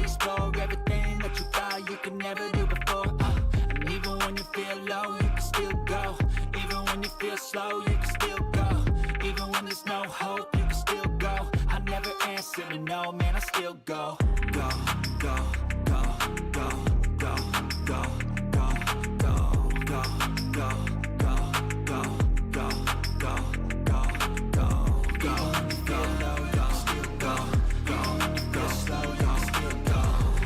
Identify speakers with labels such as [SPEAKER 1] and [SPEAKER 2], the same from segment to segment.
[SPEAKER 1] explore everything that you thought you could never do before. And even when you feel low, you can still go. Even when you feel slow, you can still go. Even when there's no hope, you can still go. I never answer to no, man, I still go. Go, go, go, go, go, go, go, go, go, go, go, go, go, go, go, go, go, go, low, you can still go. Go, go, slow, you can still go.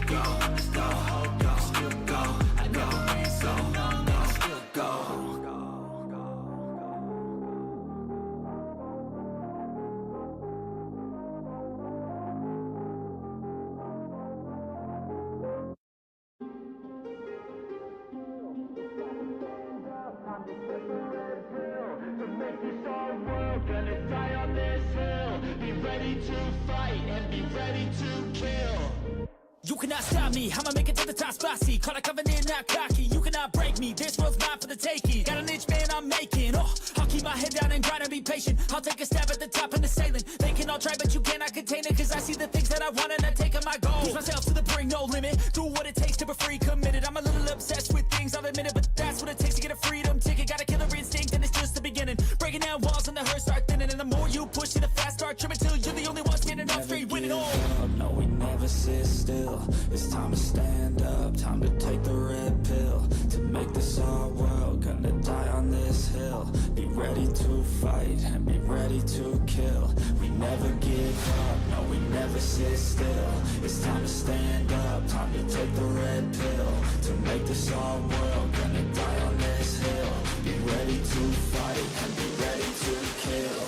[SPEAKER 1] Go, there's no hope, you can still go. I never answer to no, man, I still go. Gonna die on this hill. Be ready to fight and be ready to kill. You cannot stop me, I'ma make it to the top, spicy. Call a covenant, not cocky. You cannot break me, this world's mine for the taking. Got an itch, man, I'm making. I'll keep my head down and grind and be patient. I'll take a stab at the top and the sailing. They can all try, but you cannot contain it. Cause I see the things that I want and I take on my goal. Push myself to the brink, no limit. Do what it takes to be free, committed. I'm a little obsessed with things, I'll admit it. But that's what it takes to get a freedom ticket. Got a killer instinct and it's just the beginning. Breaking down walls and the hurt start thinning. And the more you push it, the fast start trimming. Till you're the only one standing up straight, winning all.
[SPEAKER 2] No, we never sit still. It's time to stand up, time to take the red pill. To make this our world, gonna die on this hill. Be ready to fight and be ready to kill. We never give up, no, we never sit still. It's time to stand up, time to take the red pill. To make this our world, gonna die on this hill. Be ready to fight and be ready to kill.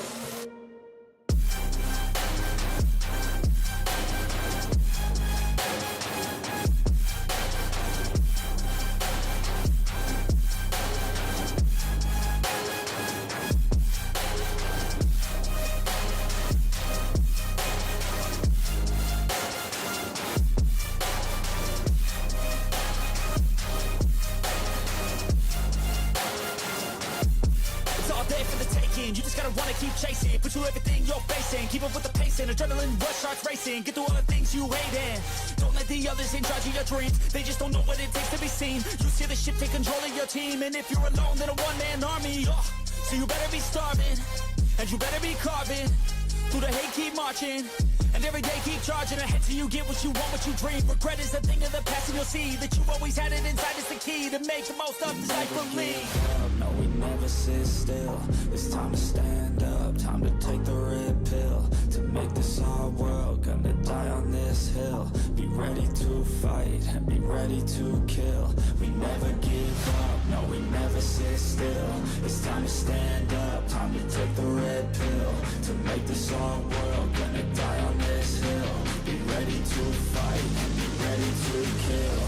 [SPEAKER 1] You just gotta wanna keep chasing, pursue everything you're facing. Keep up with the pace and adrenaline rush starts racing. Get through all the things you hate and don't let the others in charge of your dreams. They just don't know what it takes to be seen. You see the ship take control of your team, and if you're alone, then a one-man army. So you better be starving, and you better be carving. Through the hate, keep marching, and every day keep charging ahead till you get what you want, what you dream. Regret is a thing of the past, and you'll see that you always had it inside. It's the key to make the most of this life for me.
[SPEAKER 2] No, we never sit still. It's time to stand up, time to take the red pill. To make this our world, gonna die on this hill. Be ready to fight and be ready to kill. We never give up, no, we never sit still. It's time to stand up, time to take the red pill. To make this our world, gonna die on this hill. Be ready to fight and be ready to kill.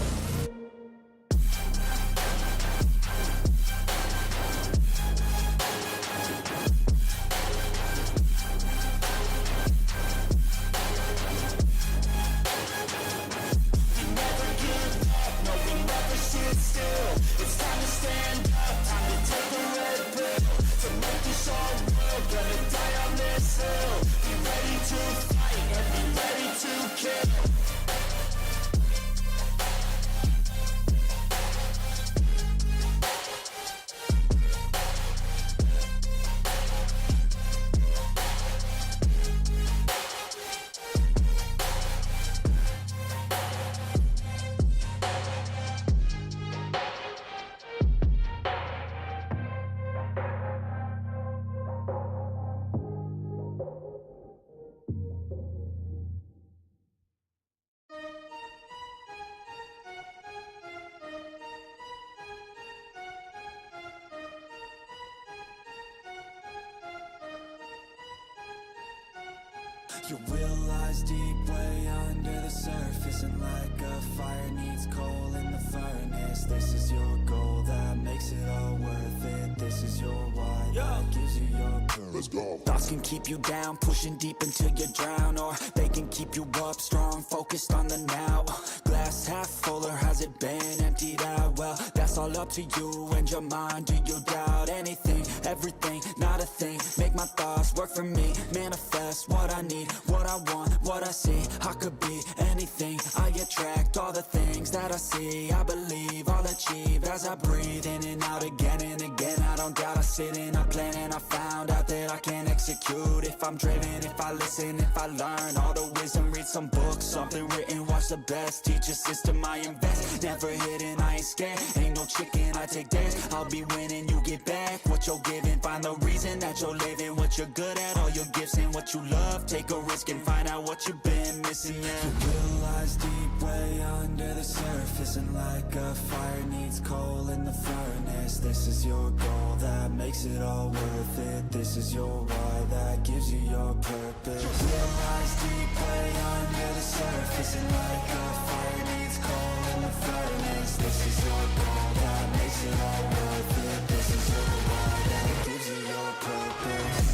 [SPEAKER 1] Your will lies deep way under the surface, and like a fire needs coal in the furnace. This is your goal that makes it all worth it. This is your why that gives you your purpose. Let's go. Thoughts can keep you down, pushing deep until you drown, or they can keep you up strong, focused on the now. Glass half full, or has it been emptied out? Well, that's all up to you and your mind. Do you doubt anything, everything, not a thing? Make my thoughts work for me, manifest what I need, what I want, what I see. I could be anything, I attract all the things that I see. I believe I'll achieve as I breathe in and out again and again. I don't doubt, I sit and I plan, and I found out that I can execute if I'm driven, if I listen, if I learn all the wisdom. Read some books, something written, watch the best. Teach a system I invest, never hidden, I ain't scared. Ain't no chicken, I take dares. I'll be winning, you get back what you're giving. Find the reason that you're living, what you're good at, all your gifts and what you love. Take a risk and find out what you've been missing. Yeah.
[SPEAKER 2] Your will lies deep way under the surface, and like a fire needs coal in the furnace. This is your goal that makes it all worth it. This is your why that gives you your purpose. Your will lies deep way under the surface, and like a fire needs coal in the furnace. This is your goal that makes it all worth it. This is your why that gives you your purpose.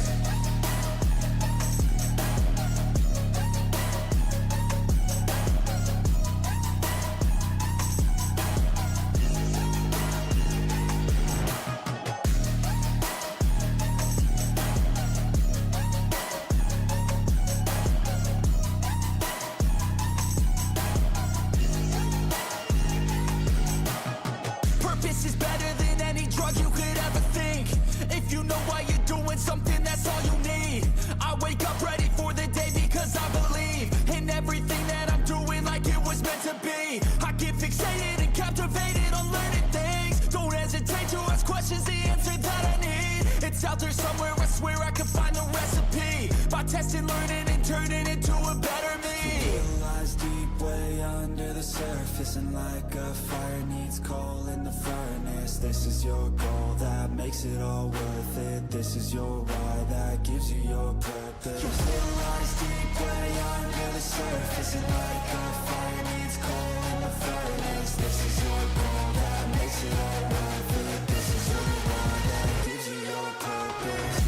[SPEAKER 1] Something, that's all you need. I wake up ready for the day because I believe in everything that I'm doing like it was meant to be. I get fixated and captivated on learning things. Don't hesitate to ask questions, the answer that I need. It's out there somewhere, I swear I can find the recipe. By testing, learning, and turning into a better me.
[SPEAKER 2] Your lies deep way under the surface, and like a fire needs coal in the furnace. This is your goal that makes it all worth it. This is your why that gives you your purpose. Your will lies deep way under the surface, and like a fire needs coal in the furnace. This is your goal that makes it all worth it. This is your why that gives you your purpose.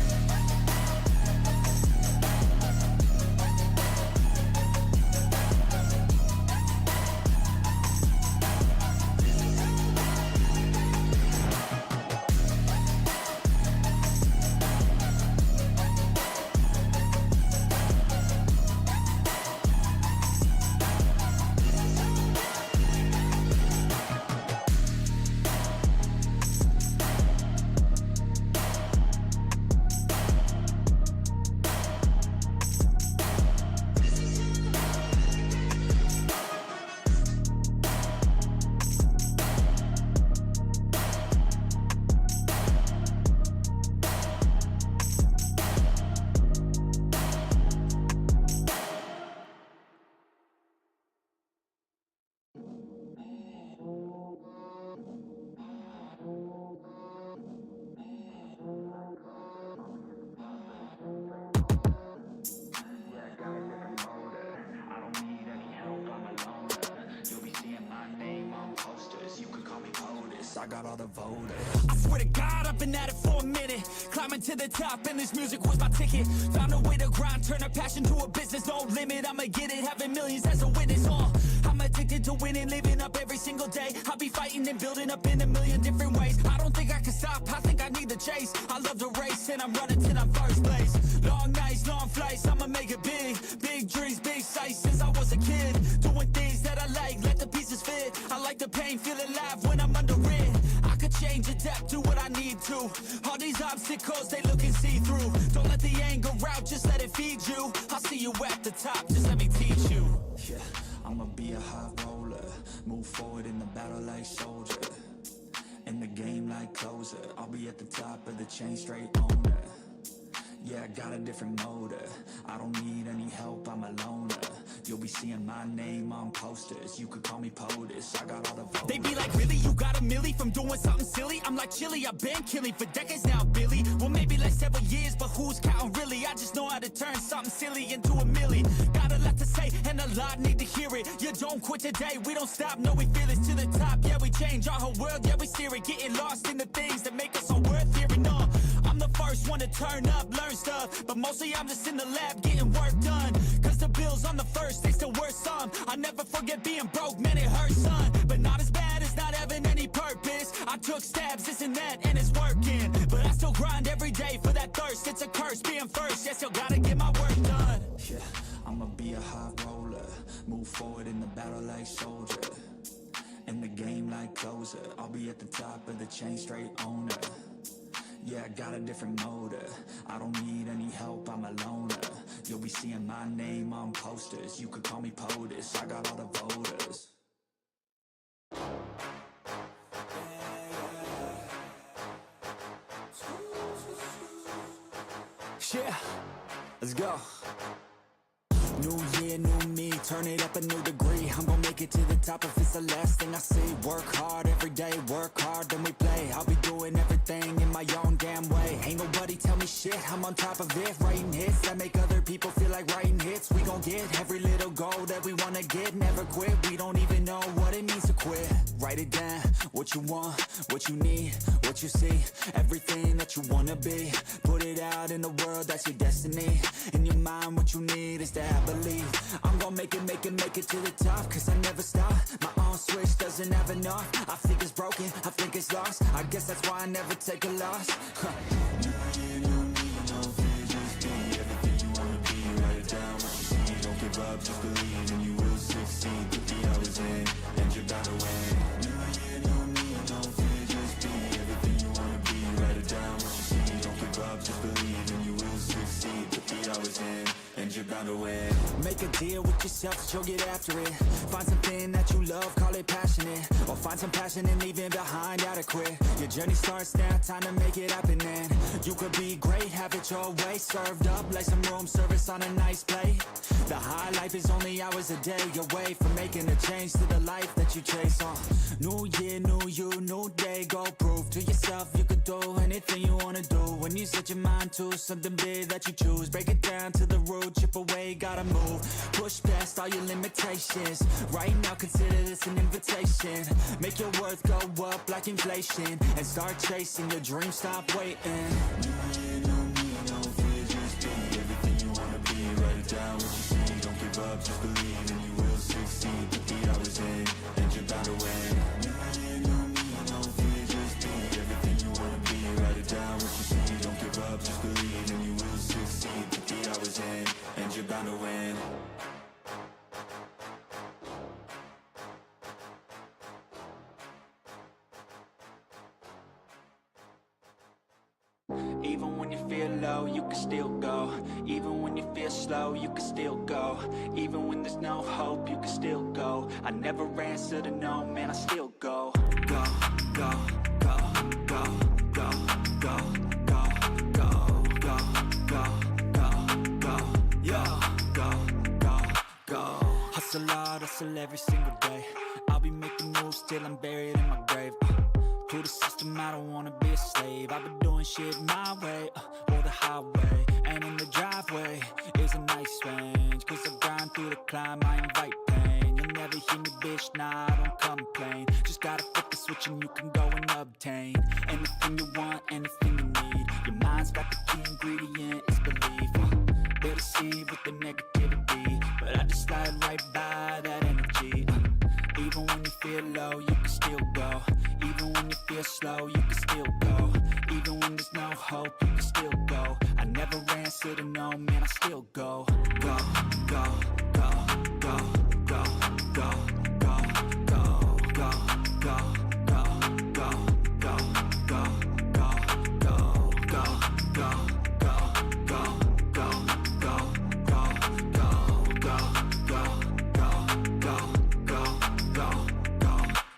[SPEAKER 1] I got all the voters. I swear to God, I've been at it for a minute. Climbing to the top, and this music was my ticket. Found a way to grind, turn a passion to a business. No limit, I'ma get it, having millions as a witness. I'm addicted to winning, living up every single day. I'll be fighting and building up in a million different ways. I don't think I can stop, I think I need the chase. I love the race, and I'm running till I'm first place. Long nights, long flights, I'ma make it big. Big dreams, big sights since I was a kid. Doing things that I like, let the pieces fit. I like the pain, feel alive when I'm under it. I could change, adapt, do what I need to. All these obstacles, they look and see through. Don't let the anger out, just let it feed you. I'll see you at the top, just let me teach you.
[SPEAKER 2] Yeah, I'ma be a high roller. Move forward in the battle like soldier. In the game like closer. I'll be at the top of the chain, straight owner. Yeah, I got a different motor. I don't need any help, I'm a loner. You'll be seeing my name on posters. You could call me POTUS, I got all the voters.
[SPEAKER 1] They be like, really, you got a milli from doing something silly? I'm like, chilly, I've been killing for decades now, Billy. Well, maybe like several years, but who's counting really? I just know how to turn something silly into a milli. Got a lot to say, and a lot need to hear it. You don't quit today, we don't stop, no, we feel it. To the top, yeah, we change our whole world, yeah, we steer it. Getting lost in the things that make us all worth hearing. I'm the first one to turn up, learn stuff, but mostly I'm just in the lab getting work done. Cause the bills on the first, they still worth some. I never forget being broke, man, it hurts, son. But not as bad as not having any purpose. I took stabs, this and that, and it's working. But I still grind every day for that thirst. It's a curse being first, yeah, still gotta get my work done.
[SPEAKER 2] Yeah, I'ma be a high roller, move forward in the battle like soldier, in the game like closer. I'll be at the top of the chain, straight owner. Yeah, I got a different motive, I don't need any help, I'm a loner. You'll be seeing my name on posters, you could call me POTUS, I got all the voters.
[SPEAKER 1] Yeah, let's go. New year, new me, turn it up a new degree. I'm gonna make it to the top if it's the last thing I see. Work hard every day, work hard, then we play. I'll be doing everything in my own damn way. Ain't nobody tell me shit, I'm on top of it. Writing hits that make other people feel like writing hits. We gon' get every little goal that we wanna get. Never quit, we don't even know what it means to quit. Write it down, what you want, what you need, what you see. Everything that you wanna be. Put it out in the world, that's your destiny. In your mind, what you need is to have believe. I'm gon' make it to the top, cause I never stop. My own switch doesn't have enough. I think it's broken, I think it's lost. I guess that's why I never take a loss.
[SPEAKER 2] New year, new me, no fear, just be everything you wanna be. Write it down, what you see, don't give up, just believe and you will succeed. Put the hours in, and you're bound to win. New year, new me, no fear, just be everything you wanna be. Write it down, what you see, don't give up, just believe and you will succeed. Put the hours in, and you're bound to win.
[SPEAKER 1] Make a deal with yourself that you'll get after it. Find something that you love, call it passionate. Or find some passion and leaving behind adequate. Your journey starts now, time to make it happen then. You could be great, have it your way. Served up like some room service on a nice plate. The high life is only hours a day away from making a change to the life that you chase. New year, new you, new day. Go prove to yourself you could do anything you wanna do. When you set your mind to something big that you choose, break it down to the root, chip away, gotta move. Push past all your limitations. Right now consider this an invitation. Make your worth go up like inflation, and start chasing your dreams, stop waiting.
[SPEAKER 2] New year, new me, no fear, just be everything you wanna be. Write it down, what you see, don't give up, just believe and you will succeed. Put the hours in, and you're bound to win. New year, new me, no fear, just be everything you wanna be. Write it down, what you see, don't give up, just believe and you will succeed. Put the hours in, and you're bound to win.
[SPEAKER 1] Even when you feel low, you can still go. Even when you feel slow, you can still go. Even when there's no hope, you can still go. I never answer to no, man, I still go. Go, go, go, go, go, go, go, go, go, go, go, go, yo, go, go, go. Hustle hard, hustle every single day. I'll be making moves till I'm buried in my grave. To the system, I don't wanna be a slave. I've been doing shit my way, or the highway. And in the driveway is a nice range. Cause I grind through the climb, I invite pain. You'll never hear me, bitch, nah, I don't complain. Just gotta flip the switch and you can go and obtain anything you want, anything you need. Your mind's got the key ingredient, it's belief. They deceive with the negativity, but I just slide right by that energy. Even when you feel low, you can still go. Even when you feel slow, you can still go. Even when there's no hope, you can still go. I never answer to no, man, I still go. Go, go, go, go, go, go, go, go, go, go, go, go, go, go, go, go, go, go, go,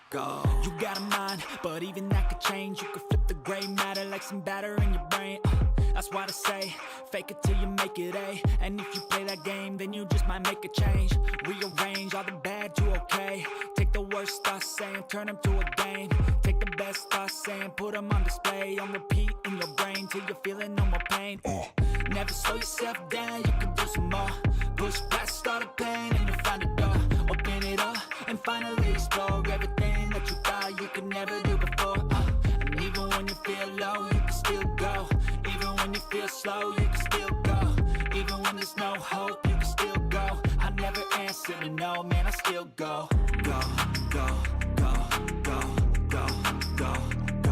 [SPEAKER 1] go. You got a mind, but even that could change. You could flip the gray matter like some batter in your brain. That's why I say, fake it till you make it A. And if you play that game, then you just might make a change. Rearrange all the bad to okay. Take the worst thoughts saying, turn them to a game. Take the best thoughts saying, put them on display. On repeat in your brain till you're feeling no more pain. Never slow yourself down, you can do some more. Push past all the pain and you'll find a door. Open it up and finally explore everything that you thought you could never do before. And even when you feel low, you can still go. Even when you feel slow, you can still go. Even when there's no hope, you can still go. I never answer to no, man, I still go. Go, go, go, go, go, go, go,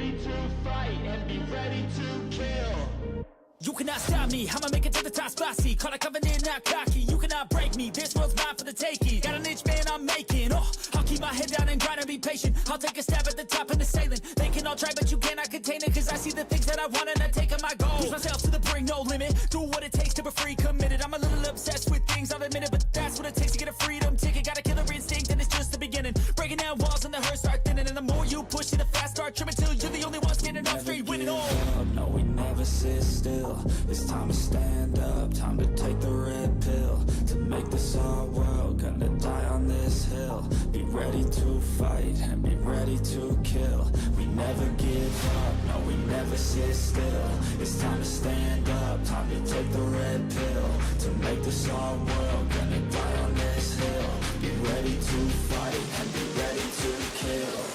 [SPEAKER 1] ready to fight and be ready to kill. You cannot stop me, I'ma make it to the top spicy. Call a covenant, not cocky. You cannot break me, this world's mine for the taking. Got an itch, man, I'm making. Oh, I'll keep my head down and grind and be patient. I'll take a stab at the top and the sailing. They can all try, but you cannot contain it. Cause I see the things that I want and I take on my goals. Push myself to the brink, no limit. Do what it takes to be free, committed. I'm a little obsessed with things, I'll admit it. But that's what it takes to get a freedom ticket. Got a killer instinct and it's just the beginning. Breaking down walls and the hurt start thinning. And the more you push it, the fast start trimming. Till you're the only one standing up straight, winning all.
[SPEAKER 2] No, we never sit still. It's time to stand up, time to take the red pill. To make this our world, gonna die on this hill. Be ready to fight and be ready to kill. We never give up, no, we never sit still. It's time to stand up, time to take the red pill. To make this our world, gonna die on this hill. Be ready to fight and be ready to kill.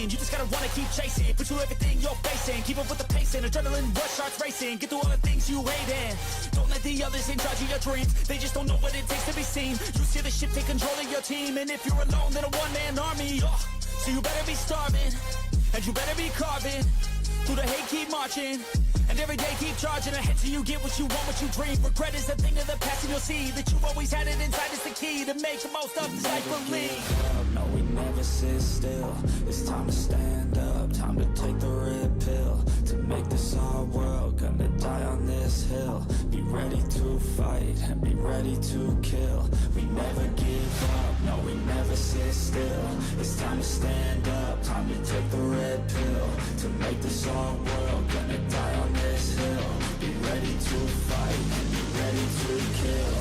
[SPEAKER 1] You just gotta wanna keep chasing, pursue everything you're facing. Keep up with the pace and adrenaline rush starts racing. Get through all the things you hate and don't let the others in charge of your dreams. They just don't know what it takes to be seen. You see the ship take control of your team, and if you're alone, then a one-man army. So you better be starving, and you better be carving. Through the hate, keep marching, and every day keep charging ahead till you get what you want, what you dream. Regret is a thing of the past, and you'll see that you've always had it inside. It's the key to make the most of this life for me.
[SPEAKER 2] No, we never sit still. It's time to stand up, time to take the red pill. To make this our world, gonna die on this hill. Be ready to fight and be ready to kill. We never give up, no, we never sit still. It's time to stand up, time to take the red pill. To make this our world, gonna die on this hill. Be ready to fight and be ready to kill.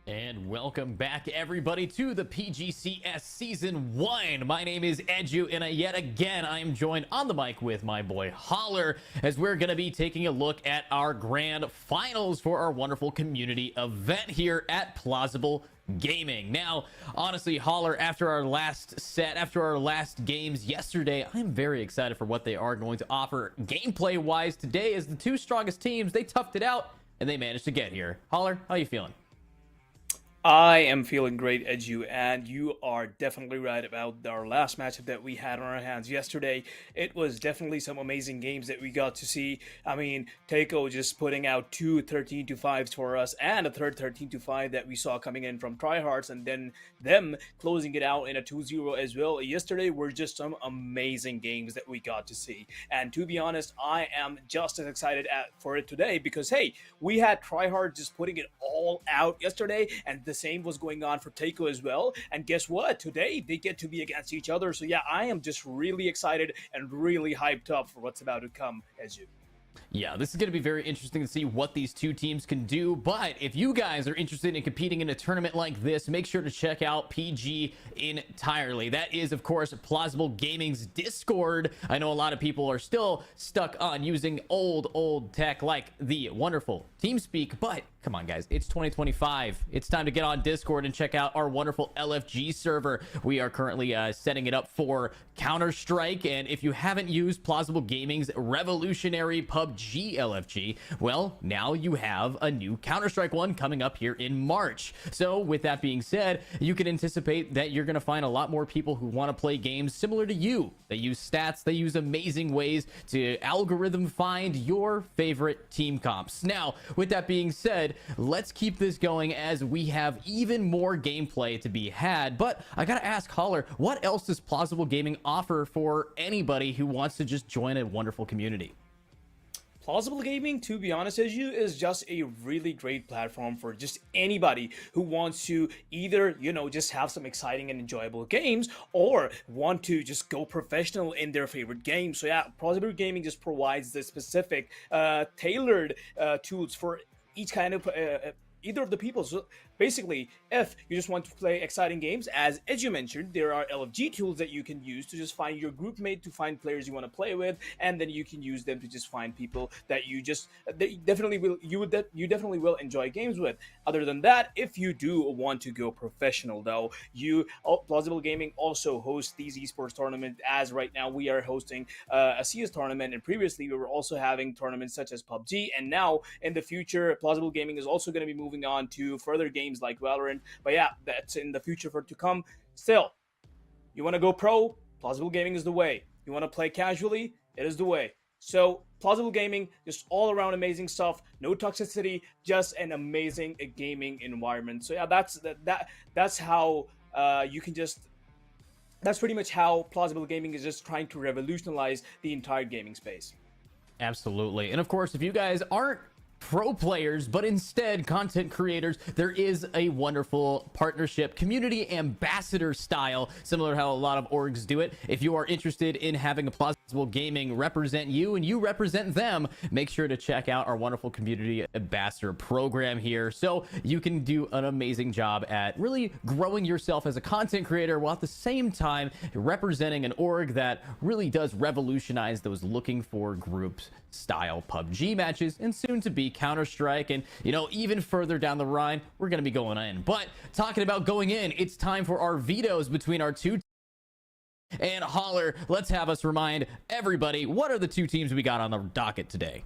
[SPEAKER 3] And welcome back, everybody, to the PGCS Season 1. My name is Edu, and yet again, I am joined on the mic with my boy Holler, as we're going to be taking a look at our grand finals for our wonderful community event here at Plausible Gaming. Now, honestly, Holler, after our last games yesterday, I'm very excited for what they are going to offer gameplay-wise today, as the two strongest teams, they toughed it out, and they managed to get here. Holler, how you feeling?
[SPEAKER 4] I am feeling great, Edu, and you are definitely right about our last matchup that we had on our hands yesterday. It was definitely some amazing games that we got to see. I mean, Takeo just putting out two 13-5s for us, and a third 13-5 that we saw coming in from Tryhards, and then them closing it out in a 2-0 as well. Yesterday were just some amazing games that we got to see. And to be honest, I am just as excited for it today because, hey, we had Tryhard just putting it all out yesterday, and the same was going on for Takeo as well. And guess what? Today they get to be against each other. So yeah, I am just really excited and really hyped up for what's about to come, Edu.
[SPEAKER 3] Yeah, this is going to be very interesting to see what these two teams can do. But if you guys are interested in competing in a tournament like this, make sure to check out PG entirely. That is, of course, Plausible Gaming's Discord. I know a lot of people are still stuck on using old tech like the wonderful TeamSpeak, but come on, guys, it's 2025. It's time to get on Discord and check out our wonderful LFG server. We are currently setting it up for Counter-Strike, and if you haven't used Plausible Gaming's revolutionary PUBG LFG, well, now you have a new Counter-Strike one coming up here in March. So with that being said, you can anticipate that you're going to find a lot more people who want to play games similar to you. They use stats, they use amazing ways to algorithm find your favorite team comps. Now, with that being said, let's keep this going as we have even more gameplay to be had. But I gotta ask Holler, what else does Plausible Gaming offer for anybody who wants to just join a wonderful community?
[SPEAKER 4] Plausible Gaming, to be honest with you, is just a really great platform for just anybody who wants to either, just have some exciting and enjoyable games, or want to just go professional in their favorite game. So yeah, Plausible Gaming just provides the specific, tailored tools for each kind of either of the people. So basically, if you just want to play exciting games, as you mentioned, there are LFG tools that you can use to just find your group mate, to find players you want to play with, and then you can use them to just find people that you definitely will enjoy games with. Other than that, if you do want to go professional, though, Plausible Gaming also hosts these esports tournaments. As right now, we are hosting a CS tournament, and previously we were also having tournaments such as PUBG, and now in the future, Plausible Gaming is also going to be moving on to further games like Valorant. But yeah, that's in the future for it to come. Still, you want to go pro? Plausible Gaming is the way. You want to play casually? It is the way. So Plausible Gaming, just all around amazing stuff. No toxicity, just an amazing gaming environment. So yeah, that's how you can just. That's pretty much how Plausible Gaming is just trying to revolutionize the entire gaming space.
[SPEAKER 3] Absolutely. And of course, if you guys aren't pro players but instead content creators, there is a wonderful partnership, community ambassador style, similar to how a lot of orgs do it. If you are interested in having a Plausible Gaming represent you and you represent them, make sure to check out our wonderful community ambassador program here, so you can do an amazing job at really growing yourself as a content creator while at the same time representing an org that really does revolutionize those looking for groups style PUBG matches, and soon to be Counter-Strike, and even further down the line we're going to be going in. But talking about going in, it's time for our vetoes between our two. And Holler, let's have us remind everybody, what are the two teams we got on the docket today?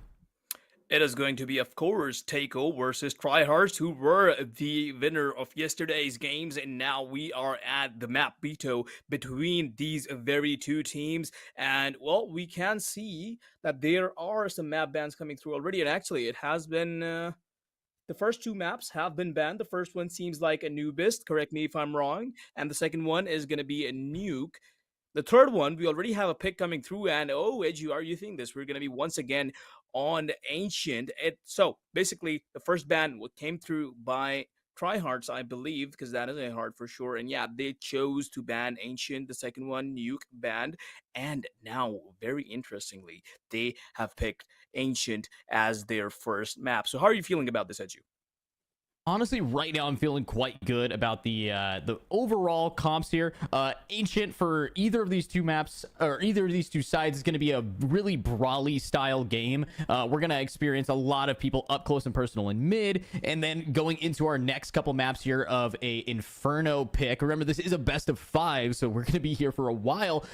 [SPEAKER 4] It is going to be, of course, Takeo versus Tryhards, who were the winner of yesterday's games, and now we are at the map veto between these very two teams. And well, we can see that there are some map bans coming through already, and actually it has been the first two maps have been banned. The first one seems like a Nubist, correct me if I'm wrong, and the second one is going to be a Nuke. The third one, we already have a pick coming through, and Edgy, are you think this? We're going to be once again on Ancient. So basically, the first ban came through by Tryhards, I believe, because that is a hard for sure. And yeah, they chose to ban Ancient. The second one, Nuke, banned. And now, very interestingly, they have picked Ancient as their first map. So how are you feeling about this, Edgy?
[SPEAKER 3] Honestly, right now I'm feeling quite good about the overall comps here. Ancient for either of these two maps or either of these two sides is going to be a really brawly style game. We're going to experience a lot of people up close and personal in mid, and then going into our next couple maps here of a Inferno pick. Remember, this is a best of 5, so we're going to be here for a while.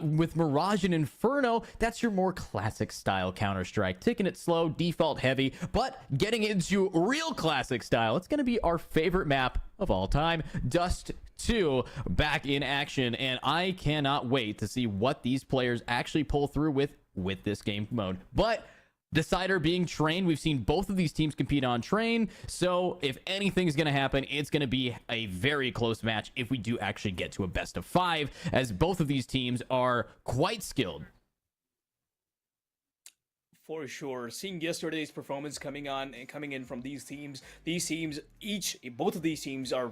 [SPEAKER 3] With Mirage and Inferno, that's your more classic style Counter-Strike, taking it slow, default heavy, but getting into real classic style. It's going to be our favorite map of all time, Dust 2, back in action, and I cannot wait to see what these players actually pull through with this game mode. But Decider being Train, we've seen both of these teams compete on Train, so if anything's going to happen, it's going to be a very close match if we do actually get to a best of 5, as both of these teams are quite skilled.
[SPEAKER 4] For sure, seeing yesterday's performance coming in from these teams, both of these teams are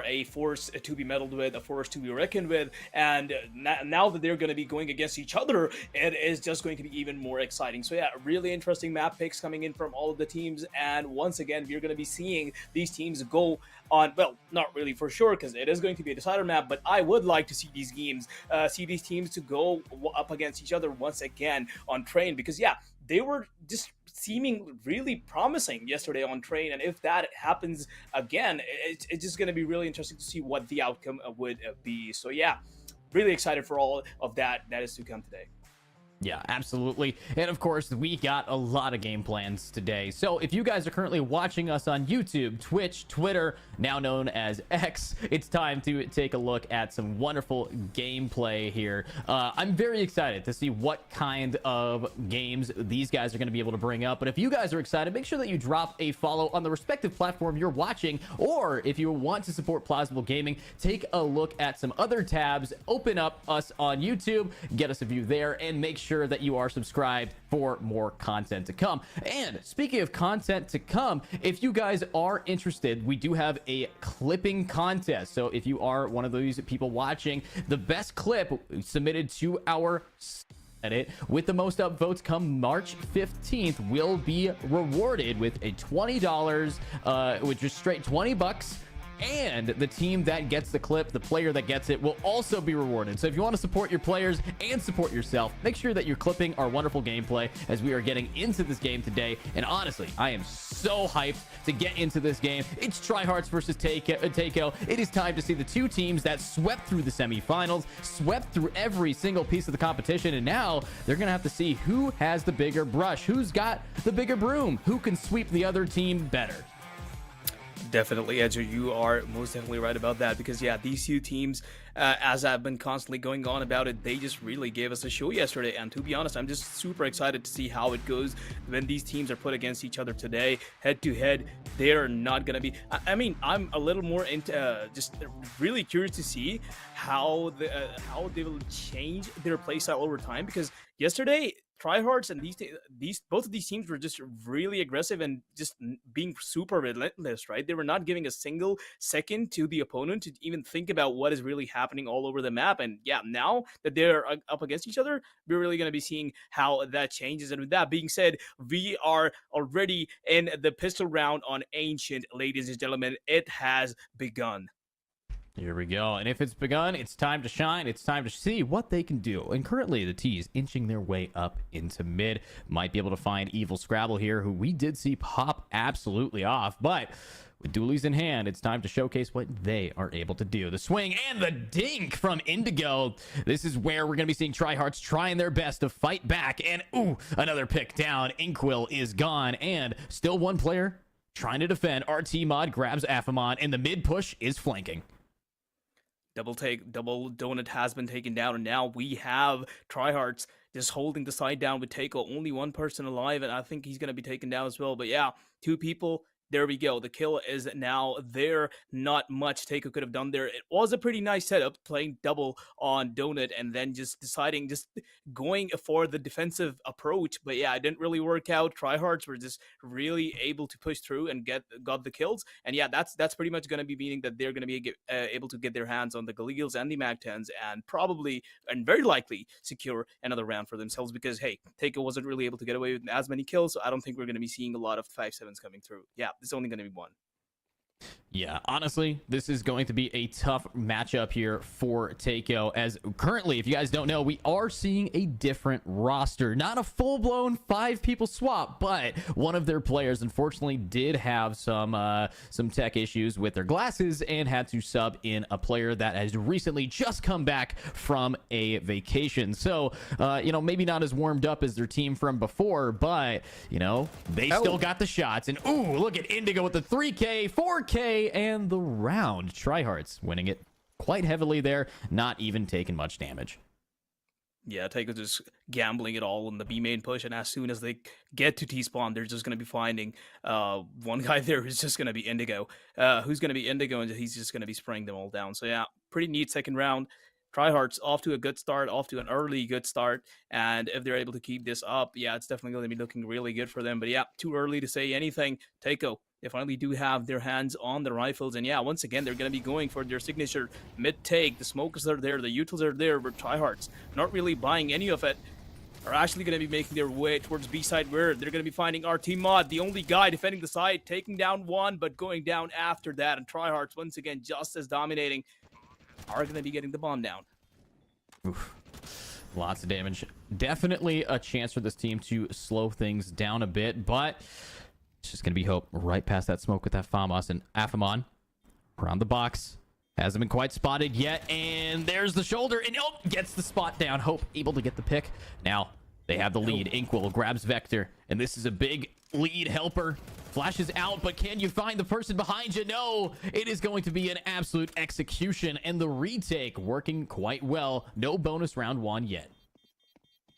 [SPEAKER 4] a force to be meddled with, a force to be reckoned with, and now that they're going to be going against each other, it is just going to be even more exciting. So yeah, really interesting map picks coming in from all of the teams, and once again, we're going to be seeing these teams go on. Well, not really for sure because it is going to be a decider map, but I would like to see these teams to go up against each other once again on Train, because yeah, they were just seeming really promising yesterday on Train, and if that happens again, it's just going to be really interesting to see what the outcome would be. So yeah, really excited for all of that is to come today.
[SPEAKER 3] Yeah, absolutely. And of course, we got a lot of game plans today. So if you guys are currently watching us on YouTube, Twitch, Twitter, now known as X, it's time to take a look at some wonderful gameplay here. I'm very excited to see what kind of games these guys are going to be able to bring up. But if you guys are excited, make sure that you drop a follow on the respective platform you're watching. Or if you want to support Plausible Gaming, take a look at some other tabs, open up us on YouTube, get us a view there, and make sure that you are subscribed for more content to come. And speaking of content to come, if you guys are interested, we do have a clipping contest. So if you are one of those people watching, the best clip submitted to our Edit with the most upvotes come March 15th will be rewarded with a $20, which is straight $20. And the team that gets the clip, the player that gets it, will also be rewarded. So if you want to support your players and support yourself, make sure that you're clipping our wonderful gameplay as we are getting into this game today. And honestly, I am so hyped to get into this game. It's Tryhards versus Takeo. It is time to see the two teams that swept through the semifinals, swept through every single piece of the competition, and now they're going to have to see who has the bigger brush, who's got the bigger broom, who can sweep the other team better.
[SPEAKER 4] Definitely, Edger, you are most definitely right about that, because yeah, these two teams, as I've been constantly going on about it, they just really gave us a show yesterday, and to be honest, I'm just super excited to see how it goes when these teams are put against each other today, head to head. They're not gonna be, I mean, I'm a little more into just really curious to see how they will change their playstyle over time, because yesterday Tryhards and both of these teams were just really aggressive and just being super relentless, right? They were not giving a single second to the opponent to even think about what is really happening all over the map. And yeah, now that they're up against each other, we're really going to be seeing how that changes. And with that being said, we are already in the pistol round on Ancient, ladies and gentlemen. It has begun.
[SPEAKER 3] Here we go. And if it's begun, it's time to shine. It's time to see what they can do. And currently, the T's inching their way up into mid. Might be able to find Evil Scrabble here, who we did see pop absolutely off. But with dualies in hand, it's time to showcase what they are able to do. The swing and the dink from Indigo. This is where we're going to be seeing Tryhards trying their best to fight back. And, ooh, another pick down. Inkwell is gone. And still one player trying to defend. RT Mod grabs Affamon, and the mid push is flanking.
[SPEAKER 4] Double donut has been taken down, and now we have Tryhards just holding the side down with Takeo. Only one person alive, and I think he's going to be taken down as well. But yeah, two people. There we go. The kill is now there. Not much Takeo could have done there. It was a pretty nice setup, playing double on Donut and then just going for the defensive approach. But yeah, it didn't really work out. Tryhards were just really able to push through and got the kills. And yeah, that's pretty much going to be meaning that they're going to be able to get their hands on the Galils and the Mag-10s and probably and very likely secure another round for themselves, because hey, Takeo wasn't really able to get away with as many kills, so I don't think we're going to be seeing a lot of 5-7s coming through. Yeah, it's only going to be one.
[SPEAKER 3] Yeah, honestly, this is going to be a tough matchup here for Takeo, as currently, if you guys don't know, we are seeing a different roster. Not a full-blown 5-people swap, but one of their players, unfortunately, did have some tech issues with their glasses and had to sub in a player that has recently just come back from a vacation. So, maybe not as warmed up as their team from before, but, they still got the shots. And, ooh, look at Indigo with the 3K, 4K, and the round. Tryhards winning it quite heavily there, not even taking much damage.
[SPEAKER 4] Yeah, Takeo just gambling it all in the B main push, and as soon as they get to T-spawn, they're just going to be finding one guy there who's just going to be Indigo. And he's just going to be spraying them all down. So yeah, pretty neat second round. Tryhards off to a good start, off to an early good start, and if they're able to keep this up, yeah, it's definitely going to be looking really good for them. But yeah, too early to say anything. Taiko, they finally do have their hands on the rifles, and yeah, once again, they're going to be going for their signature mid-take. The smokers are there, the utils are there, but Tryhards not really buying any of it. Are actually going to be making their way towards B-side where they're going to be finding RT Mod, the only guy defending the side, taking down one, but going down after that. And Tryhards, once again, just as dominating, are going to be getting the bomb down.
[SPEAKER 3] Oof. Lots of damage. Definitely a chance for this team to slow things down a bit, but it's just going to be hope right past that smoke with that FAMAS. And Afamon around the box. Hasn't been quite spotted yet, and there's the shoulder, and oh, gets the spot down. Hope able to get the pick. Now they have the lead. Inkwell grabs Vector, and this is a big lead. Helper flashes out, but can you find the person behind you? No, it is going to be an absolute execution, and the retake working quite well. No bonus round one yet.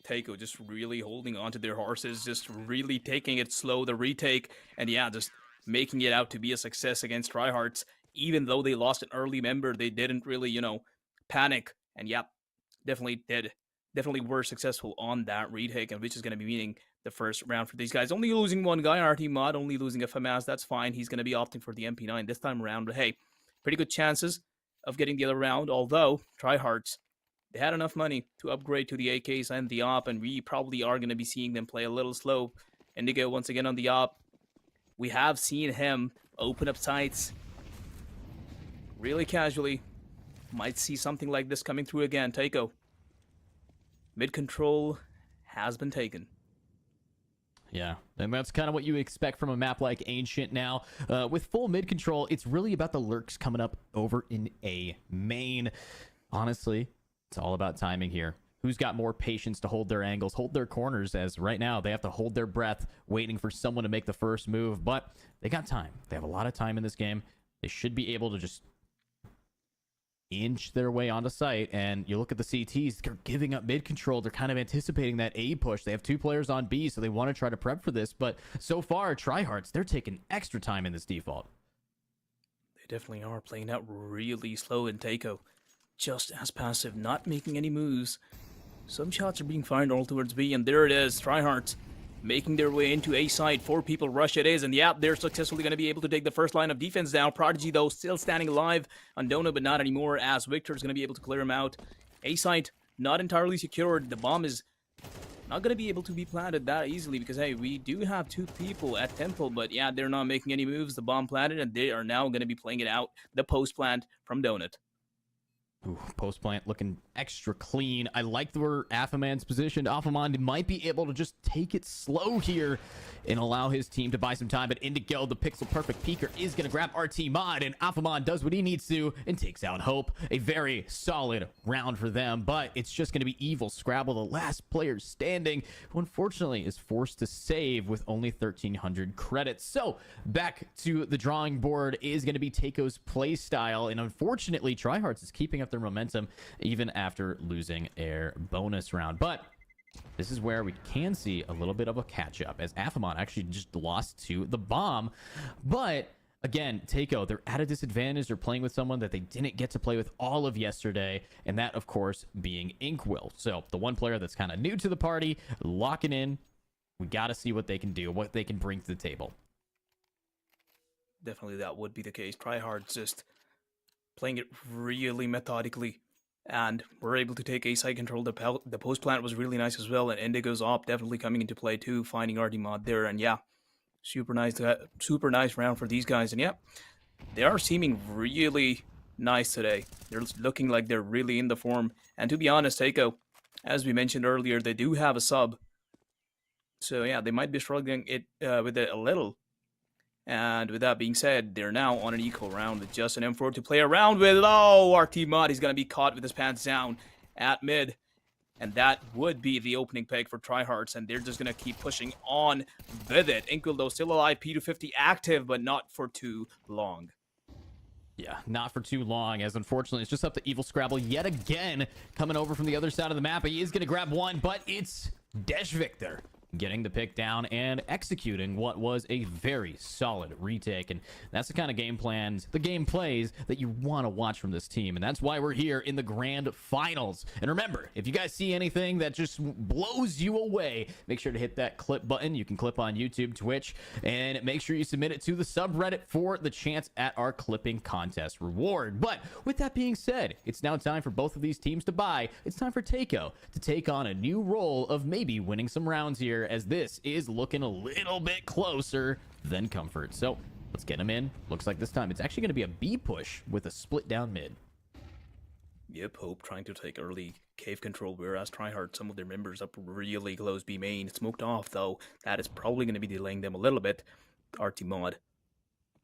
[SPEAKER 4] Taiko just really holding on to their horses, just really taking it slow, the retake, and yeah, just making it out to be a success against Tryhards. Even though they lost an early member, they didn't really, panic. And yeah, definitely were successful on that retake, and which is going to be meaning the first round for these guys. Only losing one guy, RT Mod, only losing a FAMAS. That's fine. He's going to be opting for the MP9 this time around. But hey, pretty good chances of getting the other round. Although, Tryhards, they had enough money to upgrade to the AKs and the op, and we probably are going to be seeing them play a little slow. Indigo once again on the op. We have seen him open up sights really casually. Might see something like this coming through again. Taiko. Mid control has been taken.
[SPEAKER 3] Yeah, and that's kind of what you expect from a map like Ancient now. With full mid control, it's really about the lurks coming up over in A main. Honestly, it's all about timing here. Who's got more patience to hold their angles, hold their corners, as right now they have to hold their breath, waiting for someone to make the first move. But they got time. They have a lot of time in this game. They should be able to just inch their way onto site. And you look at the CTs, they're giving up mid control. They're kind of anticipating that A push. They have 2 players on B, so they want to try to prep for this. But so far, Tryhards, they're taking extra time in this default.
[SPEAKER 4] They definitely are playing out really slow in Taiko. Just as passive, not making any moves. Some shots are being fired all towards B, and there it is. Tryhards making their way into A side. 4 people rush it is, and yeah, they're successfully going to be able to take the first line of defense down. Prodigy, though, still standing alive on Dona, but not anymore, as Victor's going to be able to clear him out. A side not entirely secured. The bomb is not going to be able to be planted that easily because, hey, we do have 2 people at Temple, but yeah, they're not making any moves. The bomb planted, and they are now going to be playing it out. The post plant from Donut.
[SPEAKER 3] Ooh, post plant looking extra clean. I like where Afaman's positioned. Afamon might be able to just take it slow here and allow his team to buy some time. But Indigo, the pixel perfect peeker, is going to grab RT Mod, and Afamon does what he needs to and takes out Hope. A very solid round for them, but it's just going to be Evil Scrabble, the last player standing, who unfortunately is forced to save with only 1,300 credits. So back to the drawing board is going to be Taiko's play style, and unfortunately, Tryhards is keeping up their momentum even after losing their bonus round. But this is where we can see a little bit of a catch-up, as Afamon actually just lost to the bomb. But again, Taiko, they're at a disadvantage. They're playing with someone that they didn't get to play with all of yesterday, and that, of course, being Inkwell. So the one player that's kind of new to the party, locking in. We got to see what they can do, what they can bring to the table.
[SPEAKER 4] Definitely that would be the case. Tryhards just playing it really methodically, and we're able to take A-side control. The post plant was really nice as well, and Indigo's op definitely coming into play too, finding RD Mod there, and yeah, super nice round for these guys. And yeah, they are seeming really nice today. They're looking like they're really in the form, and to be honest, Taiko, as we mentioned earlier, they do have a sub, so yeah, they might be struggling with it a little. And with that being said, they're now on an equal round with just an M4 to play around with. Oh, RT Mod, he's going to be caught with his pants down at mid. And that would be the opening peg for Tryhards, and they're just going to keep pushing on with it. Inkwell, though, still alive, P250 active, but not for too long.
[SPEAKER 3] Yeah, not for too long, as unfortunately it's just up to Evil Scrabble yet again, coming over from the other side of the map. He is going to grab one, but it's Desh Victor getting the pick down and executing what was a very solid retake. And that's the kind of game plans, the game plays that you want to watch from this team. And that's why we're here in the grand finals. And remember, if you guys see anything that just blows you away, make sure to hit that clip button. You can clip on YouTube, Twitch, and make sure you submit it to the subreddit for the chance at our clipping contest reward. But with that being said, it's now time for both of these teams to buy. It's time for Taeko to take on a new role of maybe winning some rounds here, as this is looking a little bit closer than Comfort. So let's get him in. Looks like this time it's actually going to be a B push with a split down mid.
[SPEAKER 4] Yep, Hope trying to take early cave control, whereas Tryhard, some of their members up really close B main. Smoked off, though. That is probably going to be delaying them a little bit. RT Mod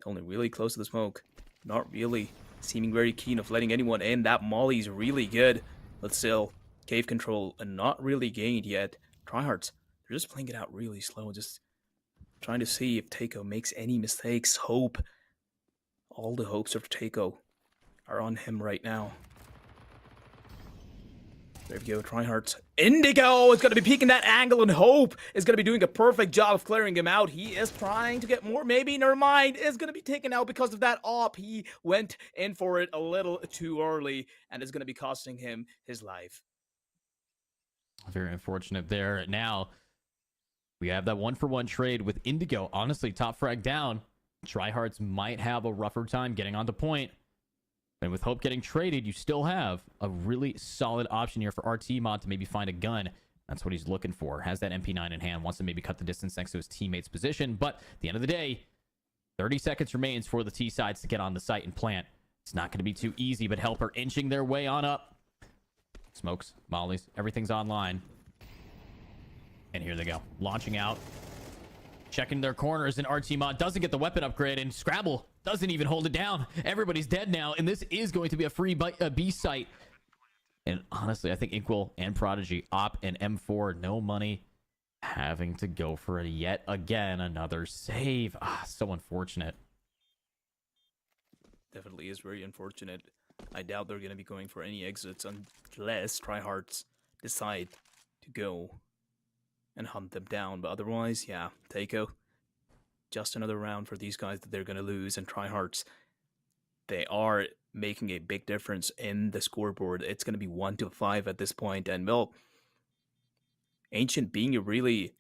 [SPEAKER 4] only really close to the smoke. Not really seeming very keen of letting anyone in. That Molly's really good, but still, cave control and not really gained yet. Tryhards, they're just playing it out really slow, just trying to see if Taeko makes any mistakes. Hope, all the hopes of Taeko are on him right now. There we go, Tryhards. Indigo is going to be peeking that angle, and Hope is going to be doing a perfect job of clearing him out. He is trying to get more. Maybe, never mind, is going to be taken out because of that op. He went in for it a little too early, and is going to be costing him his life.
[SPEAKER 3] Very unfortunate there. Now, we have that 1-for-1 trade with Indigo. Honestly, top frag down. Tryhards might have a rougher time getting onto point. And with Hope getting traded, you still have a really solid option here for RT Mod to maybe find a gun. That's what he's looking for. Has that MP9 in hand, wants to maybe cut the distance next to his teammate's position. But at the end of the day, 30 seconds remains for the T sides to get on the site and plant. It's not going to be too easy, but Helper inching their way on up. Smokes, mollies, everything's online. And here they go, launching out. Checking their corners, and RT Mod doesn't get the weapon upgrade, and Scrabble doesn't even hold it down. Everybody's dead now, and this is going to be a free B site. And honestly, I think Inkwell and Prodigy, Op and M4, no money, having to go for it yet again. Another save. So unfortunate.
[SPEAKER 4] Definitely is very unfortunate. I doubt they're going to be going for any exits unless Tryhards decide to go and hunt them down. But otherwise, yeah, Taeko, just another round for these guys that they're going to lose. And Tryhards, they are making a big difference in the scoreboard. It's going to be 1-5 at this point. And, well, Ancient being a really,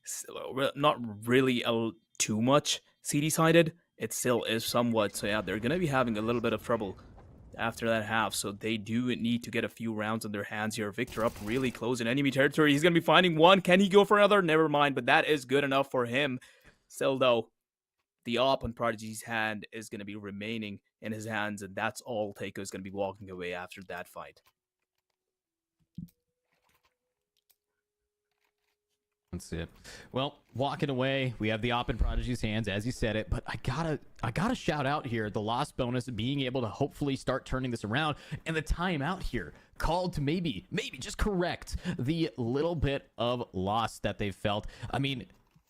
[SPEAKER 4] not really too much CD-sided, it still is somewhat. So, yeah, they're going to be having a little bit of trouble after that half, so they do need to get a few rounds on their hands here. Victor up really close in enemy territory. He's going to be finding one. Can he go for another? Never mind, but that is good enough for him. Still, though, the op on Prodigy's hand is going to be remaining in his hands, and that's all Taeko is going to be walking away after that fight.
[SPEAKER 3] That's it. Well, walking away, we have the op in Prodigy's hands, as you said it, but I gotta shout out here the loss bonus, being able to hopefully start turning this around, and the timeout here called to maybe just correct the little bit of loss that they've felt. I mean,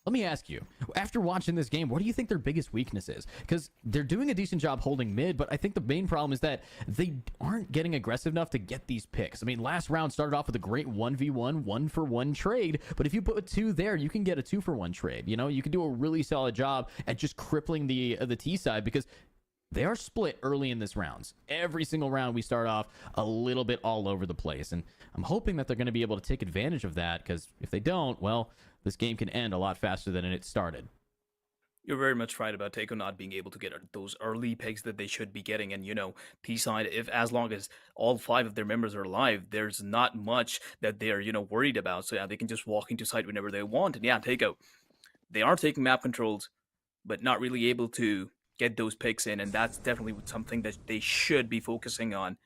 [SPEAKER 3] let me ask you, after watching this game, what do you think their biggest weakness is? Because they're doing a decent job holding mid, but I think the main problem is that they aren't getting aggressive enough to get these picks. I mean, last round started off with a great 1v1, 1-for-1 trade, but if you put 2 there, you can get a 2-for-1 trade. You know, you can do a really solid job at just crippling the T side, because they are split early in this rounds. Every single round we start off a little bit all over the place, and I'm hoping that they're going to be able to take advantage of that, because if they don't, well, this game can end a lot faster than it started.
[SPEAKER 4] You're very much right about Taeko not being able to get those early picks that they should be getting. And, you know, T-side, as long as all 5 of their members are alive, there's not much that they're, you know, worried about. So, yeah, they can just walk into site whenever they want. And, yeah, Taeko, they are taking map controls, but not really able to get those picks in. And that's definitely something that they should be focusing on.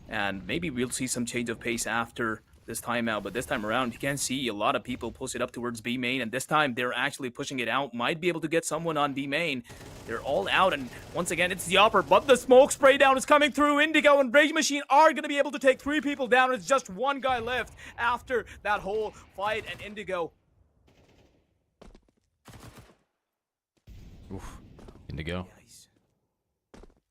[SPEAKER 4] And maybe we'll see some change of pace after this timeout, but this time around you can see a lot of people push it up towards B main, and this time they're actually pushing it out. Might be able to get someone on B main. They're all out, and once again it's the upper, but the smoke spray down is coming through. Indigo and Rage Machine are going to be able to take 3 people down. It's just 1 guy left after that whole fight, and Indigo.
[SPEAKER 3] Oof. Indigo.
[SPEAKER 4] Nice.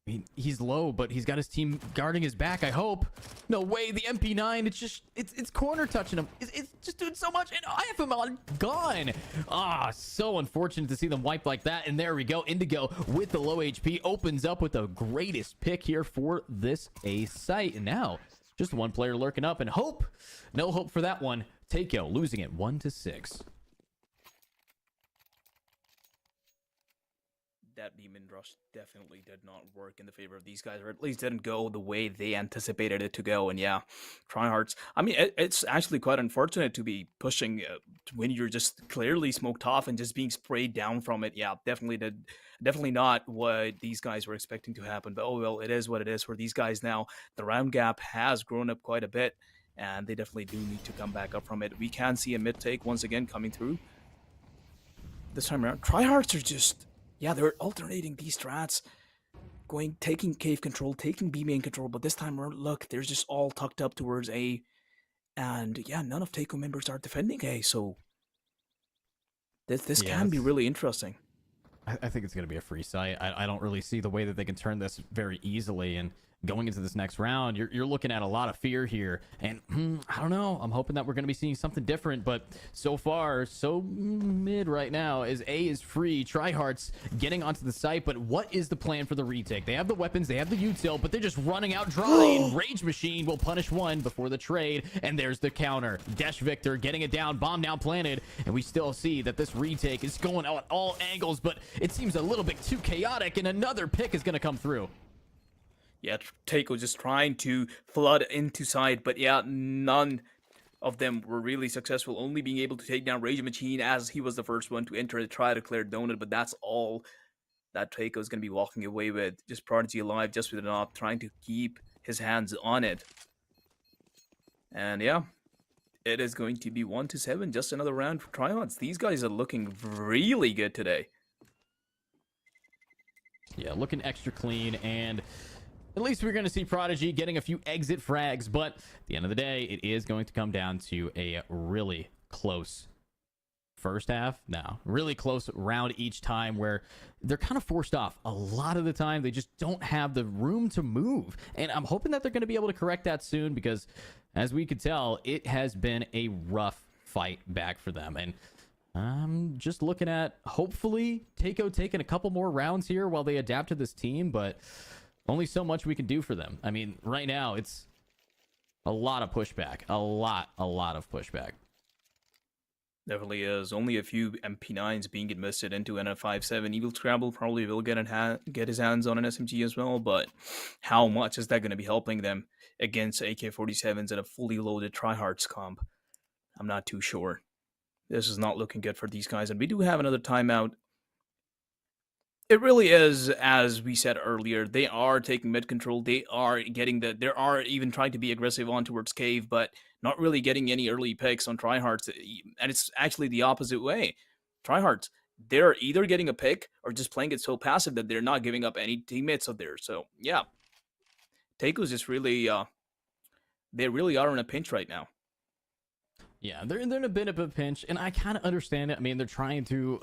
[SPEAKER 3] I mean, he's low, but he's got his team guarding his back, I hope. No way, the MP9, it's corner touching him. It's just doing so much, and I have him on gone. So unfortunate to see them wipe like that, and there we go. Indigo with the low HP opens up with the greatest pick here for this A site, and now just one player lurking up, and hope, no hope for that one. Takeo losing it 1-6.
[SPEAKER 4] That demon rush definitely did not work in the favor of these guys, or at least didn't go the way they anticipated it to go. And yeah, tryhards. I mean, it's actually quite unfortunate to be pushing when you're just clearly smoked off and just being sprayed down from it. Yeah, definitely not what these guys were expecting to happen. But oh well, it is what it is for these guys now. The round gap has grown up quite a bit, and they definitely do need to come back up from it. We can see a mid take once again coming through. This time around, tryhards are just... yeah, they're alternating these strats, taking cave control, taking B main control, but this time around, look, they're just all tucked up towards A, and yeah, none of Takeo members are defending A, so this can be really interesting.
[SPEAKER 3] I think it's going to be a free site. I don't really see the way that they can turn this very easily, and going into this next round, you're looking at a lot of fear here, and I don't know. I'm hoping that we're going to be seeing something different, but so far, so mid right now, as A is free. Tryhards getting onto the site, but what is the plan for the retake? They have the weapons, they have the util, but they're just running out dry, and Rage Machine will punish one before the trade, and there's the counter. Desh Victor getting it down, bomb now planted, and we still see that this retake is going out at all angles, but it seems a little bit too chaotic, and another pick is going to come through.
[SPEAKER 4] Yeah, Takeo just trying to flood into side, but yeah, none of them were really successful, only being able to take down Rage Machine as he was the first one to enter and try to clear Donut, but that's all that Takeo is going to be walking away with. Just Prodigy alive, just with an op, trying to keep his hands on it. And yeah, it is going to be 1-7, just another round for tryouts. These guys are looking really good today.
[SPEAKER 3] Yeah, looking extra clean, and at least we're going to see Prodigy getting a few exit frags, but at the end of the day, it is going to come down to a really close first half. No, really close round each time where they're kind of forced off. A lot of the time, they just don't have the room to move, and I'm hoping that they're going to be able to correct that soon because, as we could tell, it has been a rough fight back for them, and I'm just looking at, hopefully, Takeo taking a couple more rounds here while they adapt to this team, but only so much we can do for them. I mean, right now, it's a lot of pushback. A lot of pushback.
[SPEAKER 4] Definitely is. Only a few MP9s being invested into an F57. Evil Scrabble probably will get his hands on an SMG as well, but how much is that going to be helping them against AK-47s and a fully loaded tryhards comp? I'm not too sure. This is not looking good for these guys, and we do have another timeout. It really is, as we said earlier, they are taking mid control. They are even trying to be aggressive on towards cave, but not really getting any early picks on tryhards. And it's actually the opposite way. Tryhards, they're either getting a pick or just playing it so passive that they're not giving up any teammates of theirs. So yeah, Takeo's just really, they really are in a pinch right now.
[SPEAKER 3] Yeah, they're in a bit of a pinch, and I kind of understand it. I mean, they're trying to,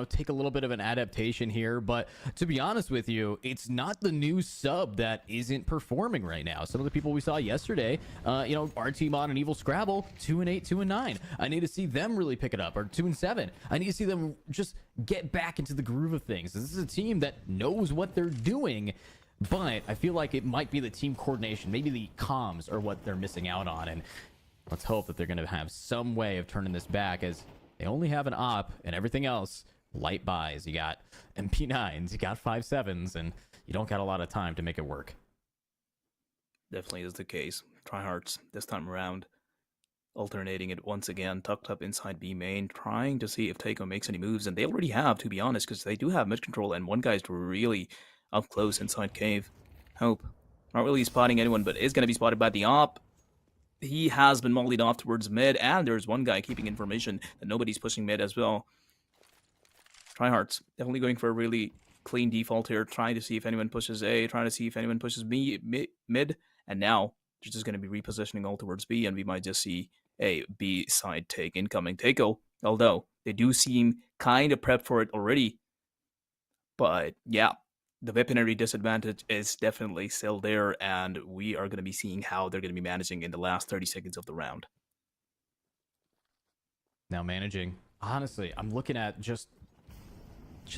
[SPEAKER 3] take a little bit of an adaptation here, but to be honest with you, it's not the new sub that isn't performing right now. Some of the people we saw yesterday, RTMod and Evil Scrabble, 2-8, 2-9. I need to see them really pick it up, or 2-7. I need to see them just get back into the groove of things. This is a team that knows what they're doing, but I feel like it might be the team coordination, maybe the comms are what they're missing out on, and let's hope that they're going to have some way of turning this back, as they only have an op and everything else light buys. You got MP9s, you got 5.7s, and you don't got a lot of time to make it work.
[SPEAKER 4] Definitely is the case. Tryhards this time around, alternating it once again, tucked up inside B main, trying to see if Takeo makes any moves, and they already have, to be honest, because they do have mid control, and one guy's really up close inside cave. Hope. Not really spotting anyone, but is going to be spotted by the op. He has been mollied off towards mid, and there's one guy keeping information that nobody's pushing mid as well. Tryhards, definitely going for a really clean default here, trying to see if anyone pushes A, trying to see if anyone pushes mid, and now they're just going to be repositioning all towards B, and we might just see a B side take incoming. Takeo, although they do seem kind of prepped for it already. But yeah, The weaponry disadvantage is definitely still there, and we are going to be seeing how they're going to be managing in the last 30 seconds of the round.
[SPEAKER 3] Now managing. Honestly, I'm looking at just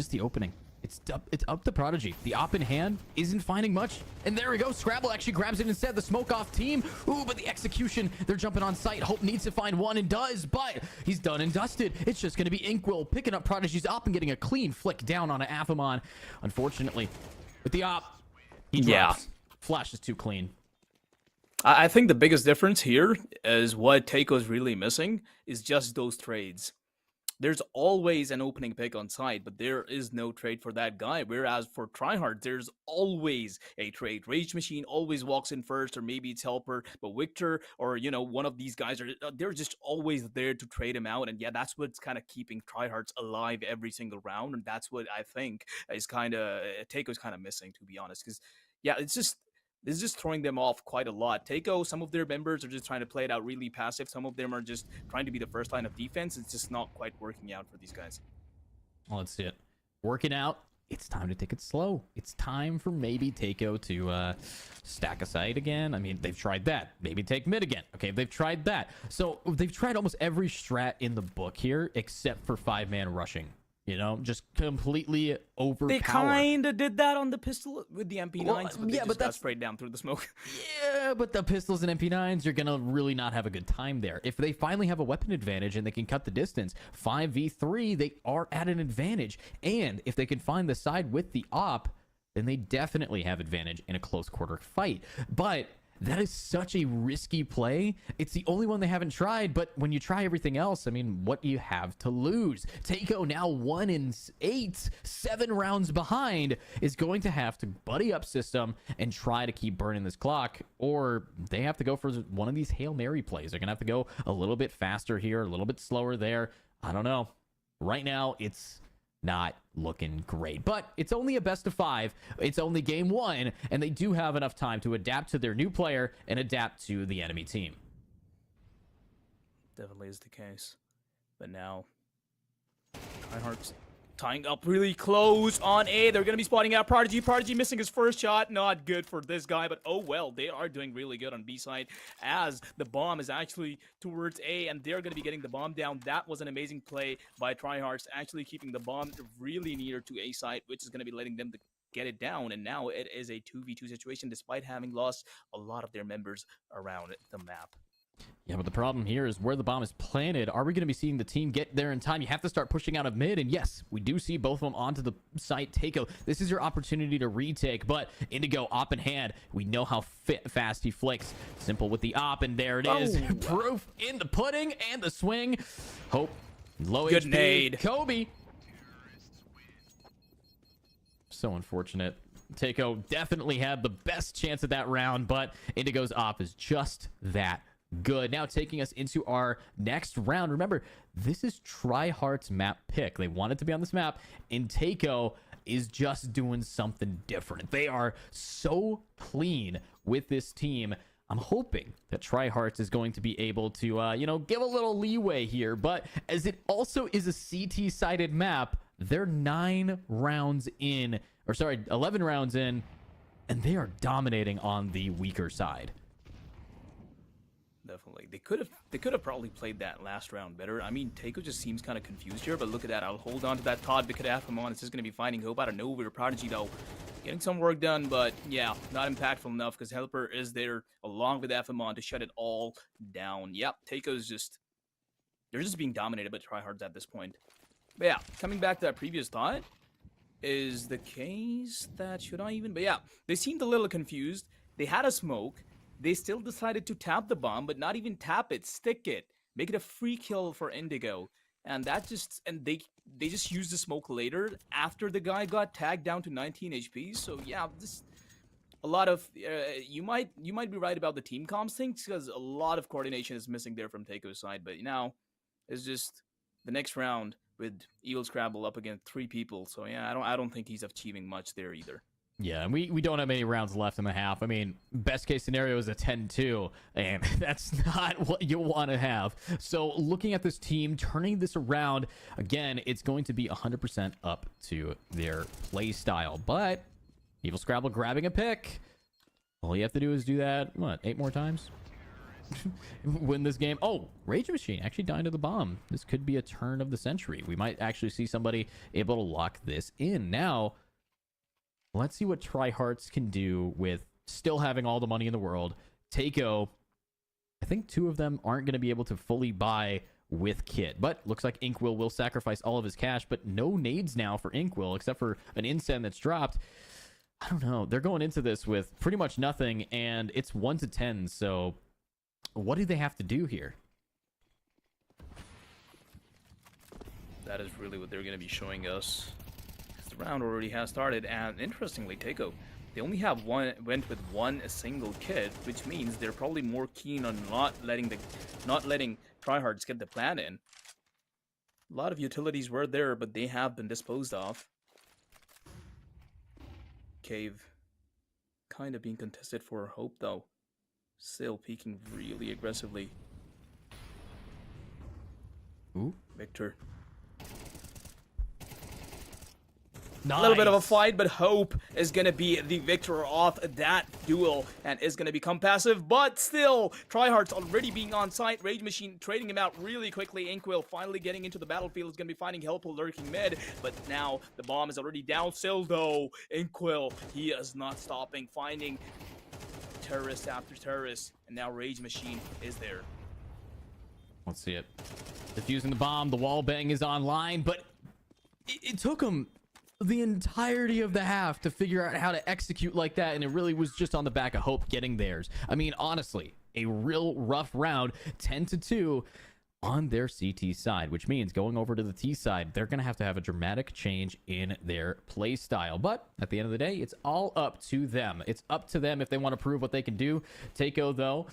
[SPEAKER 3] the opening. It's up to Prodigy. The op in hand isn't finding much. And there we go. Scrabble actually grabs it instead. The smoke off team. Ooh, but the execution, they're jumping on site. Hope needs to find one and does, but he's done and dusted. It's just going to be Inkwell picking up Prodigy's op and getting a clean flick down on an Aphemon. Unfortunately, with the op, he drops. Flash is too clean.
[SPEAKER 4] I think the biggest difference here is what Taiko's really missing is just those trades. There's always an opening pick on site, but there is no trade for that guy. Whereas for Tryhard, there's always a trade. Rage Machine always walks in first, or maybe it's Helper, but Victor or, you know, one of these guys, they're just always there to trade him out. And yeah, that's what's kind of keeping Tryhards alive every single round. And that's what I think is kind of, Taiko's kind of missing, to be honest. Because yeah, it's just throwing them off quite a lot. Taiko, some of their members are just trying to play it out really passive. Some of them are just trying to be the first line of defense. It's just not quite working out for these guys.
[SPEAKER 3] Well, let's see it. Working out. It's time to take it slow. It's time for maybe Taiko to stack a site again. I mean, they've tried that. Maybe take mid again. Okay, they've tried that. So they've tried almost every strat in the book here except for 5-man rushing. You know, just completely overpowered.
[SPEAKER 4] They kind of did that on the pistol with the MP9s,
[SPEAKER 3] Well,
[SPEAKER 4] but they
[SPEAKER 3] yeah,
[SPEAKER 4] just
[SPEAKER 3] but
[SPEAKER 4] got
[SPEAKER 3] that's-
[SPEAKER 4] sprayed down through the smoke.
[SPEAKER 3] Yeah, but the pistols and MP9s, you're going to really not have a good time there. If they finally have a weapon advantage and they can cut the distance, 5v3, they are at an advantage. And if they can find the side with the op, then they definitely have advantage in a close quarter fight. But that is such a risky play. It's the only one they haven't tried, but when you try everything else, I mean, what do you have to lose? Taiko now 1-8, 7 rounds behind, is going to have to buddy up system and try to keep burning this clock, or they have to go for one of these Hail Mary plays. They're going to have to go a little bit faster here, a little bit slower there. I don't know. Right now, it's not looking great, but it's only a best of 5. It's only game 1, and they do have enough time to adapt to their new player and adapt to the enemy team.
[SPEAKER 4] Definitely is the case. But now, Tryhard's tying up really close on A. They're going to be spotting out Prodigy. Prodigy missing his first shot. Not good for this guy, but oh well. They are doing really good on B side as the bomb is actually towards A, and they're going to be getting the bomb down. That was an amazing play by Tryhards, actually keeping the bomb really near to A side, which is going to be letting them get it down. And now it is a 2v2 situation, despite having lost a lot of their members around the map.
[SPEAKER 3] Yeah, but the problem here is where the bomb is planted. Are we going to be seeing the team get there in time? You have to start pushing out of mid, and yes, we do see both of them onto the site. Taiko, this is your opportunity to retake, but Indigo, op in hand. We know how fast he flicks. Simple with the op, and there it is.
[SPEAKER 4] Oh.
[SPEAKER 3] Proof in the pudding and the swing. Hope, low
[SPEAKER 4] Good
[SPEAKER 3] HP.
[SPEAKER 4] nade.
[SPEAKER 3] Kobe. So unfortunate. Taiko definitely had the best chance at that round, but Indigo's op is just that good. Now taking us into our next round. Remember, this is Tryhard's map pick. They wanted to be on this map, and Taiko is just doing something different. They are so clean with this team. I'm hoping that Tryhards is going to be able to, give a little leeway here. But as it also is a CT-sided map, they're 11 rounds in, and they are dominating on the weaker side.
[SPEAKER 4] Definitely. They could have probably played that last round better. I mean, Taiko just seems kind of confused here, but look at that. I'll hold on to that Todd because Aphemon is just going to be finding hope out of nowhere. Prodigy, though, getting some work done, but yeah, not impactful enough because Helper is there along with Aphemon to shut it all down. Yep, Taiko's they're just being dominated by Tryhards at this point. But yeah, coming back to that previous thought, is the case that but yeah, they seemed a little confused. They had a smoke. They still decided to tap the bomb, but not even tap it, stick it, make it a free kill for Indigo. And they just used the smoke later after the guy got tagged down to 19 HP. So yeah, a lot of you might be right about the team comms things because a lot of coordination is missing there from Taiko's side. But now it's just the next round with Evil Scrabble up against 3 people. So yeah, I don't think he's achieving much there either.
[SPEAKER 3] Yeah, and we don't have many rounds left in the half. I mean, best case scenario is a 10-2, and that's not what you want to have. So looking at this team, turning this around, again, it's going to be 100% up to their play style. But Evil Scrabble grabbing a pick. All you have to do is do that, what, 8 more times? Win this game. Oh, Rage Machine actually dying to the bomb. This could be a turn of the century. We might actually see somebody able to lock this in. Now, let's see what Tryhards can do with still having all the money in the world. Takeo, I think 2 of them aren't going to be able to fully buy with Kit, but looks like Inkwell will sacrifice all of his cash, but no nades now for Inkwell except for an incense that's dropped. I don't know. They're going into this with pretty much nothing, and it's 1 to 10, so what do they have to do here?
[SPEAKER 4] That is really what they're going to be showing us. The round already has started, and interestingly, Takeo, they only have went with one single kid, which means they're probably more keen on not letting tryhards get the plan in. A lot of utilities were there, but they have been disposed of. Cave kind of being contested for hope, though. Still peeking really aggressively.
[SPEAKER 3] Ooh.
[SPEAKER 4] Victor.
[SPEAKER 3] Nice.
[SPEAKER 4] A little bit of a fight, but Hope is going to be the victor of that duel and is going to become passive, but still, Tryhards already being on site. Rage Machine trading him out really quickly. Inkwell finally getting into the battlefield is going to be finding help lurking mid, but now the bomb is already down. Still though, Inkwell, he is not stopping, finding terrorist after terrorist, and now Rage Machine is there.
[SPEAKER 3] Let's see it. Defusing the bomb, the wall bang is online, but it took him the entirety of the half to figure out how to execute like that, and it really was just on the back of Hope getting theirs. I mean, honestly, a real rough round, 10 to 2 on their CT side, which means going over to the T side, they're going to have a dramatic change in their play style. But at the end of the day, it's all up to them. It's up to them if they want to prove what they can do. Takeo, though,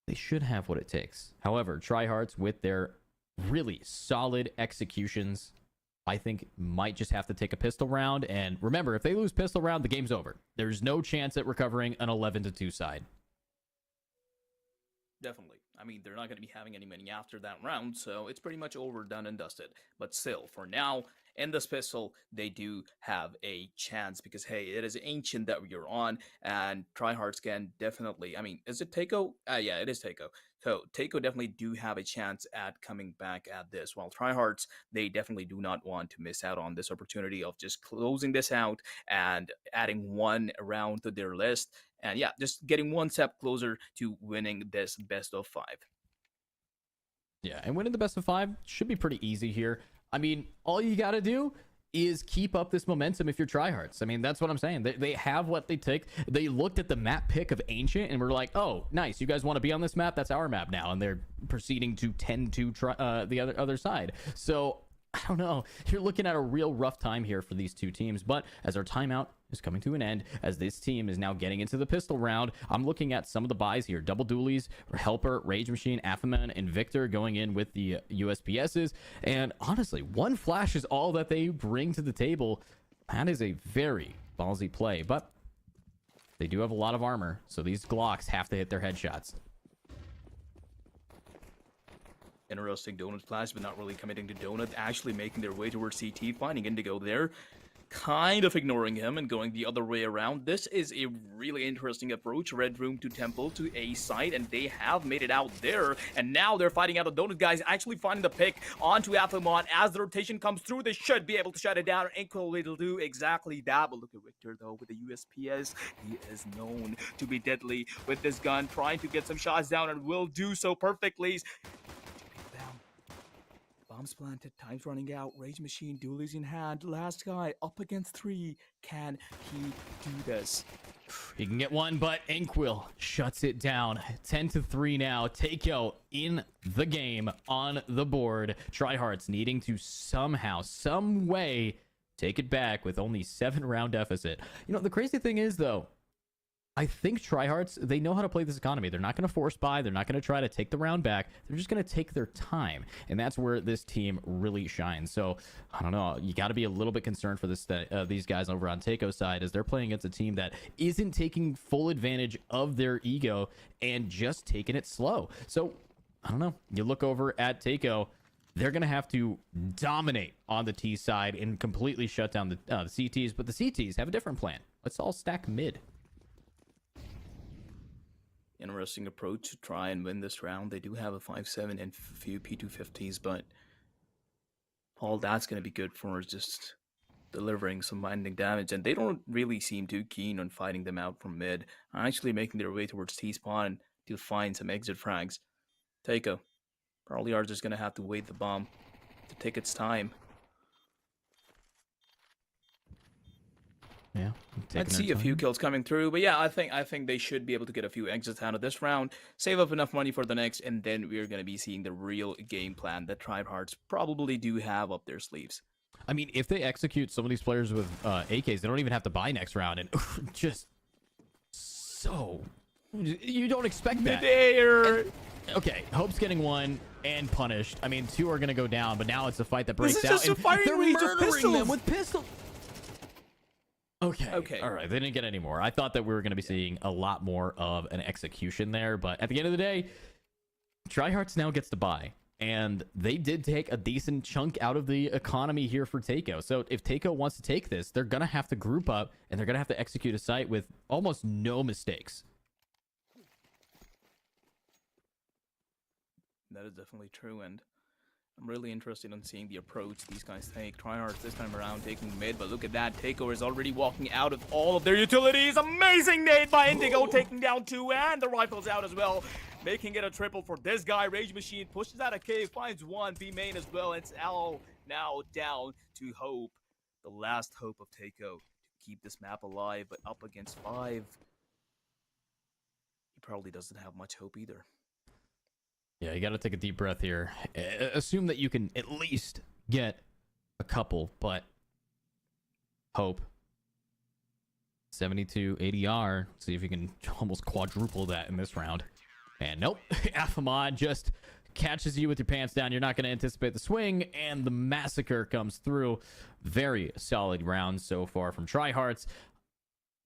[SPEAKER 3] they should have what it takes. However, Tryhards with their really solid executions, I think might just have to take a pistol round. And remember, if they lose pistol round, the game's over. There's no chance at recovering an 11 to 2 side.
[SPEAKER 4] Definitely. I mean, they're not going to be having any money after that round, so it's pretty much over, done and dusted. But still, for now, in this pistol, they do have a chance because, hey, it is Ancient that we are on, and Tryhards can definitely, I mean, is it Takeo? Yeah, it is Takeo. So Takeo definitely do have a chance at coming back at this, while Tryhards, they definitely do not want to miss out on this opportunity of just closing this out and adding one round to their list. And yeah, just getting one step closer to winning this best of 5.
[SPEAKER 3] Yeah, and winning the best of 5 should be pretty easy here. I mean, all you got to do is keep up this momentum if you're Tryhards. I mean, that's what I'm saying. They have what they take. They looked at the map pick of Ancient and were like, oh, nice. You guys want to be on this map? That's our map now. And they're proceeding to tend to the other side. So I don't know. You're looking at a real rough time here for these two teams. But as our timeout is coming to an end, as this team is now getting into the pistol round, I'm looking at some of the buys here. Double Dualies, Helper, Rage Machine, Affaman, and Victor going in with the USPSs. And honestly, one flash is all that they bring to the table. That is a very ballsy play. But they do have a lot of armor, so these Glocks have to hit their headshots.
[SPEAKER 4] Interesting Donut flash, but not really committing to Donut, actually making their way towards CT, finding Indigo there, kind of ignoring him and going the other way around. This is a really interesting approach. Red Room to Temple to A site, and they have made it out there, and now they're fighting out the Donut guys, actually finding the pick onto Athamon. As the rotation comes through, they should be able to shut it down. Inkwell will do exactly that, but look at Victor though with the USPS. He is known to be deadly with this gun, trying to get some shots down and will do so perfectly. Bombs planted, time's running out, Rage Machine, dualies in hand, last guy up against 3. Can he do this?
[SPEAKER 3] He can get one, but Inkwell shuts it down. 10 to 3 now. Takeo in the game on the board. Tryhards needing to somehow, some way, take it back with only 7-round deficit. You know, the crazy thing is, though, I think Tryhards, they know how to play this economy. They're not going to force buy. They're not going to try to take the round back. They're just going to take their time. And that's where this team really shines. So, I don't know. You got to be a little bit concerned for this these guys over on Takeo's side as they're playing against a team that isn't taking full advantage of their ego and just taking it slow. So, I don't know. You look over at Takeo. they're going to have to dominate on the T side and completely shut down the CTs. But the CTs have a different plan. Let's all stack mid.
[SPEAKER 5] Interesting approach to try and win this round. They do have a 5-7 and a few P250s, but all that's going to be good for is just delivering some binding damage, and they don't really seem too keen on fighting them out from mid, actually making their way towards T-spawn to find some exit frags. Taiko probably are just going to have to wait the bomb to take its time.
[SPEAKER 3] Yeah,
[SPEAKER 5] I'd see a few kills coming through, but yeah, I think they should be able to get a few exits out of this round, save up enough money for the next, and then we're going to be seeing the real game plan that tryhards probably do have up their sleeves.
[SPEAKER 3] I mean, if they execute some of these players with AKs, they don't even have to buy next round, and just so you don't expect that. And, okay, Hope's getting one and punished. I mean, two are gonna go down, but now it's a fight that breaks out.
[SPEAKER 5] This is just a firing range of pistols.
[SPEAKER 3] Them with pistols. Okay. All right. They didn't get any more. I thought that we were going to be seeing a lot more of an execution there, but at the end of the day, tryhards now gets to buy. And they did take a decent chunk out of the economy here for Taiko. So if Taiko wants to take this, they're going to have to group up and they're going to have to execute a site with almost no mistakes.
[SPEAKER 5] That is definitely true, and I'm really interested in seeing the approach these guys take. Tryhards this time around taking mid, but look at that. Taiko is already walking out of all of their utilities. Amazing nade by Indigo, taking down two, and the rifle's out as well, making it a triple for this guy. Rage Machine pushes out a cave, finds one, B main as well. It's all now down to Hope, the last hope of Taiko to keep this map alive, but up against 5. He probably doesn't have much hope either.
[SPEAKER 3] Yeah, you got to take a deep breath here. Assume that you can at least get a couple, but Hope. 72 ADR. See if you can almost quadruple that in this round. And nope, Afamon just catches you with your pants down. You're not going to anticipate the swing, and the massacre comes through. Very solid round so far from tryhards.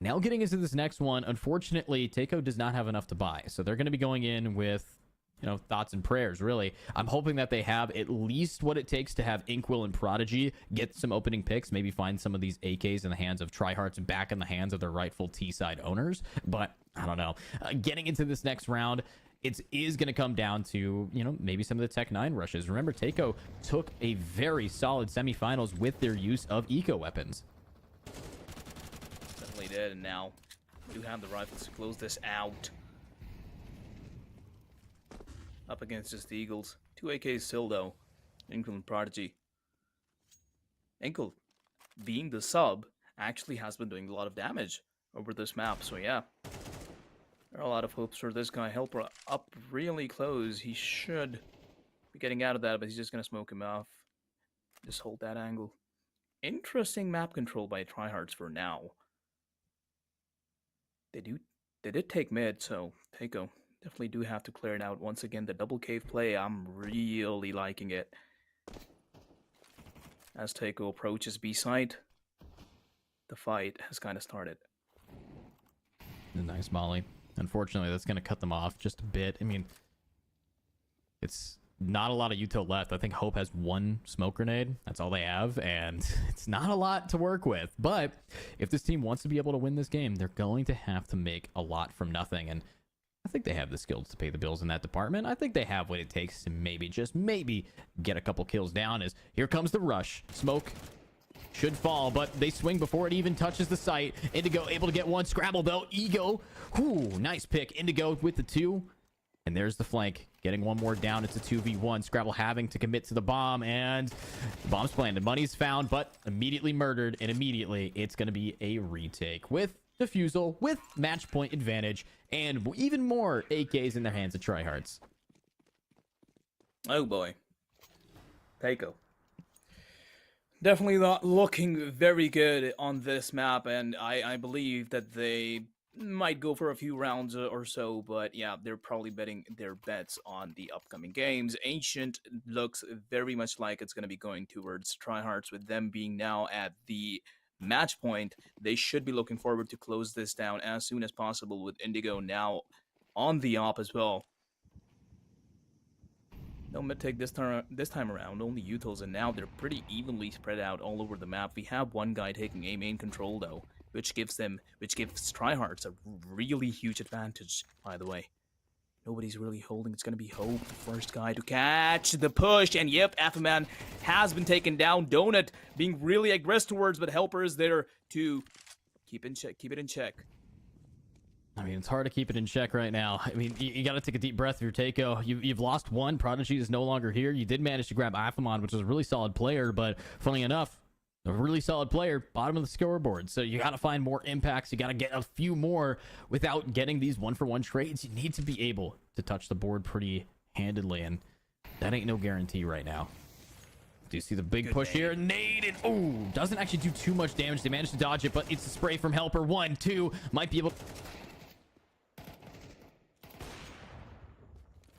[SPEAKER 3] Now getting into this next one, unfortunately, Taiko does not have enough to buy. So they're going to be going in with, you know, thoughts and prayers, really. I'm hoping that they have at least what it takes to have Inkwell and Prodigy get some opening picks, maybe find some of these AKs in the hands of tryhards and back in the hands of their rightful T-side owners. But I don't know. Getting into this next round, it is going to come down to, you know, maybe some of the Tech 9 rushes. Remember, Taiko took a very solid semifinals with their use of eco weapons.
[SPEAKER 5] Definitely did, and now we do have the rifles to close this out. Up against just the Eagles. 2 AKs still, though. Inkle and Prodigy. Inkle, being the sub, actually has been doing a lot of damage over this map. So, yeah. There are a lot of hopes for this guy. Helper up really close. He should be getting out of that, but he's just going to smoke him off. Just hold that angle. Interesting map control by tryhards for now. They did take mid, so Taiko definitely do have to clear it out. Once again, the double cave play, I'm really liking it. As Taiko approaches B site, the fight has kind of started.
[SPEAKER 3] Nice molly. Unfortunately, that's going to cut them off just a bit. I mean, it's not a lot of util left. I think Hope has 1 smoke grenade. That's all they have, and it's not a lot to work with. But if this team wants to be able to win this game, they're going to have to make a lot from nothing, and I think they have the skills to pay the bills in that department. I think they have what it takes to maybe, just maybe, get a couple kills down. As here comes the rush. Smoke should fall, but they swing before it even touches the site. Indigo able to get one. Scrabble, though. Ego. Ooh, nice pick. Indigo with the 2. And there's the flank. Getting one more down. It's a 2v1. Scrabble having to commit to the bomb, and the bomb's planted. Money's found, but immediately murdered, and immediately it's going to be a retake with defusal, with match point advantage, and even more AKs in their hands of tryhards.
[SPEAKER 5] Oh boy. Taiko. Definitely not looking very good on this map, and I believe that they might go for a few rounds or so, but yeah, they're probably betting their bets on the upcoming games. Ancient looks very much like it's going to be going towards tryhards, with them being now at the match point. They should be looking forward to close this down as soon as possible, with Indigo now on the op as well. No mid take this time around, only Utils, and now they're pretty evenly spread out all over the map. We have one guy taking A main control though, which gives tryhards a really huge advantage, by the way. Nobody's really holding. It's going to be Hope, the first guy to catch the push. And yep, Affaman has been taken down. Donut being really aggressive towards, but Helper is there to keep it in check.
[SPEAKER 3] I mean, it's hard to keep it in check right now. I mean, you got to take a deep breath if you're Takeo. You've lost one. Prodigy is no longer here. You did manage to grab Affaman, which is a really solid player, but funny enough, a really solid player, bottom of the scoreboard. So you got to find more impacts. You got to get a few more without getting these one-for-one trades. You need to be able to touch the board pretty handedly, and that ain't no guarantee right now. Do you see the big push here? Nade it. Oh, doesn't actually do too much damage. They managed to dodge it, but it's a spray from Helper. 1, 2, might be able.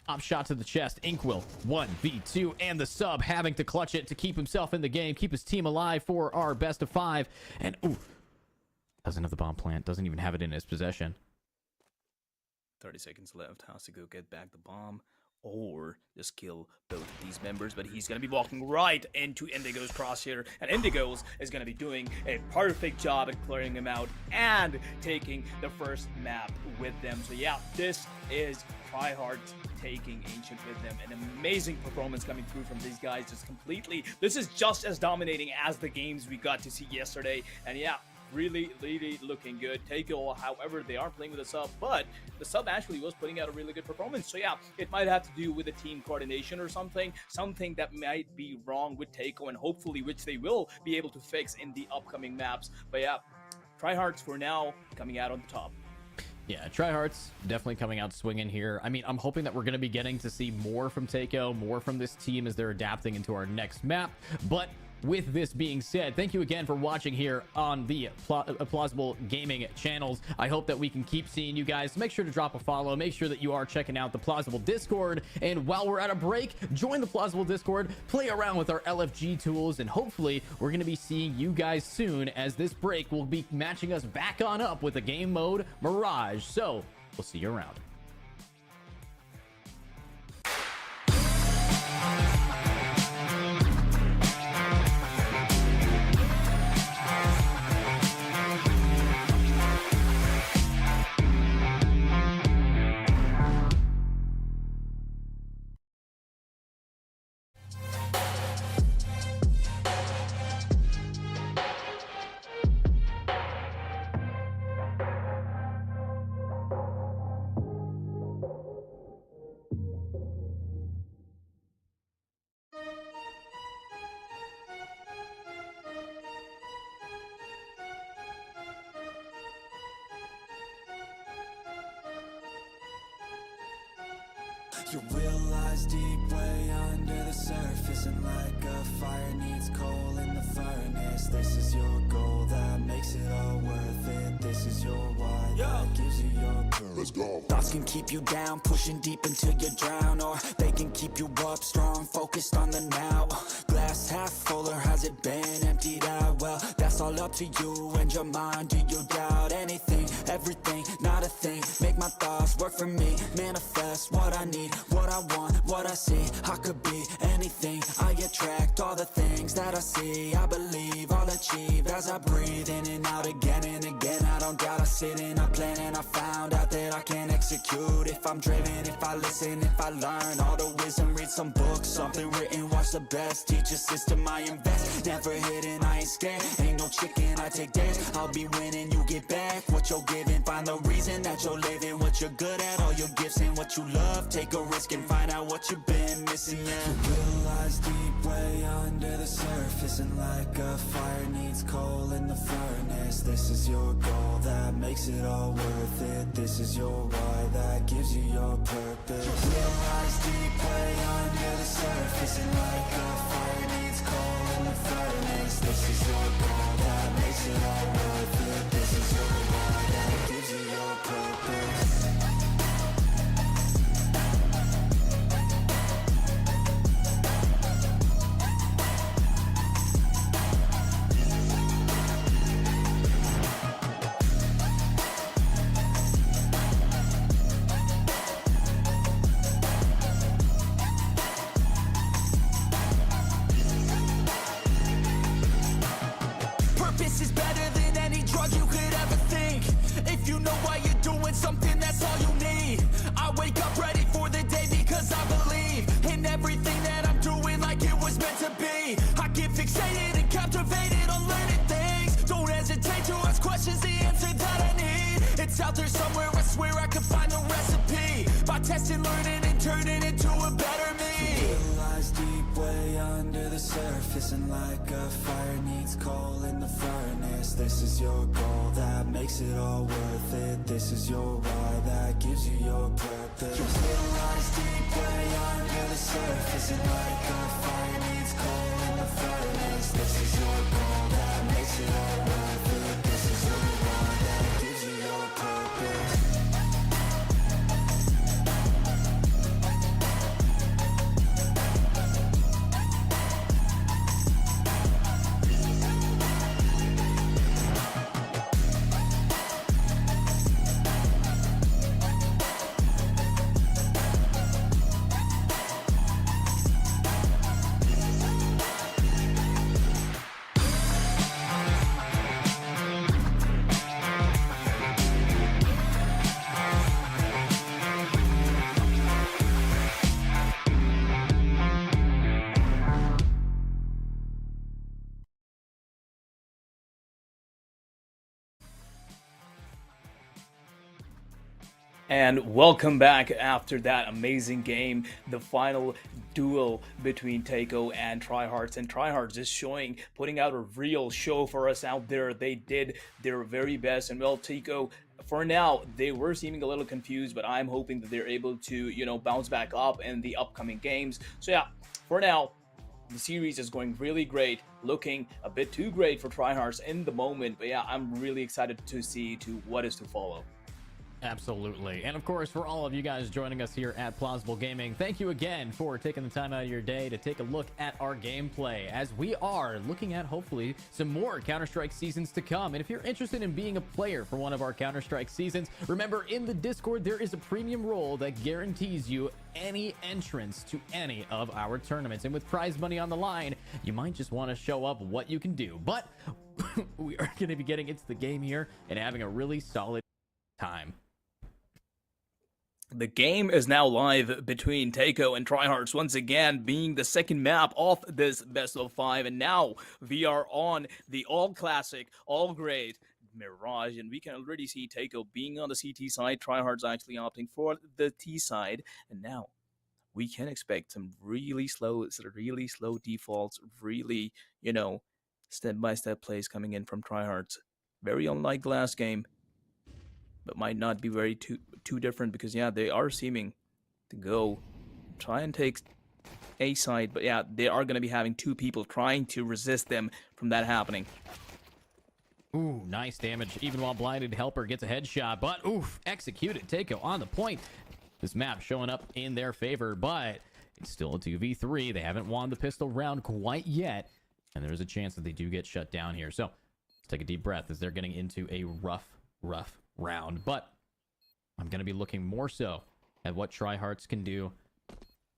[SPEAKER 3] Top shot to the chest. Inkwell 1v2, and the sub having to clutch it to keep himself in the game, keep his team alive for our best of 5. And ooh, doesn't have the bomb plant, doesn't even have it in his possession.
[SPEAKER 5] 30 seconds left. Has to go get back the bomb or just kill both of these members, but he's going to be walking right into Indigo's crosshair, and Indigo's is going to be doing a perfect job at clearing him out and taking the first map with them. So yeah, this is tryhard taking Ancient with them. An amazing performance coming through from these guys. This is just as dominating as the games we got to see yesterday, and yeah, really looking good. Takeo, however, they are playing with a sub, but the sub actually was putting out a really good performance. So yeah, it might have to do with the team coordination or something that might be wrong with Takeo, and hopefully which they will be able to fix in the upcoming maps. But yeah, tryhards for now coming out on the top.
[SPEAKER 3] Yeah, tryhards definitely coming out swinging here. I mean, I'm hoping that we're going to be getting to see more from Takeo, more from this team as they're adapting into our next map. But with this being said, thank you again for watching here on the Plausible Gaming channels. I hope that we can keep seeing you guys. Make sure to drop a follow. Make sure that you are checking out the Plausible Discord. And while we're at a break, join the Plausible Discord, play around with our LFG tools, and hopefully we're going to be seeing you guys soon, as this break will be matching us back on up with a game mode Mirage. So we'll see you around.
[SPEAKER 2] You realize deep way under the surface, and like a fire needs coal in the furnace. This is your goal that makes it all worth it. This is your why that gives you your purpose. Let's go.
[SPEAKER 1] Thoughts can keep you down, pushing deep until you drown, or they can keep you up strong, focused on the now. Glass half full, or has it been emptied out? Well, that's all up to you and your mind. Do you doubt anything, everything, not a thing? Make my thoughts work for me, manifest what I need, what I want, what I see. I could be anything, I attract all the things that I see. I believe I'll achieve as I breathe in and out again and again. I don't doubt, I sit and I plan, and I found out that I can execute if I'm driven, if I listen, if I learn all the wisdom. Read some books, something written, watch the best. Teach a system I invest, never hidden, I ain't scared. Ain't no chicken, I take dares. I'll be winning, you get back what you're giving. Find the reason that you're living, what you're good at, all your gifts and what you love. Take a risk and find out what you've been missing. Yeah.
[SPEAKER 2] You realize deep way under the surface, and like a fire needs coal in the furnace. This is your goal that makes it all worth it. This is your why that gives you your purpose. You realize deep way under the surface, and like a fire needs coal in the furnace. This is your goal that makes it all worth it. This is your why that gives you your purpose.
[SPEAKER 1] find something, that's all you need. I wake up ready for the day because I believe in everything that I'm doing like it was meant to be. I get fixated and captivated on learning things. Don't hesitate to ask questions, the answer that I need. It's out there somewhere, I swear I can find the recipe. By testing, learning, and turning into a better me.
[SPEAKER 2] It lies deep way under the surface, and like a fire needs coal in the furnace. This is your goal that makes it all worth it. This is your why that gives you your purpose. It lies deep way under the surface, and like a fire needs coal in the furnace. This is your goal that makes it all worth it. This is your why that gives you your purpose.
[SPEAKER 4] And welcome back after that amazing game, the final duel between Taiko and Tryhards. And Tryhards is putting out a real show for us out there. They did their very best. And well, Taiko, for now, they were seeming a little confused, but I'm hoping that they're able to, bounce back up in the upcoming games. So yeah, for now, the series is going really great, looking a bit too great for Tryhards in the moment. But yeah, I'm really excited to see what is to follow.
[SPEAKER 3] Absolutely. And of course, for all of you guys joining us here at Plausible Gaming, thank you again for taking the time out of your day to take a look at our gameplay, as we are looking at hopefully some more Counter-Strike seasons to come. And if you're interested in being a player for one of our Counter-Strike seasons, remember, in the Discord there is a premium role that guarantees you any entrance to any of our tournaments. And with prize money on the line, you might just want to show up what you can do. But we are going to be getting into the game here and having a really solid time.
[SPEAKER 4] The game is now live between Taiko and Tryhards, once again being the second map of this best of 5, and now we are on the all-classic, all-great Mirage, and we can already see Taiko being on the CT side, Tryhards actually opting for the T side, and now we can expect some really slow defaults, really, step-by-step plays coming in from Tryhards. Very unlike the last game, but might not be very too different, because yeah, they are seeming to try and take A side, but yeah, they are going to be having two people trying to resist them from that happening.
[SPEAKER 3] Ooh, nice damage. Even while blinded, Helper gets a headshot, but oof, executed. Taiko on the point. This map showing up in their favor, but it's still a 2v3. They haven't won the pistol round quite yet, and there's a chance that they do get shut down here. So let's take a deep breath, as they're getting into a rough round. But I'm going to be looking more so at what Tryhards can do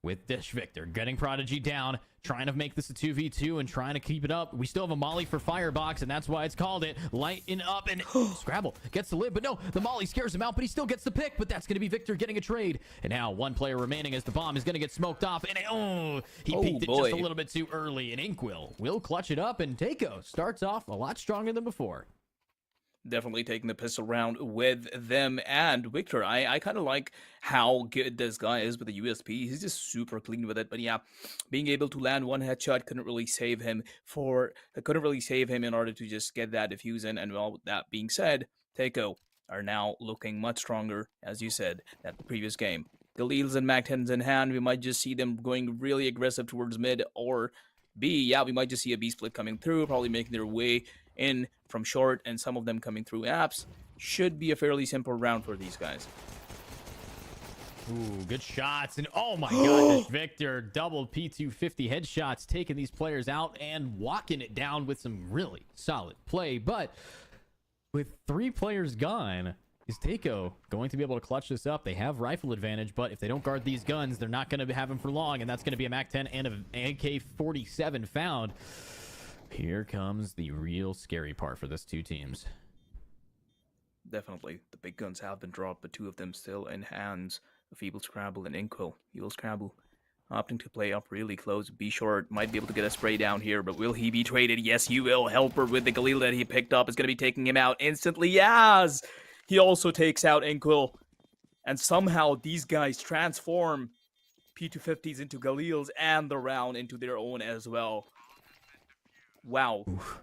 [SPEAKER 3] with this Victor. Getting Prodigy down, trying to make this a 2v2 and trying to keep it up. We still have a Molly for Firebox, and that's why it's called it. Lighten up, and Scrabble gets the live, but no, the Molly scares him out, but he still gets the pick, but that's going to be Victor getting a trade. And now one player remaining, as the bomb is going to get smoked off, and he peeked it just a little bit too early, and Inkwell will clutch it up, and Taiko starts off a lot stronger than before.
[SPEAKER 4] Definitely taking the pistol round with them. And Victor, I kind of like how good this guy is with the USP. He's just super clean with it. But yeah, being able to land one headshot couldn't really save him in order to just get that defuse in. And well, with that being said, Taiko are now looking much stronger, as you said, at the previous game. Galeels and Mac-10s in hand, we might just see them going really aggressive towards mid, or B, yeah, we might just see a B split coming through, probably making their way in from short, and some of them coming through apps. Should be a fairly simple round for these guys.
[SPEAKER 3] Ooh, good shots. And oh my gosh, Victor, double P250 headshots, taking these players out and walking it down with some really solid play. But with 3 players gone, is Taiko going to be able to clutch this up? They have rifle advantage, but if they don't guard these guns, they're not going to have them for long, and that's going to be a MAC-10 and an AK-47 found. Here comes the real scary part for this two teams.
[SPEAKER 5] definitely. The big guns have been dropped, but two of them still in hands of Evil Scrabble and Inkwell. Evil Scrabble opting to play up really close. Be Short might be able to get a spray down here, but will he be traded? Yes, he will. Helper with the Galil that he picked up is going to be taking him out instantly. Yes! He also takes out Inkwell. And somehow these guys transform P250s into Galils and the round into their own as well. Wow.
[SPEAKER 3] Oof.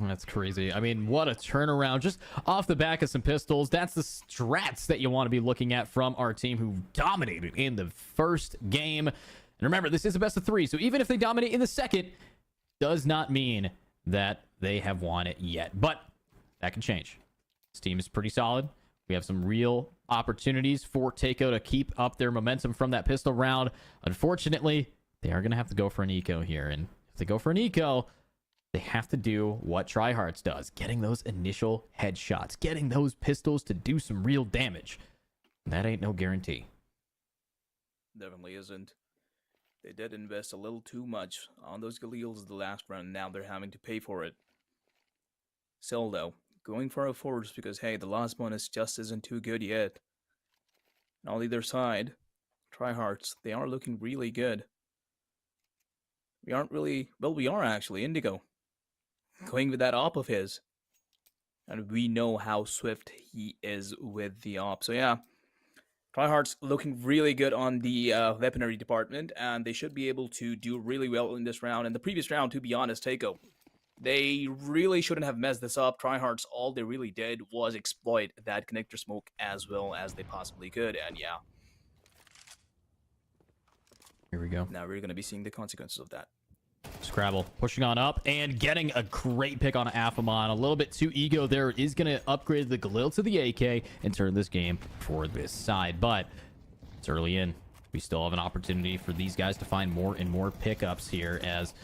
[SPEAKER 3] That's crazy. I mean, what a turnaround. Just off the back of some pistols. That's the strats that you want to be looking at from our team, who dominated in the first game. And remember, this is a best of 3, so even if they dominate in the second, does not mean that they have won it yet. But that can change. This team is pretty solid. We have some real opportunities for Takeo to keep up their momentum from that pistol round. Unfortunately, they are going to have to go for an eco here. And if they go for an eco, they have to do what Tryhards does, getting those initial headshots, getting those pistols to do some real damage. That ain't no guarantee.
[SPEAKER 5] Definitely isn't. They did invest a little too much on those Galils the last round. Now they're having to pay for it. Still, though, going for a force because, hey, the last one just isn't too good yet. And on either side, Tryhards, they are looking really good. We aren't really... Well, we are actually. Indigo. Going with that op of his. And we know how swift he is with the op. So yeah, Tryhards looking really good on the weaponry department. And they should be able to do really well in this round. And the previous round, to be honest, Takeo, they really shouldn't have messed this up. Tryhards, all they really did was exploit that connector smoke as well as they possibly could. And yeah.
[SPEAKER 3] Here we go.
[SPEAKER 5] Now we're going to be seeing the consequences of that.
[SPEAKER 3] Scrabble pushing on up and getting a great pick on Afamon. A little bit too ego there. Is going to upgrade the Galil to the AK and turn this game for this side. But it's early in. We still have an opportunity for these guys to find more and more pickups here, as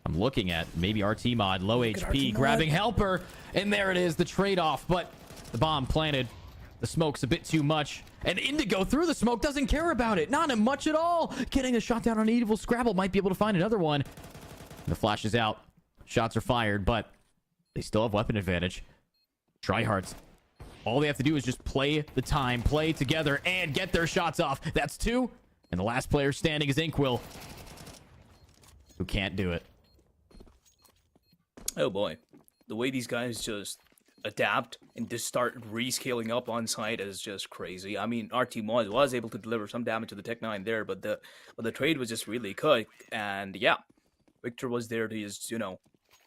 [SPEAKER 3] I'm looking at maybe RT Mod, low HP, grabbing Helper. And there it is, the trade-off. But the bomb planted. The smoke's a bit too much. And Indigo through the smoke doesn't care about it. Not much at all. Getting a shot down on Evil Scrabble. Might be able to find another one. The flash is out. Shots are fired, but they still have weapon advantage. Tryhards, all they have to do is just play the time, play together, and get their shots off. That's 2. And the last player standing is Inkwell, who can't do it.
[SPEAKER 5] Oh boy. The way these guys just adapt and just start rescaling up on site is just crazy. I mean, RT Mod was able to deliver some damage to the Tech 9 there, but the trade was just really quick. And yeah, Victor was there to just,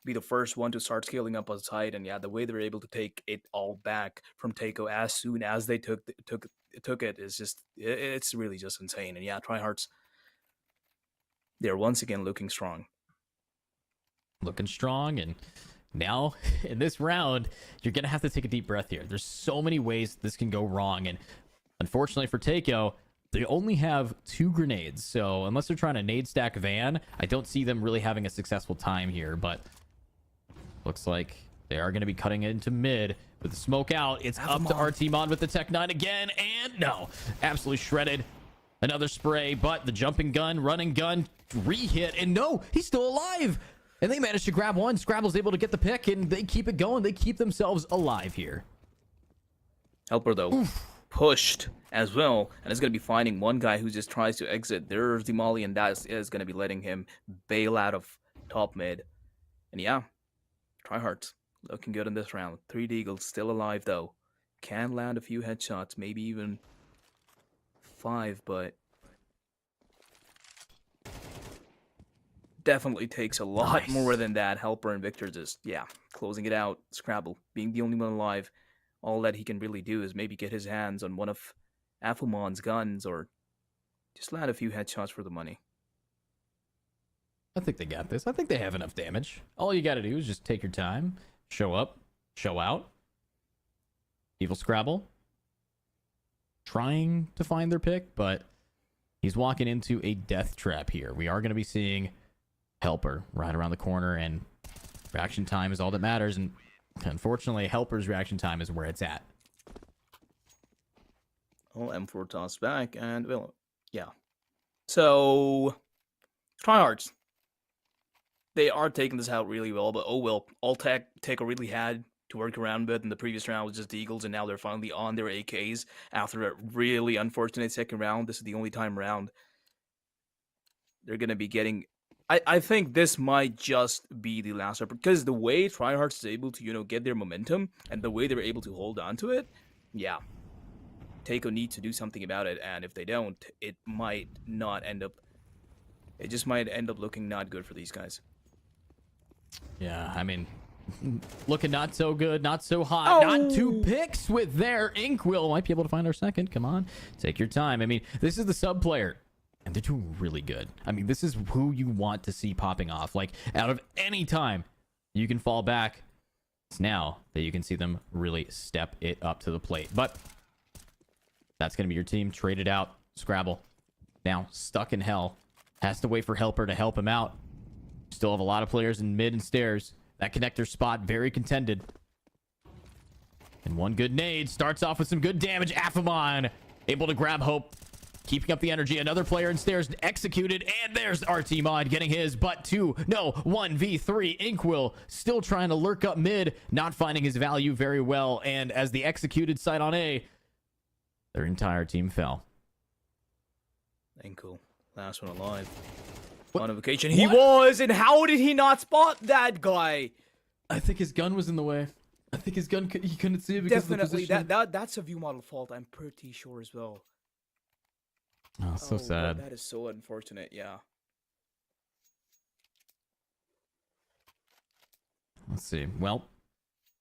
[SPEAKER 5] be the first one to start scaling up on site. And yeah, the way they were able to take it all back from Takeo as soon as they took it is just, it's really just insane. And yeah, Tryhards, they're once again looking strong.
[SPEAKER 3] Looking strong, and now in this round, you're going to have to take a deep breath here. There's so many ways this can go wrong, and unfortunately for Takeo, they only have 2 grenades, so unless they're trying to nade stack Van, I don't see them really having a successful time here, but looks like they are going to be cutting into mid with the smoke out. It's up to RT Mod with the Tech 9 again, and no, absolutely shredded. Another spray, but the jumping gun, running gun, re-hit, and no, he's still alive. And they managed to grab one. Scrabble's able to get the pick, and they keep it going. They keep themselves alive here.
[SPEAKER 5] Helper, though, pushed as well, and is going to be finding one guy who just tries to exit. There's the molly, and that is going to be letting him bail out of top mid. And yeah, Tryhards looking good in this round. 3 Deagles still alive, though. Can land a few headshots, maybe even 5, but definitely takes a lot more than that. Helper and Victor just, yeah, closing it out. Scrabble being the only one alive. All that he can really do is maybe get his hands on one of Afumon's guns or just land a few headshots for the money.
[SPEAKER 3] I think they got this. I think they have enough damage. All you got to do is just take your time, show up, show out. Evil Scrabble trying to find their pick, but he's walking into a death trap here. We are going to be seeing Helper right around the corner, and reaction time is all that matters, and unfortunately, Helper's reaction time is where it's at.
[SPEAKER 5] Oh, M4 toss back, and, well, yeah. So, Tryhards. They are taking this out really well, but oh well, all Takeo really had to work around with. In the previous round was just the Eagles, and now they're finally on their AKs after a really unfortunate second round. This is the only time round they're going to be getting. I think this might just be the last effort, because the way Tryhards is able to, get their momentum and the way they were able to hold on to it, yeah. Taiko needs to do something about it, and if they don't, it might not end up. It just might end up looking not good for these guys.
[SPEAKER 3] Yeah, I mean, looking not so good, not so hot.
[SPEAKER 4] Oh!
[SPEAKER 3] Not 2 picks with their Inkwell. Might be able to find our second. Come on, take your time. I mean, this is the sub player, and they're doing really good. I mean, this is who you want to see popping off. Like, out of any time you can fall back, it's now that you can see them really step it up to the plate. But that's going to be your team. Traded out. Scrabble. Now stuck in hell. Has to wait for Helper to help him out. Still have a lot of players in mid and stairs. That connector spot very contended. And one good nade starts off with some good damage. Affamon able to grab Hope. Keeping up the energy. Another player in stairs executed. And there's RT Mod getting his. But 1v3. Inkwell still trying to lurk up mid. Not finding his value very well. And as the executed site on A, their entire team fell.
[SPEAKER 5] Inkwell, last one alive.
[SPEAKER 3] What?
[SPEAKER 5] On a vacation. He was, and how did he not spot that guy?
[SPEAKER 3] I think his gun was in the way. I think his gun, he couldn't see it because
[SPEAKER 5] Definitely,
[SPEAKER 3] of the position.
[SPEAKER 5] that's a view model fault, I'm pretty sure as well.
[SPEAKER 3] Oh, so sad.
[SPEAKER 5] That is so unfortunate, yeah.
[SPEAKER 3] Let's see. Well,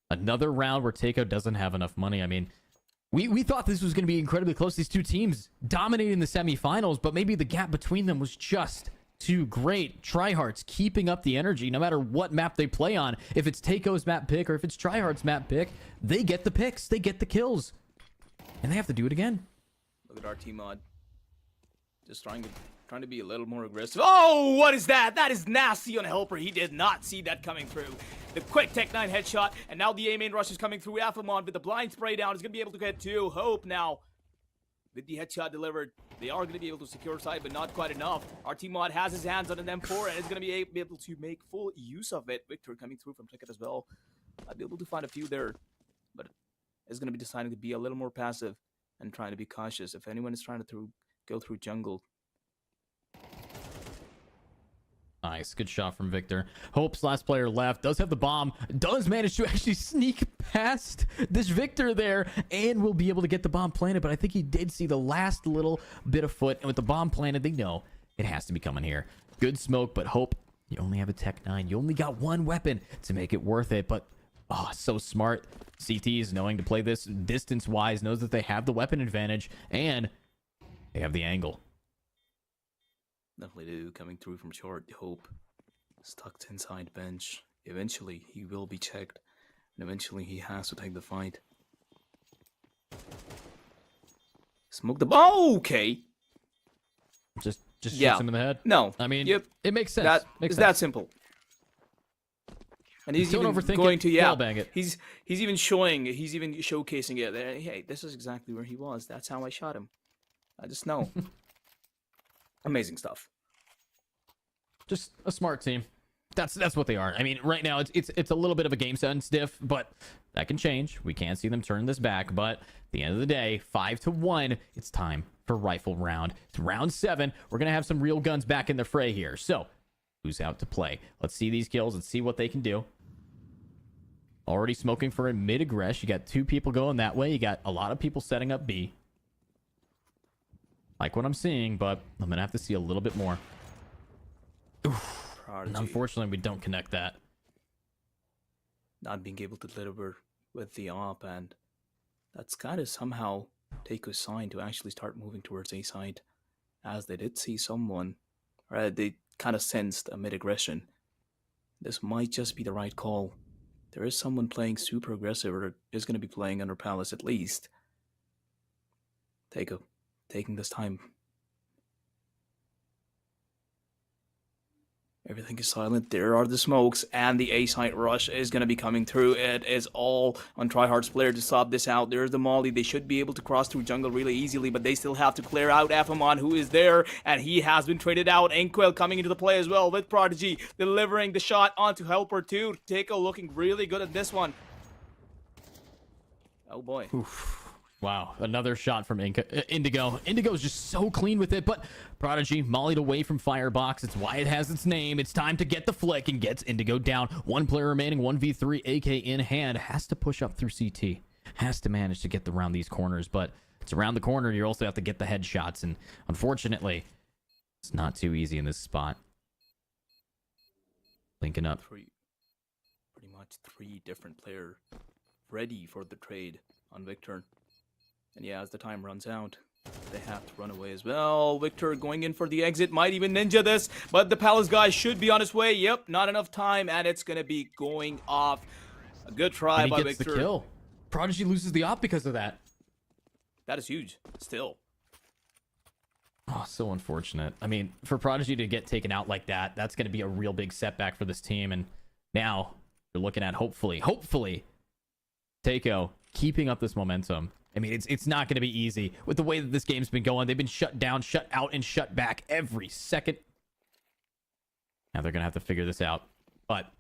[SPEAKER 3] another round where Taiko doesn't have enough money. I mean, we thought this was going to be incredibly close. These two teams dominating the semifinals, but maybe the gap between them was just too great. Tryhards keeping up the energy no matter what map they play on. If it's Taiko's map pick or if it's Tryhard's map pick, they get the picks. They get the kills. And they have to do it again.
[SPEAKER 5] Look at RT Mod. Just trying to be a little more aggressive. Oh, what is that? That is nasty on Helper. He did not see that coming through. The quick Tech 9 headshot, and now the A main rush is coming through. Affamon with the blind spray down is going to be able to get 2. Hope now. With the headshot delivered, they are going to be able to secure side, but not quite enough. RT Mod has his hands on an M4 and is going to be able to make full use of it. Victor coming through from Ticket as well. I'd be able to find a few there, but it's going to be deciding to be a little more passive and trying to be cautious. If anyone is trying to go through jungle.
[SPEAKER 3] Nice. Good shot from Victor. Hope's last player left. Does have the bomb. Does manage to actually sneak past this Victor there and will be able to get the bomb planted. But I think he did see the last little bit of foot. And with the bomb planted, they know it has to be coming here. Good smoke, but Hope, you only have a Tech 9. You only got one weapon to make it worth it. But, oh, so smart. CTs knowing to play this distance-wise, knows that they have the weapon advantage. And they have the angle.
[SPEAKER 5] Definitely do. Coming through from short. Hope stuck inside bench. Eventually, he will be checked. And eventually, he has to take the fight. Smoke the... Oh, okay.
[SPEAKER 3] Just
[SPEAKER 5] Yeah.
[SPEAKER 3] shoots him in the head.
[SPEAKER 5] No.
[SPEAKER 3] I mean,
[SPEAKER 5] Yep.
[SPEAKER 3] it makes sense.
[SPEAKER 5] It's that simple. And he's
[SPEAKER 3] Don't
[SPEAKER 5] even
[SPEAKER 3] overthink
[SPEAKER 5] going
[SPEAKER 3] it,
[SPEAKER 5] to
[SPEAKER 3] wallbang it.
[SPEAKER 5] He's even showcasing it. Hey, this is exactly where he was. That's how I shot him. I just know. Amazing stuff.
[SPEAKER 3] Just a smart team. That's what they are. I mean, right now it's a little bit of a game sense diff, but that can change. We can't see them turn this back, but at the end of the day, 5-1, it's time for rifle round. It's round 7. We're gonna have some real guns back in the fray here. So, who's out to play? Let's see these kills. Let's see what they can do. Already smoking for a mid aggress. You got 2 people going that way. You got a lot of people setting up B. Like what I'm seeing, but I'm gonna have to see a little bit more. Oof. And unfortunately, we don't connect that.
[SPEAKER 5] Not being able to deliver with the op, and that's kind of somehow Taiko's sign to actually start moving towards A side, as they did see someone, or they kind of sensed a mid aggression. This might just be the right call. There is someone playing super aggressive, or is going to be playing under Palace at least. Taiko taking this time. Everything is silent. There are the smokes, and the A-side rush is going to be coming through. It is all on Tryhard's player to stop this out. There's the molly. They should be able to cross through jungle really easily, but they still have to clear out Affamon, who is there, and he has been traded out. Inkwell coming into the play as well with Prodigy, delivering the shot onto Helper too. Taiko looking really good at this one. Oh boy.
[SPEAKER 3] Wow, another shot from Indigo. Indigo is just so clean with it, but Prodigy mollied away from Firebox. It's why it has its name. It's time to get the flick and gets Indigo down. One player remaining, 1v3, AK in hand. Has to push up through CT. Has to manage to get around these corners, but it's around the corner. You also have to get the headshots, and unfortunately, it's not too easy in this spot. Linking up.
[SPEAKER 5] Pretty much 3 different players ready for the trade on Victor. And yeah, as the time runs out, they have to run away as well. Victor going in for the exit, might even ninja this, but the Palace guy should be on his way. Yep, not enough time, and it's going to be going off. A good try by Victor.
[SPEAKER 3] He gets the kill. Prodigy loses the op because of that.
[SPEAKER 5] That is huge, still.
[SPEAKER 3] Oh, so unfortunate. I mean, for Prodigy to get taken out like that, that's going to be a real big setback for this team. And now you're looking at hopefully, Takeo keeping up this momentum. I mean, it's not going to be easy with the way that this game's been going. They've been shut down, shut out, and shut back every second. Now they're going to have to figure this out. But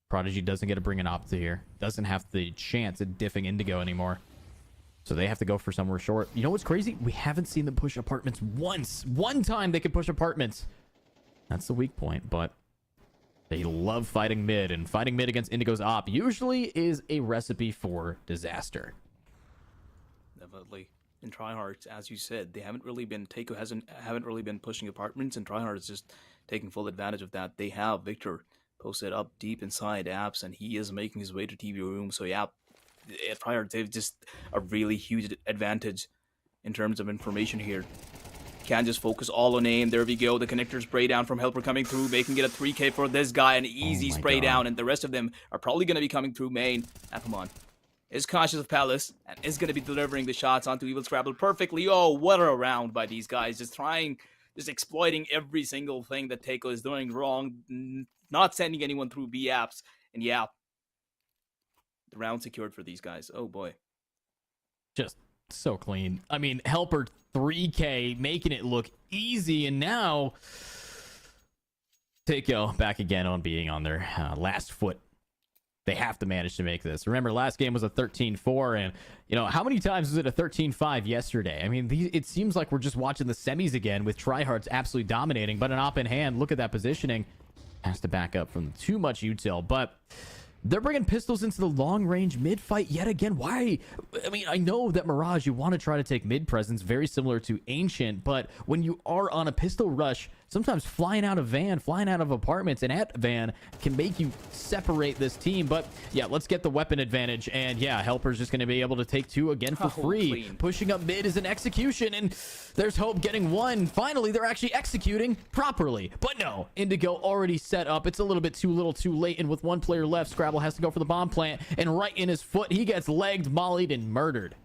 [SPEAKER 3] Prodigy doesn't get to bring an op to here. Doesn't have the chance at diffing Indigo anymore. So they have to go for somewhere short. You know what's crazy? We haven't seen them push apartments once. One time they could push apartments. That's the weak point, but they love fighting mid, and fighting mid against Indigo's op usually is a recipe for disaster.
[SPEAKER 5] Definitely. In tryhards, as you said, they haven't really been haven't really been pushing apartments, and tryhards just taking full advantage of that. They have Victor posted up deep inside apps, and he is making his way to TV room. So yeah, at tryhards, they've just a really huge advantage in terms of information here. Can just focus all on aim. There we go. The connector spray down from Helper coming through, making it a 3K for this guy. An easy spray down, and the rest of them are probably going to be coming through main. And come on. Is conscious of Palace and is going to be delivering the shots onto Evil Scrabble perfectly. Oh, what a round by these guys. Just exploiting every single thing that Takeo is doing wrong. Not sending anyone through B apps. And yeah, the round secured for these guys. Oh boy.
[SPEAKER 3] Just so clean. I mean, Helper 3K, making it look easy, and now Takeo back again on being on their last foot. They have to manage to make this. Remember, last game was a 13-4, and you know how many times was it a 13-5 yesterday? I mean, it seems like we're just watching the semis again with tryhards absolutely dominating, but an op in hand. Look at that positioning. Has to back up from too much util, but they're bringing pistols into the long-range mid-fight yet again. Why? I mean, I know that Mirage, you want to try to take mid-presence, very similar to Ancient, but when you are on a pistol rush, sometimes flying out of van, flying out of apartments, and at van can make you separate this team. But yeah, let's get the weapon advantage. And yeah, Helper's just going to be able to take 2 again for free.
[SPEAKER 5] Clean.
[SPEAKER 3] Pushing up mid is an execution, and there's hope getting 1. Finally, they're actually executing properly. But no, Indigo already set up. It's a little bit too little too late, and with 1 player left, Scrabble has to go for the bomb plant, and right in his foot, he gets legged, mollied, and murdered.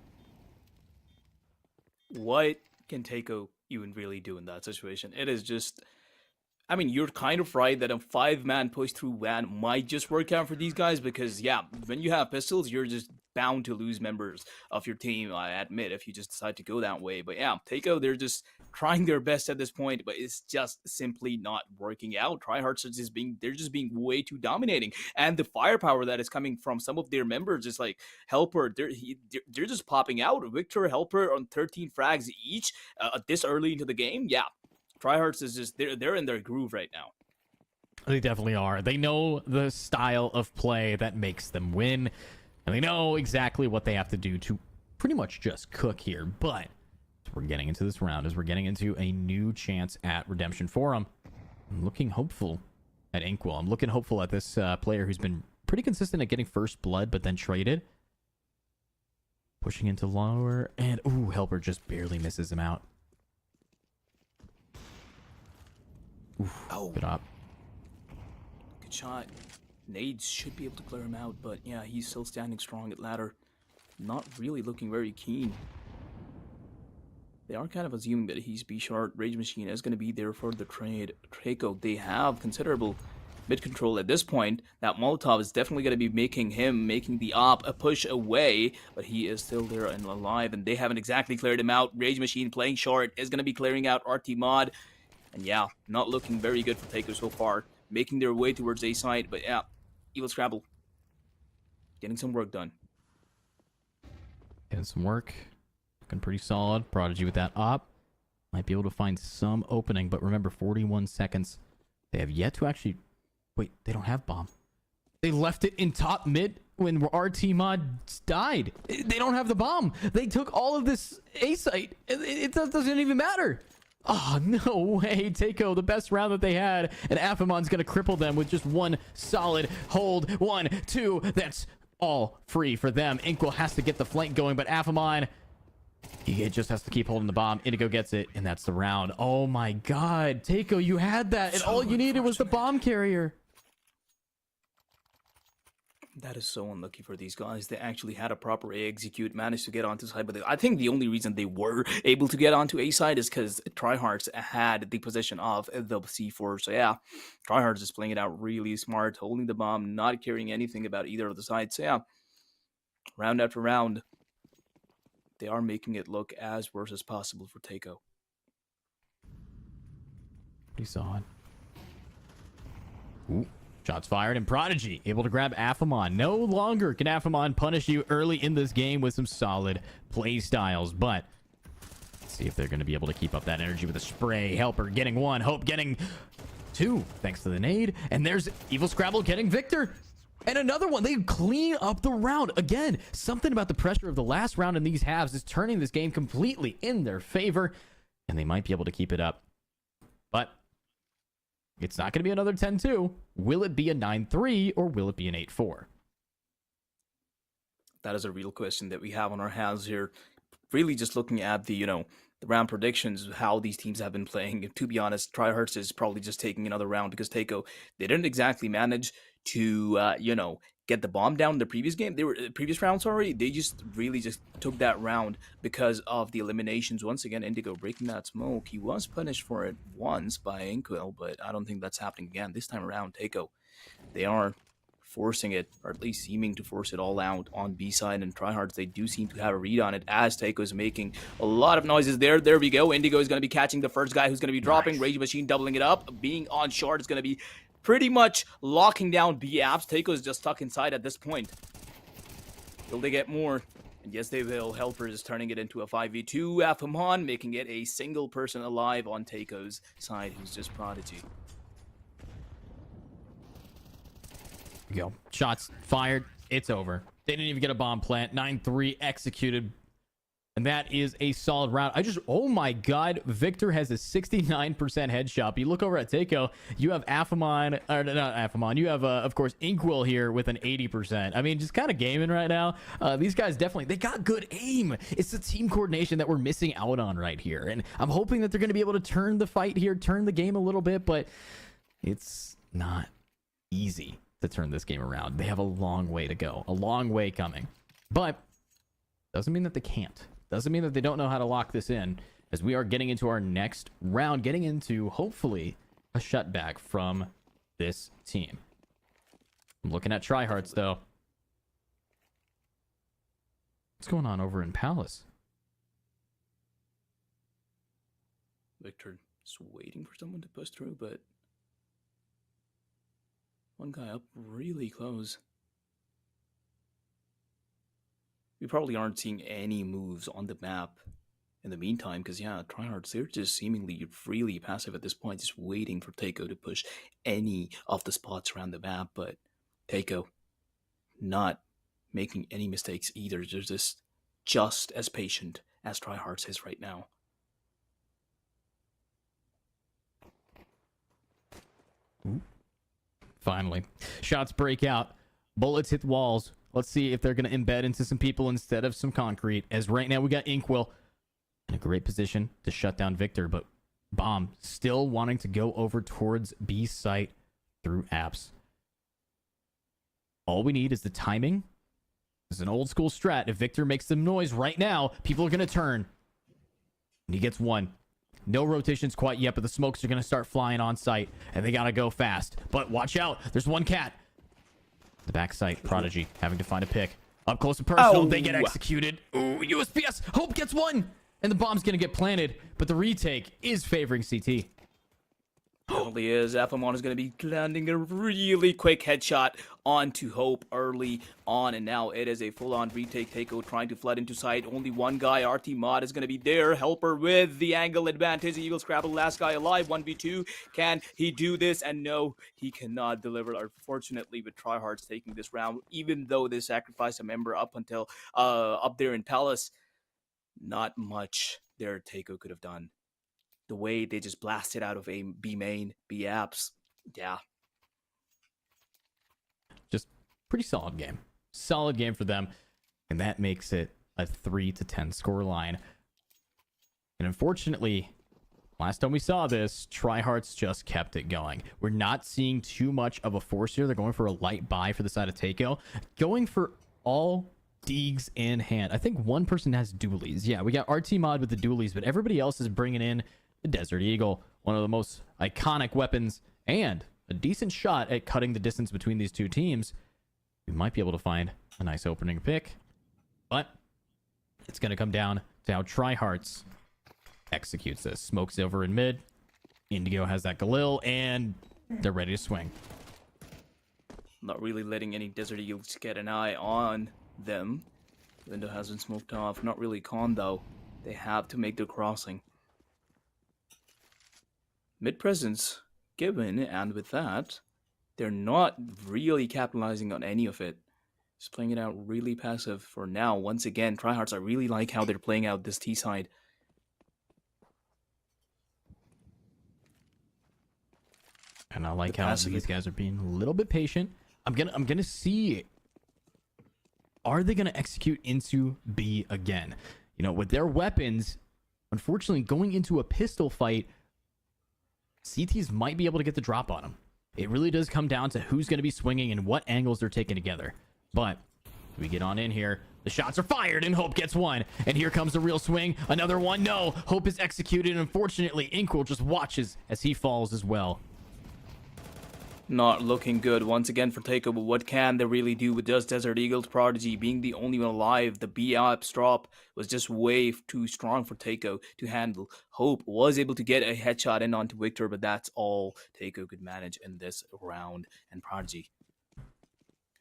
[SPEAKER 5] What can Takeo even really do in that situation? It is just, I mean, you're kind of right that a 5-man push through van might just work out for these guys, because yeah, when you have pistols, you're just bound to lose members of your team, I admit, if you just decide to go that way. But yeah, Takeo, they're just trying their best at this point, but it's just simply not working out. Tryhards are just being way too dominating, and the firepower that is coming from some of their members is like Helper. They're just popping out. Victor, Helper on 13 frags each this early into the game. Yeah, Tryhards is just they're in their groove right now.
[SPEAKER 3] They definitely are. They know the style of play that makes them win, and they know exactly what they have to do to pretty much just cook here. But as we're getting into this round, as we're getting into a new chance at redemption for them, I'm looking hopeful at Inkwell. I'm looking hopeful at this player who's been pretty consistent at getting first blood, but then traded. Pushing into lower, and ooh, Helper just barely misses him out. Oof, good op.
[SPEAKER 5] Good shot. Nades should be able to clear him out, but yeah, he's still standing strong at ladder. Not really looking very keen. They are kind of assuming that he's B-Short. Rage Machine is going to be there for the trade. Takeo, they have considerable mid control at this point. That Molotov is definitely going to be making the op a push away, but he is still there and alive, and they haven't exactly cleared him out. Rage Machine playing short is going to be clearing out RT Mod, and yeah, not looking very good for Takeo so far. Making their way towards A side, but yeah, Evil Scrabble getting some work done.
[SPEAKER 3] Getting some work. Looking pretty solid. Prodigy with that op. Might be able to find some opening, but remember, 41 seconds. They have yet to actually... Wait, they don't have bomb. They left it in top mid when RT Mod died. They don't have the bomb. They took all of this A site. It doesn't even matter. Oh, no way. Takeo, the best round that they had. And Afamon's going to cripple them with just one solid hold. 1, 2. That's all free for them. Inkwell has to get the flank going, but Afamon... He just has to keep holding the bomb. Indigo gets it, and that's the round. Oh my god. Takeo, you had that, and all you needed was the bomb carrier.
[SPEAKER 5] That is so unlucky for these guys. They actually had a proper A execute, managed to get onto side, but I think the only reason they were able to get onto A side is because Tryhards had the position of the C4. So yeah, Tryhards is playing it out really smart, holding the bomb, not caring anything about either of the sides. So yeah, round after round, they are making it look as worse as possible for Takeo.
[SPEAKER 3] Pretty solid. Ooh. Shots fired, and Prodigy able to grab Afamon. No longer can Afamon punish you early in this game with some solid play styles, but let's see if they're going to be able to keep up that energy with a spray. Helper getting 1, Hope getting 2, thanks to the nade, and there's Evil Scrabble getting Victor. And another one. They clean up the round. Again, something about the pressure of the last round in these halves is turning this game completely in their favor, and they might be able to keep it up. But it's not going to be another 10-2. Will it be a 9-3 or will it be an 8-4?
[SPEAKER 5] That is a real question that we have on our hands here. Really just looking at the, the round predictions, how these teams have been playing. To be honest, Tryhards is probably just taking another round because Takeo, they didn't exactly manage to, get the bomb down in the previous game. They were previous rounds already. They just really just took that round because of the eliminations. Once again, Indigo breaking that smoke. He was punished for it once by Inkwell, but I don't think that's happening again. This time around, Takeo, they are forcing it, or at least seeming to force it all out on B side, and Tryhards, they do seem to have a read on it as Takeo is making a lot of noises there. There we go. Indigo is going to be catching the first guy who's going to be dropping. Nice. Rage Machine doubling it up. Being on short is going to be pretty much locking down B apps. Takeo is just stuck inside at this point. Will they get more? And yes, they will. Helper is turning it into a 5v2. Afamon making it a single person alive on Takeo's side, who's just Prodigy.
[SPEAKER 3] Go. Shots fired. It's over. They didn't even get a bomb plant. 9-3 executed. And that is a solid round. Oh my god, Victor has a 69% headshot. You look over at Takeo, you have Afamon, or not Afamon, you have, of course, Inkwell here with an 80%. I mean, just kind of gaming right now. These guys definitely, they got good aim. It's the team coordination that we're missing out on right here. And I'm hoping that they're going to be able to turn the fight here, turn the game a little bit, but it's not easy to turn this game around. They have a long way to go, a long way coming. But doesn't mean that they can't. Doesn't mean that they don't know how to lock this in, as we are getting into our next round, getting into, hopefully, a shutback from this team. I'm looking at Tryhards, though. What's going on over in Palace?
[SPEAKER 5] Victor is waiting for someone to push through, but one guy up really close. We probably aren't seeing any moves on the map in the meantime, because yeah, Tryhards, they're just seemingly really passive at this point, just waiting for Takeo to push any of the spots around the map. But Takeo not making any mistakes either. They're just as patient as Tryhards is right now.
[SPEAKER 3] Finally, shots break out, bullets hit walls. Let's see if they're going to embed into some people instead of some concrete, as right now we got Inkwell in a great position to shut down Victor, but Bomb still wanting to go over towards B site through apps. All we need is the timing. This is an old school strat. If Victor makes some noise right now, people are going to turn. And he gets one. No rotations quite yet, but the smokes are going to start flying on site, and they got to go fast. But watch out. There's one cat. The back site, Prodigy having to find a pick. Up close and personal, they get executed. Ooh, USPS. Hope gets one. And the bomb's going to get planted, but the retake is favoring CT.
[SPEAKER 5] Definitely is. FMon is going to be landing a really quick headshot onto Hope early on, and now it is a full-on retake. Takeo trying to flood into site. Only one guy, RT Mod, is going to be there. Helper with the angle advantage. Eagle Scrabble, last guy alive, 1v2. Can he do this? And no, he cannot deliver. Unfortunately, with Tryhards taking this round, even though they sacrificed a member up until up there in Palace, not much there Takeo could have done. The way they just blasted out of a B main, B apps. Yeah.
[SPEAKER 3] Just pretty solid game. Solid game for them. And that makes it a 3-10 score line. And unfortunately, last time we saw this, Tryhards just kept it going. We're not seeing too much of a force here. They're going for a light buy for the side of Takeo. Going for all Deegs in hand. I think one person has dualies. Yeah, we got RT Mod with the dualies, but everybody else is bringing in the Desert Eagle, one of the most iconic weapons, and a decent shot at cutting the distance between these two teams. We might be able to find a nice opening pick, but it's going to come down to how Tryhards executes this. Smoke's over in mid. Indigo has that Galil, and they're ready to swing.
[SPEAKER 5] Not really letting any Desert Eagles get an eye on them. Window has been smoked off. Not really con, though. They have to make their crossing. Mid presence given, and with that, they're not really capitalizing on any of it. Just playing it out really passive for now. Once again, Tryhards, I really like how they're playing out this T side.
[SPEAKER 3] And I like how these guys are being a little bit patient. I'm gonna see, are they gonna execute into B again? You know, with their weapons, unfortunately, going into a pistol fight, CTs might be able to get the drop on them. It really does come down to who's going to be swinging and what angles they're taking together. But we get on in here. The shots are fired and Hope gets one. And here comes the real swing. Another one. No, Hope is executed. And unfortunately, Inkwell just watches as he falls as well.
[SPEAKER 5] Not looking good once again for Takeo, but what can they really do with just Desert Eagle's Prodigy being the only one alive? The B-Apps drop was just way too strong for Takeo to handle. Hope was able to get a headshot in onto Victor, but that's all Takeo could manage in this round. And Prodigy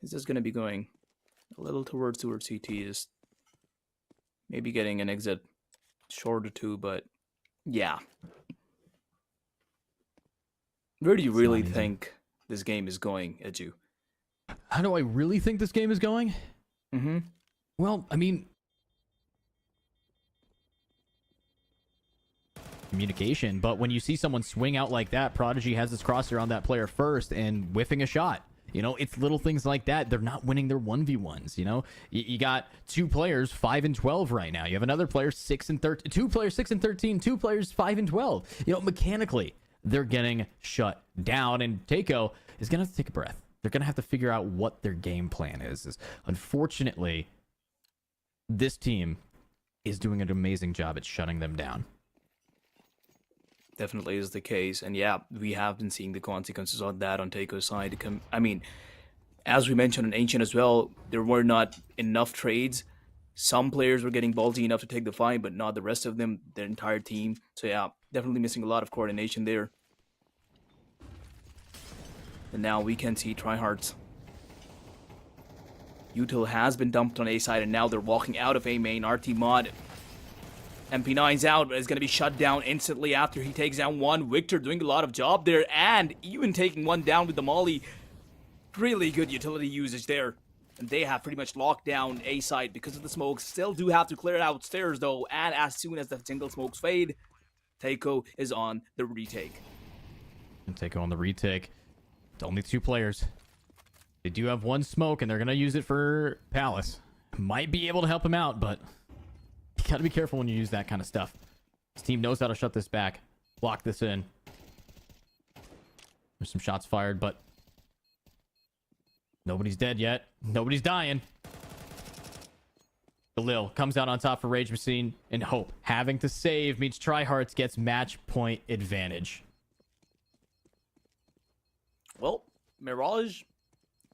[SPEAKER 5] is just going to be going a little towards CT, just maybe getting an exit short or two, but yeah. Where do you really think this game is going, Edu?
[SPEAKER 3] How do I really think this game is going? Well, I mean, communication, but when you see someone swing out like that, Prodigy has his crosshair on that player first and whiffing a shot. You know, it's little things like that. They're not winning their 1v1s, you know? You got two players 5 and 12 right now. You have another player 6 and 13, two players 6 and 13, two players 5 and 12. You know, mechanically, they're getting shut down, and Takeo is going to have to take a breath. They're going to have to figure out what their game plan is. Unfortunately, this team is doing an amazing job at shutting them down.
[SPEAKER 5] Definitely is the case, and yeah, we have been seeing the consequences of that on Takeo's side. I mean, as we mentioned in Ancient as well, there were not enough trades. Some players were getting ballsy enough to take the fight, but not the rest of them, the entire team. So yeah, definitely missing a lot of coordination there. And now we can see Tryhards. Util has been dumped on A side, and now they're walking out of A main. RT Mod. MP9's out, but is going to be shut down instantly after he takes down one. Victor doing a lot of job there, and even taking one down with the molly. Really good utility usage there. And they have pretty much locked down A side because of the smokes. Still do have to clear it out stairs though, and as soon as the single smokes fade, Takeo is on the retake.
[SPEAKER 3] And Takeo on the retake. It's only two players. They do have one smoke, and they're going to use it for Palace. Might be able to help him out, but you got to be careful when you use that kind of stuff. This team knows how to shut this back. Block this in. There's some shots fired, but nobody's dead yet. Nobody's dying. Galil comes out on top for Rage Machine, and Hope having to save means Tryhards gets match point advantage.
[SPEAKER 5] Well, Mirage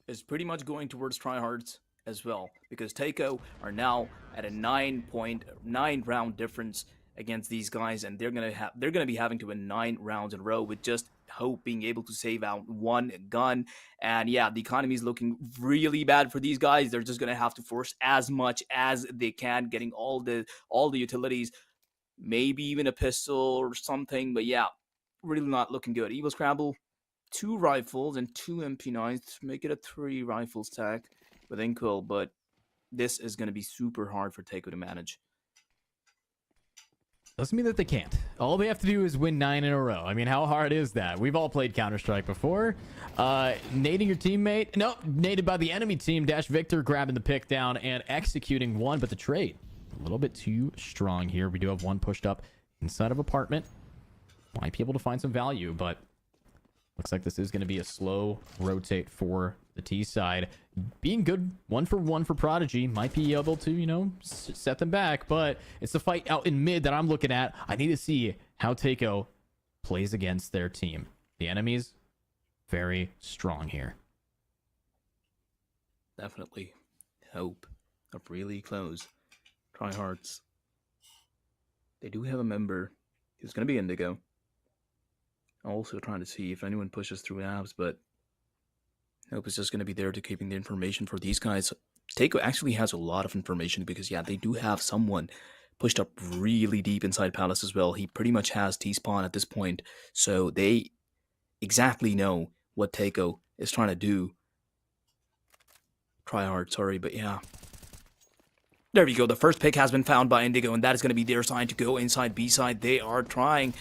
[SPEAKER 5] is pretty much going towards Tryhards as well, because Takeo are now at a 9.9 round difference against these guys, and they're gonna be having to win 9 rounds in a row with just Hope being able to save out one gun. And yeah, the economy is looking really bad for these guys. They're just gonna have to force as much as they can, getting all the utilities, maybe even a pistol or something. But yeah, really not looking good. Evil Scramble, 2 rifles and 2 MP9s to make it a 3 rifle stack with Inkwell, but this is going to be super hard for Taiko to manage.
[SPEAKER 3] Doesn't mean that they can't. All they have to do is win 9 in a row. I mean, how hard is that? We've all played Counter-Strike before. Nading your teammate. No, naded by the enemy team. Dash Victor grabbing the pick down and executing one, but the trade a little bit too strong here. We do have one pushed up inside of apartment. Might be able to find some value, but looks like this is going to be a slow rotate for the T side. Being good 1-for-1 for Prodigy might be able to, you know, set them back, but it's the fight out in mid that I'm looking at. I need to see how Taiko plays against their team. The enemy's very strong here.
[SPEAKER 5] Definitely hope of really close. Tryhards. They do have a member who's going to be Indigo. Also trying to see if anyone pushes through abs, but Hope is just going to be there to keeping the information for these guys. Taiko actually has a lot of information because, yeah, they do have someone pushed up really deep inside Palace as well. He pretty much has T-spawn at this point, so they exactly know what Taiko is trying to do. Try hard, sorry, but yeah. There we go. The first pick has been found by Indigo, and that is going to be their sign to go inside B side. They are trying.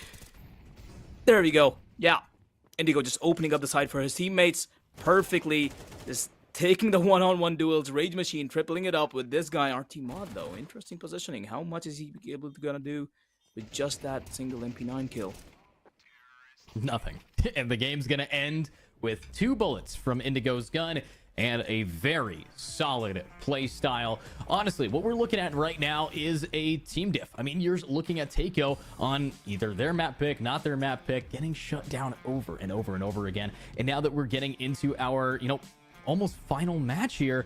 [SPEAKER 5] There we go. Yeah. Indigo just opening up the side for his teammates perfectly. Just taking the one-on-one duels. Rage Machine tripling it up with this guy. RT Mod, though. Interesting positioning. How much is he able to gonna do with just that single MP9 kill?
[SPEAKER 3] Nothing. And the game's going to end with 2 bullets from Indigo's gun and a very solid play style. Honestly, what we're looking at right now is a team diff. I mean, you're looking at Taiko on either their map pick, not their map pick, getting shut down over and over and over again. And now that we're getting into our, you know, almost final match here,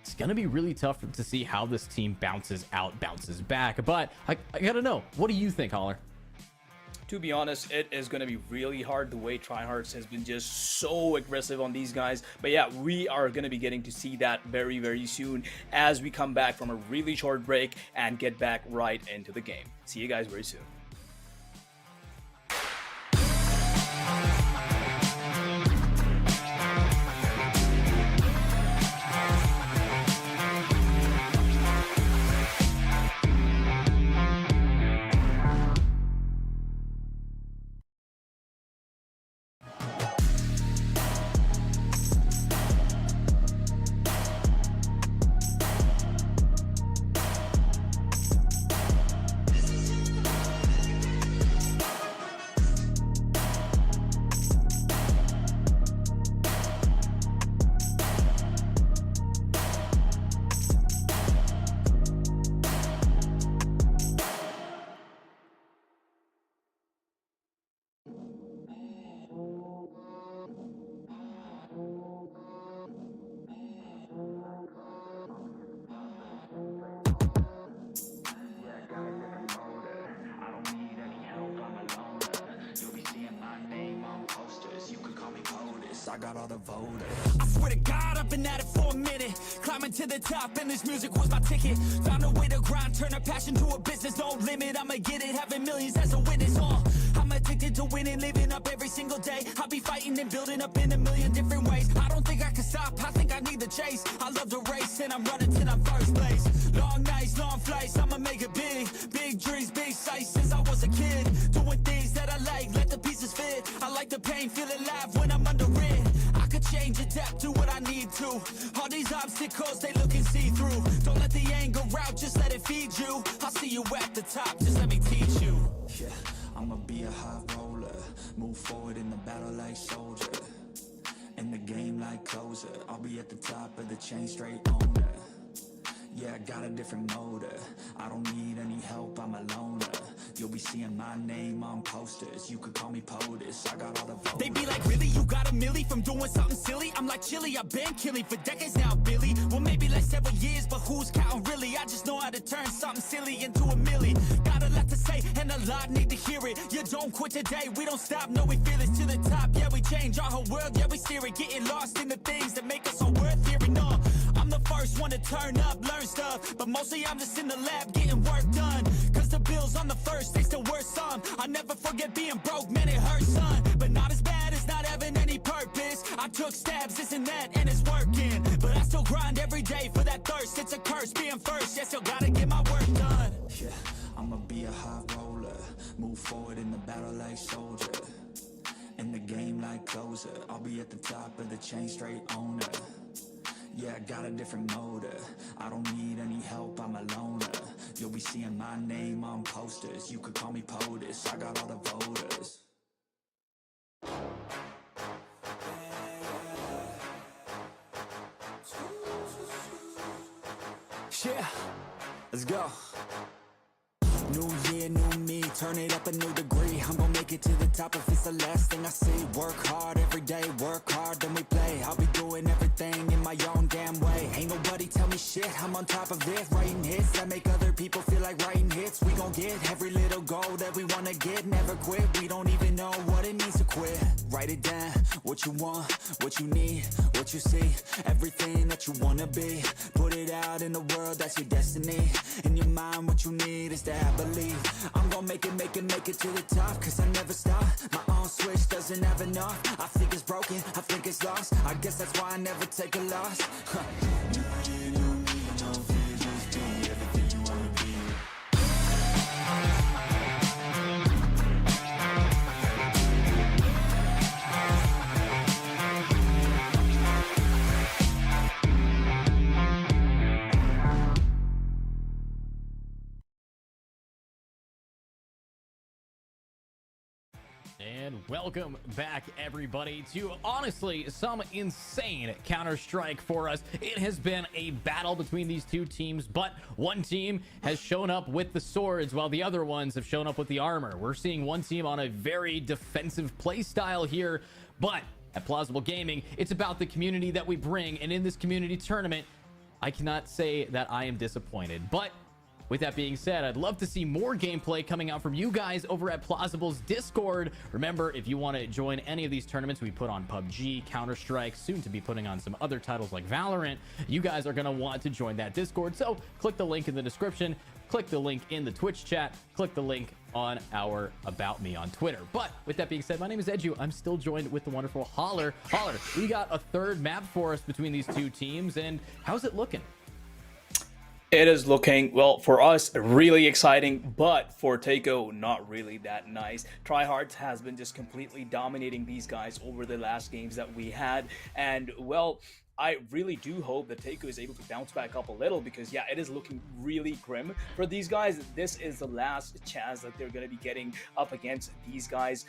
[SPEAKER 3] it's going to be really tough to see how this team bounces out, bounces back. But I got to know, what do you think, Holler?
[SPEAKER 4] To be honest, it is going to be really hard the way Tryhards has been just so aggressive on these guys. But yeah, we are going to be getting to see that very, very soon as we come back from a really short break and get back right into the game. See you guys very soon.
[SPEAKER 1] I got all the voters. I swear to God, I've been at it for a minute. Climbing to the top, and this music was my ticket. Found a way to grind, turn a passion to a business. No limit, I'ma get it, having millions as a witness. I'm addicted to winning, living up every single day. I'll be fighting and building up in a million different ways. I don't think I can stop, I think I need the chase. I love the race, and I'm running till I'm first place. Long nights, long flights, I'ma make it big. Big dreams, big sights since I was a kid. Doing things that I like, let the pieces fit. I like the pain, feel alive when I'm under it. I could change, adapt to what I need to. All these obstacles, they looking see-through. Don't let the anger out, just let it feed you. I'll see you at the top, just let me teach you. Yeah, I'ma be a high roller. Move forward in the battle like soldier. In the game like closer. I'll be at the top of the chain, straight owner. Yeah, I got a different motor. I don't need any help, I'm a loner. You'll be seeing my name on posters. You could call me POTUS, I got all the voters. They be like, really? You got a milli from doing something silly? I'm like, chilly, I've been killing for decades now, Billy. Well, maybe like several years, but who's counting really? I just know how to turn something silly into a milli. Got a lot to say. say, and a lot need to hear it. You don't quit today, we don't stop, no, we feel it to the top. Yeah, we change our whole world, yeah, we steer it. Getting lost in the things that make us so worth hearing. No, I'm the first one to turn up, learn stuff, but mostly I'm just in the lab getting work done. Cause the bills on the first, they still worth some. I never forget being broke, man, it hurts, son. But not as bad as not having any purpose. I took stabs, this and that, and it's working. But I still grind every day for that thirst. It's a curse being first, yeah, still gotta get my work done.
[SPEAKER 2] Yeah, I'ma be a high roller, move forward in the battle like soldier, in the game like closer. I'll be at the top of the chain, straight owner. Yeah, I got a different motive, I don't need any help, I'm a loner. You'll be seeing my name on posters, you could call me POTUS, I got all the voters.
[SPEAKER 1] Yeah, let's go. New year, new me, turn it up a new degree. I'm gonna make it to the top if it's the last thing I see. Work hard every day, work hard, then we play. I'll be doing everything in my own damn way. Ain't nobody tell me shit, I'm on top of it. Writing hits that make other people feel like writing hits. We gon' get every little goal that we wanna get. Never quit, we don't even know what it means to quit. Write it down, what you want, what you need, what you see. Everything that you wanna be. Put it out in the world, that's your destiny. In your mind, what you need is to have believe. I'm gonna make it to the top, cause I never stop. My own switch doesn't have enough. I think it's broken, I think it's lost. I guess that's why I never take a loss. New year, new me, no fear, just be everything you wanna be.
[SPEAKER 3] And welcome back, everybody, to honestly some insane Counter-Strike for us. It has been a battle between these two teams, but one team has shown up with the swords while the other ones have shown up with the armor. We're seeing one team on a very defensive play style here, but at Plausible Gaming, it's about the community that we bring, and in this community tournament, I cannot say that I am disappointed. But with that being said, I'd love to see more gameplay coming out from you guys over at Plausible's Discord. Remember, if you want to join any of these tournaments, we put on PUBG, Counter-Strike, soon to be putting on some other titles like Valorant, you guys are going to want to join that Discord. So click the link in the description, click the link in the Twitch chat, click the link on our About Me on Twitter. But with that being said, my name is Edu. I'm still joined with the wonderful Holler. Holler, we got a third map for us between these two teams, and how's it looking?
[SPEAKER 4] It is looking, well, for us, really exciting, but for Taiko, not really that nice. Tryhards has been just completely dominating these guys over the last games that we had, and, well, I really do hope that Taiko is able to bounce back up a little, because, yeah, it is looking really grim for these guys. This is the last chance that they're going to be getting up against these guys.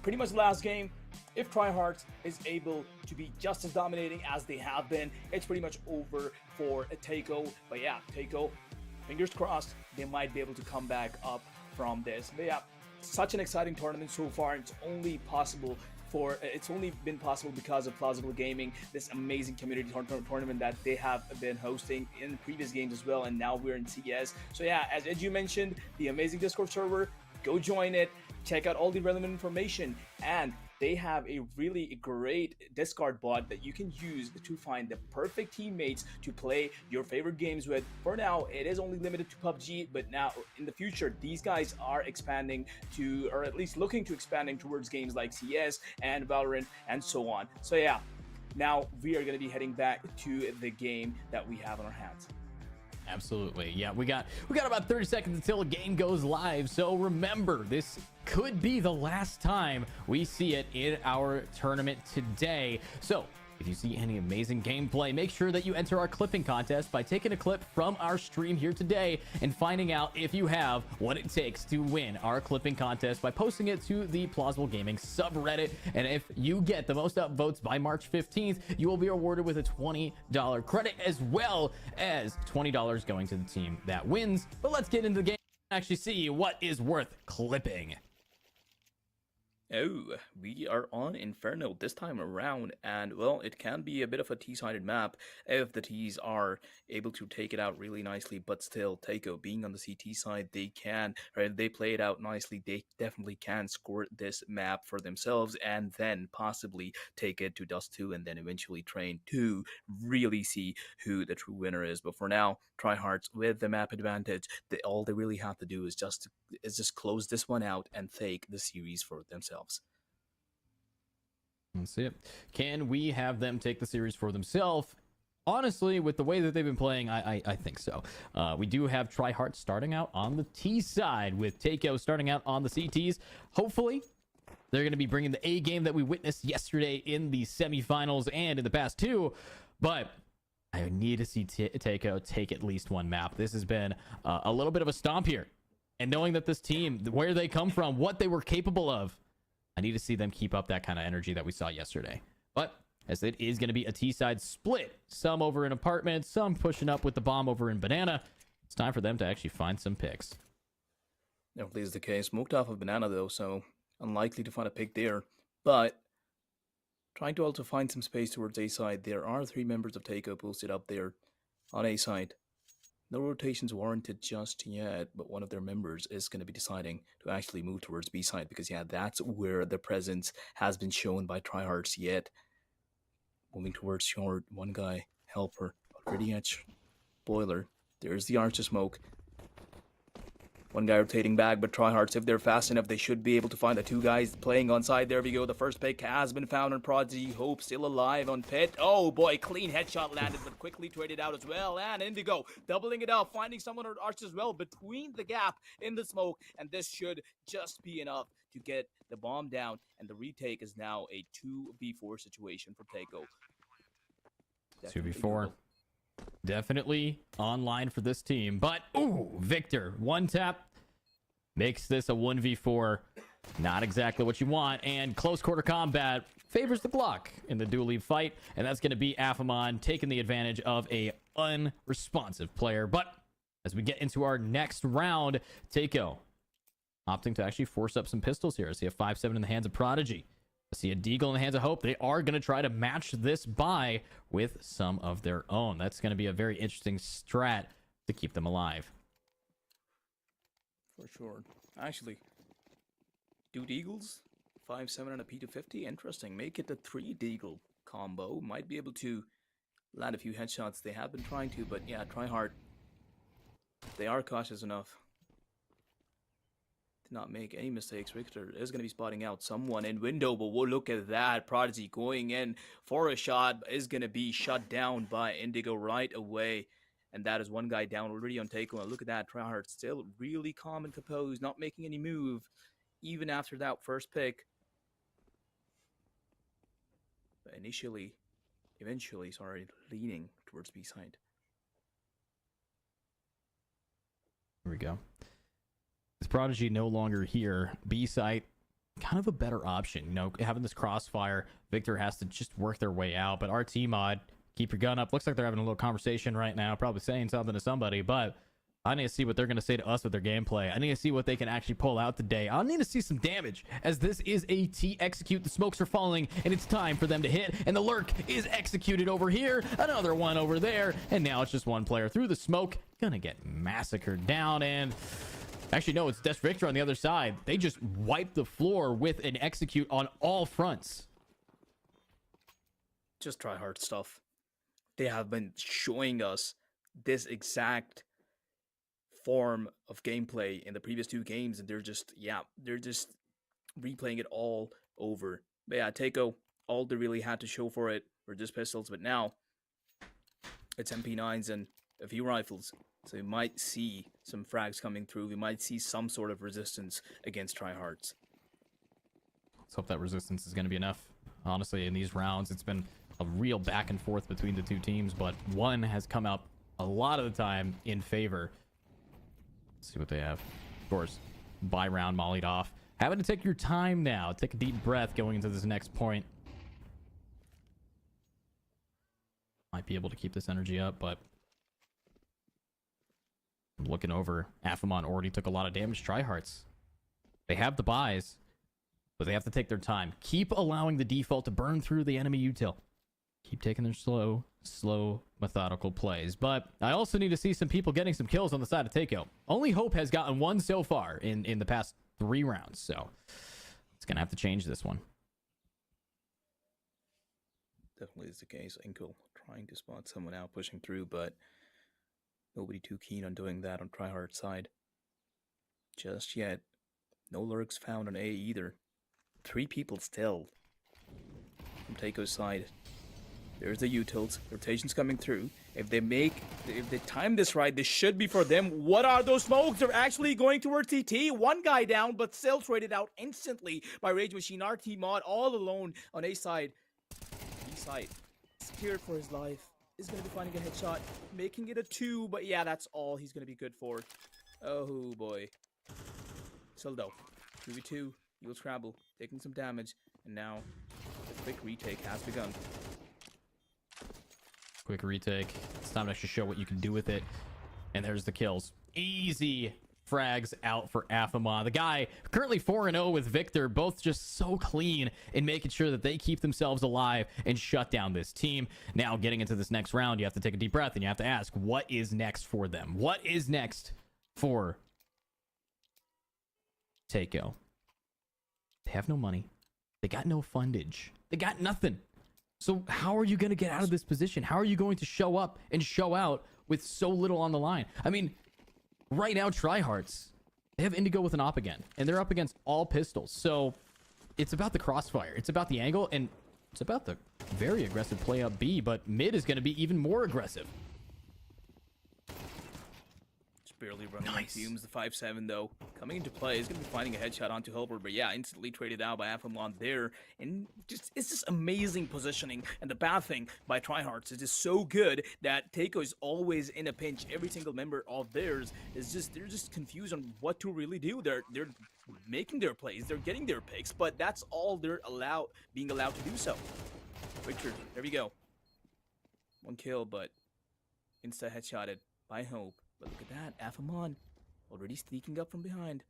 [SPEAKER 4] Pretty much the last game. If Tryhards is able to be just as dominating as they have been, it's pretty much over for Taiko. But yeah, Taiko, fingers crossed, they might be able to come back up from this. But yeah, such an exciting tournament so far. It's only been possible because of Plausible Gaming, this amazing community tournament that they have been hosting in previous games as well, and now we're in CS. So yeah, as Edu mentioned, the amazing Discord server, go join it, check out all the relevant information, and they have a really great Discord bot that you can use to find the perfect teammates to play your favorite games with. For now, it is only limited to PUBG, but now in the future, these guys are expanding to, or at least looking to expanding towards games like CS and Valorant and so on. So yeah, now we are going to be heading back to the game that we have on our hands.
[SPEAKER 3] Absolutely. Yeah, we got about 30 seconds until the game goes live. So remember, this could be the last time we see it in our tournament today. So if you see any amazing gameplay, make sure that you enter our clipping contest by taking a clip from our stream here today and finding out if you have what it takes to win our clipping contest by posting it to the Plausible Gaming subreddit. And if you get the most upvotes by March 15th, you will be awarded with a $20 credit, as well as $20 going to the team that wins. But let's get into the game and actually see what is worth clipping.
[SPEAKER 5] Oh, we are on Inferno this time around, and well, it can be a bit of a T-sided map if the T's are able to take it out really nicely, but still, Taiko being on the CT side, they can, right? They play it out nicely, they definitely can score this map for themselves, and then possibly take it to Dust 2, and then eventually Train to really see who the true winner is. But for now, tryhards with the map advantage, all they really have to do is just close this one out and take the series for themselves.
[SPEAKER 3] Let's see it. Can we have them take the series for themselves? Honestly, with the way that they've been playing, I think so. We do have tryhard starting out on the T side with Taiko starting out on the CTs. Hopefully, they're going to be bringing the A game that we witnessed yesterday in the semifinals and in the past two. But I need to see Taiko take at least one map. This has been a little bit of a stomp here. And knowing that this team, where they come from, what they were capable of, I need to see them keep up that kind of energy that we saw yesterday. But as it is going to be a T-side split, some over in apartments, some pushing up with the bomb over in Banana, it's time for them to actually find some picks.
[SPEAKER 5] Definitely is the case. Smoked off of Banana, though, so unlikely to find a pick there. But trying to also find some space towards A side. There are 3 members of Taiko posted up there on A side. No rotations warranted just yet, but one of their members is going to be deciding to actually move towards B side because, yeah, that's where the presence has been shown by tryhards yet. Moving towards short, one guy, helper, already at boiler. There's the arch of smoke. One guy rotating back, but tryhards, if they're fast enough, they should be able to find the 2 guys playing on side. There we go. The first pick has been found on Prodigy. Hope still alive on Pit. Oh boy, clean headshot landed, but quickly traded out as well. And Indigo doubling it up, finding someone on Arch as well between the gap in the smoke. And this should just be enough to get the bomb down. And the retake is now a 2v4 situation for Taiko.
[SPEAKER 3] 2v4. Definitely online for this team. But, ooh, Victor, one tap makes this a 1v4. Not exactly what you want. And close quarter combat favors the Glock in the dual lead fight. And that's going to be Afamon taking the advantage of a unresponsive player. But as we get into our next round, Taiko opting to actually force up some pistols here. I see a 5-7 in the hands of Prodigy. I see a Deagle in the hands of Hope. They are going to try to match this buy with some of their own. That's going to be a very interesting strat to keep them alive.
[SPEAKER 5] For sure. Actually, Dude Eagles, 5-7 and a P250. Interesting. Make it a 3 Deagle combo. Might be able to land a few headshots. They have been trying to, but yeah, try hard. They are cautious enough to not make any mistakes. Victor is going to be spotting out someone in window, but we'll look at that. Prodigy going in for a shot is going to be shut down by Indigo right away. And that is one guy down already on Taiko. And look at that. Tryhard still really calm and composed, not making any move, even after that first pick. But eventually, leaning towards B side.
[SPEAKER 3] Here we go. With Prodigy no longer here, B site kind of a better option. You know, having this crossfire, Victor has to just work their way out. But RT mod, keep your gun up. Looks like they're having a little conversation right now, probably saying something to somebody. But I need to see what they're going to say to us with their gameplay. I need to see what they can actually pull out today. I need to see some damage, as this is a T execute. The smokes are falling, and it's time for them to hit. And the lurk is executed over here. Another one over there. And now it's just one player through the smoke. Gonna get massacred down. And actually, no, it's Des Victor on the other side. They just wiped the floor with an execute on all fronts.
[SPEAKER 5] Just try hard stuff. They have been showing us this exact form of gameplay in the previous 2 games, and they're just replaying it all over. But yeah, Taiko, all they really had to show for it were just pistols, but now it's MP9s and a few rifles. So we might see some frags coming through. We might see some sort of resistance against tryhards.
[SPEAKER 3] Let's hope that resistance is going to be enough. Honestly, in these rounds, it's been a real back and forth between the 2 teams, but one has come out a lot of the time in favor. Let's see what they have. Of course, buy round mollied off. Having to take your time now. Take a deep breath going into this next point. Might be able to keep this energy up, but I'm looking over. Afamon already took a lot of damage. Tryhards. They have the buys, but they have to take their time. Keep allowing the default to burn through the enemy util. Keep taking their slow, methodical plays. But I also need to see some people getting some kills on the side of Takeo. Only Hope has gotten one so far in the past 3 rounds, so it's going to have to change this one.
[SPEAKER 5] Definitely is the case. Inkle trying to spot someone out, pushing through, but nobody too keen on doing that on Tryhard's side. Just yet. No lurks found on A either. 3 people still. From Takeo's side. There's the utils. Rotation's coming through. If they time this right, this should be for them. What are those smokes? They're actually going towards TT. One guy down, but still traded out instantly by Rage Machine. RT Mod all alone on A side. B side. Scared for his life. Is going to be finding a headshot. Making it a 2, but yeah, that's all he's going to be good for. Oh boy. Still though. 2v2. He will scrabble. Taking some damage. And now the quick retake has begun.
[SPEAKER 3] Quick retake. It's time to actually show what you can do with it. And there's the kills. Easy frags out for Afamon. The guy currently 4-0 with Victor, both just so clean in making sure that they keep themselves alive and shut down this team. Now getting into this next round, you have to take a deep breath and you have to ask, what is next for them? What is next for Takeo? They have no money. They got no fundage. They got nothing. So how are you going to get out of this position? How are you going to show up and show out with so little on the line? I mean, right now, Tryhards, they have Indigo with an op again, and they're up against all pistols. So it's about the crossfire. It's about the angle, and it's about the very aggressive play up B, but mid is going to be even more aggressive.
[SPEAKER 5] Barely running on fumes. The 5-7 though coming into play is going to be finding a headshot onto Helper, but yeah, instantly traded out by Afamon there, and it's just amazing positioning. And the bad thing by Tryhards is just so good that Takeo is always in a pinch. Every single member of theirs is they're just confused on what to really do. They're making their plays, they're getting their picks, but that's all they're being allowed to do so. Richard, there we go. 1 kill, but insta headshotted by Hope. But look at that, Afamon already sneaking up from behind.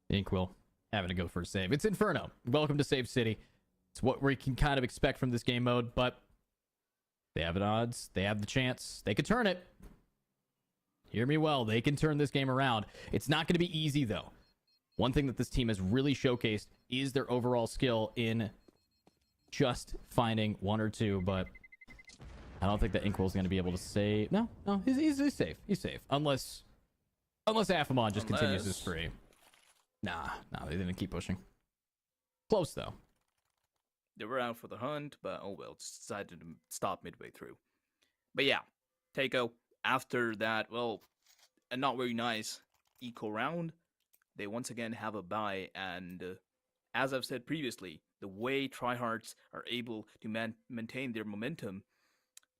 [SPEAKER 3] Inkwell having to go for a save. It's Inferno. Welcome to Save City. It's what we can kind of expect from this game mode, but they have an odds. They have the chance. They could turn it. Hear me well. They can turn this game around. It's not going to be easy, though. One thing that this team has really showcased is their overall skill in just finding 1 or 2, but I don't think that Inkwell's going to be able to save. No, he's safe. He's safe. Unless Afamon just continues this spree. Nah, they didn't keep pushing. Close, though.
[SPEAKER 5] They were out for the hunt, but oh well, just decided to stop midway through. But yeah, Takeo, after that, well, a not very nice eco round, they once again have a bye, and as I've said previously, the way Tryhards are able to maintain their momentum,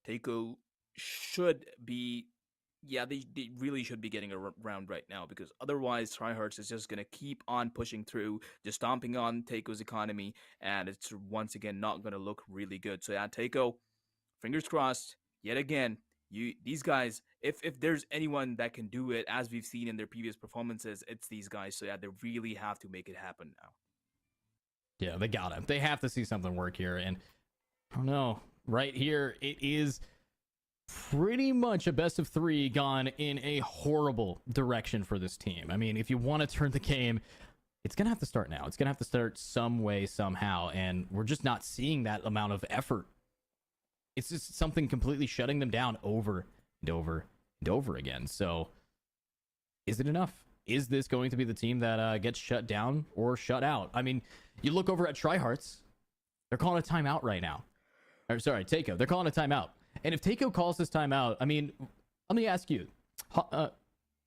[SPEAKER 5] Takeo should be, yeah, they really should be getting a round right now, because otherwise Tryhards is just going to keep on pushing through, just stomping on Takeo's economy, and it's once again not going to look really good. So yeah, Takeo, fingers crossed, yet again, these guys, if there's anyone that can do it, as we've seen in their previous performances, it's these guys. So yeah, they really have to make it happen now.
[SPEAKER 3] Yeah, they got it. They have to see something work here, and I don't know. Right here, it is pretty much a best of 3 gone in a horrible direction for this team. I mean, if you want to turn the game, it's going to have to start now. It's going to have to start some way, somehow, and we're just not seeing that amount of effort. It's just something completely shutting them down over and over and over again. So, is it enough? Is this going to be the team that gets shut down or shut out? I mean, you look over at Tryhards. They're calling a timeout right now. Or, sorry, Takeo. They're calling a timeout. And if Takeo calls this timeout, I mean, let me ask you,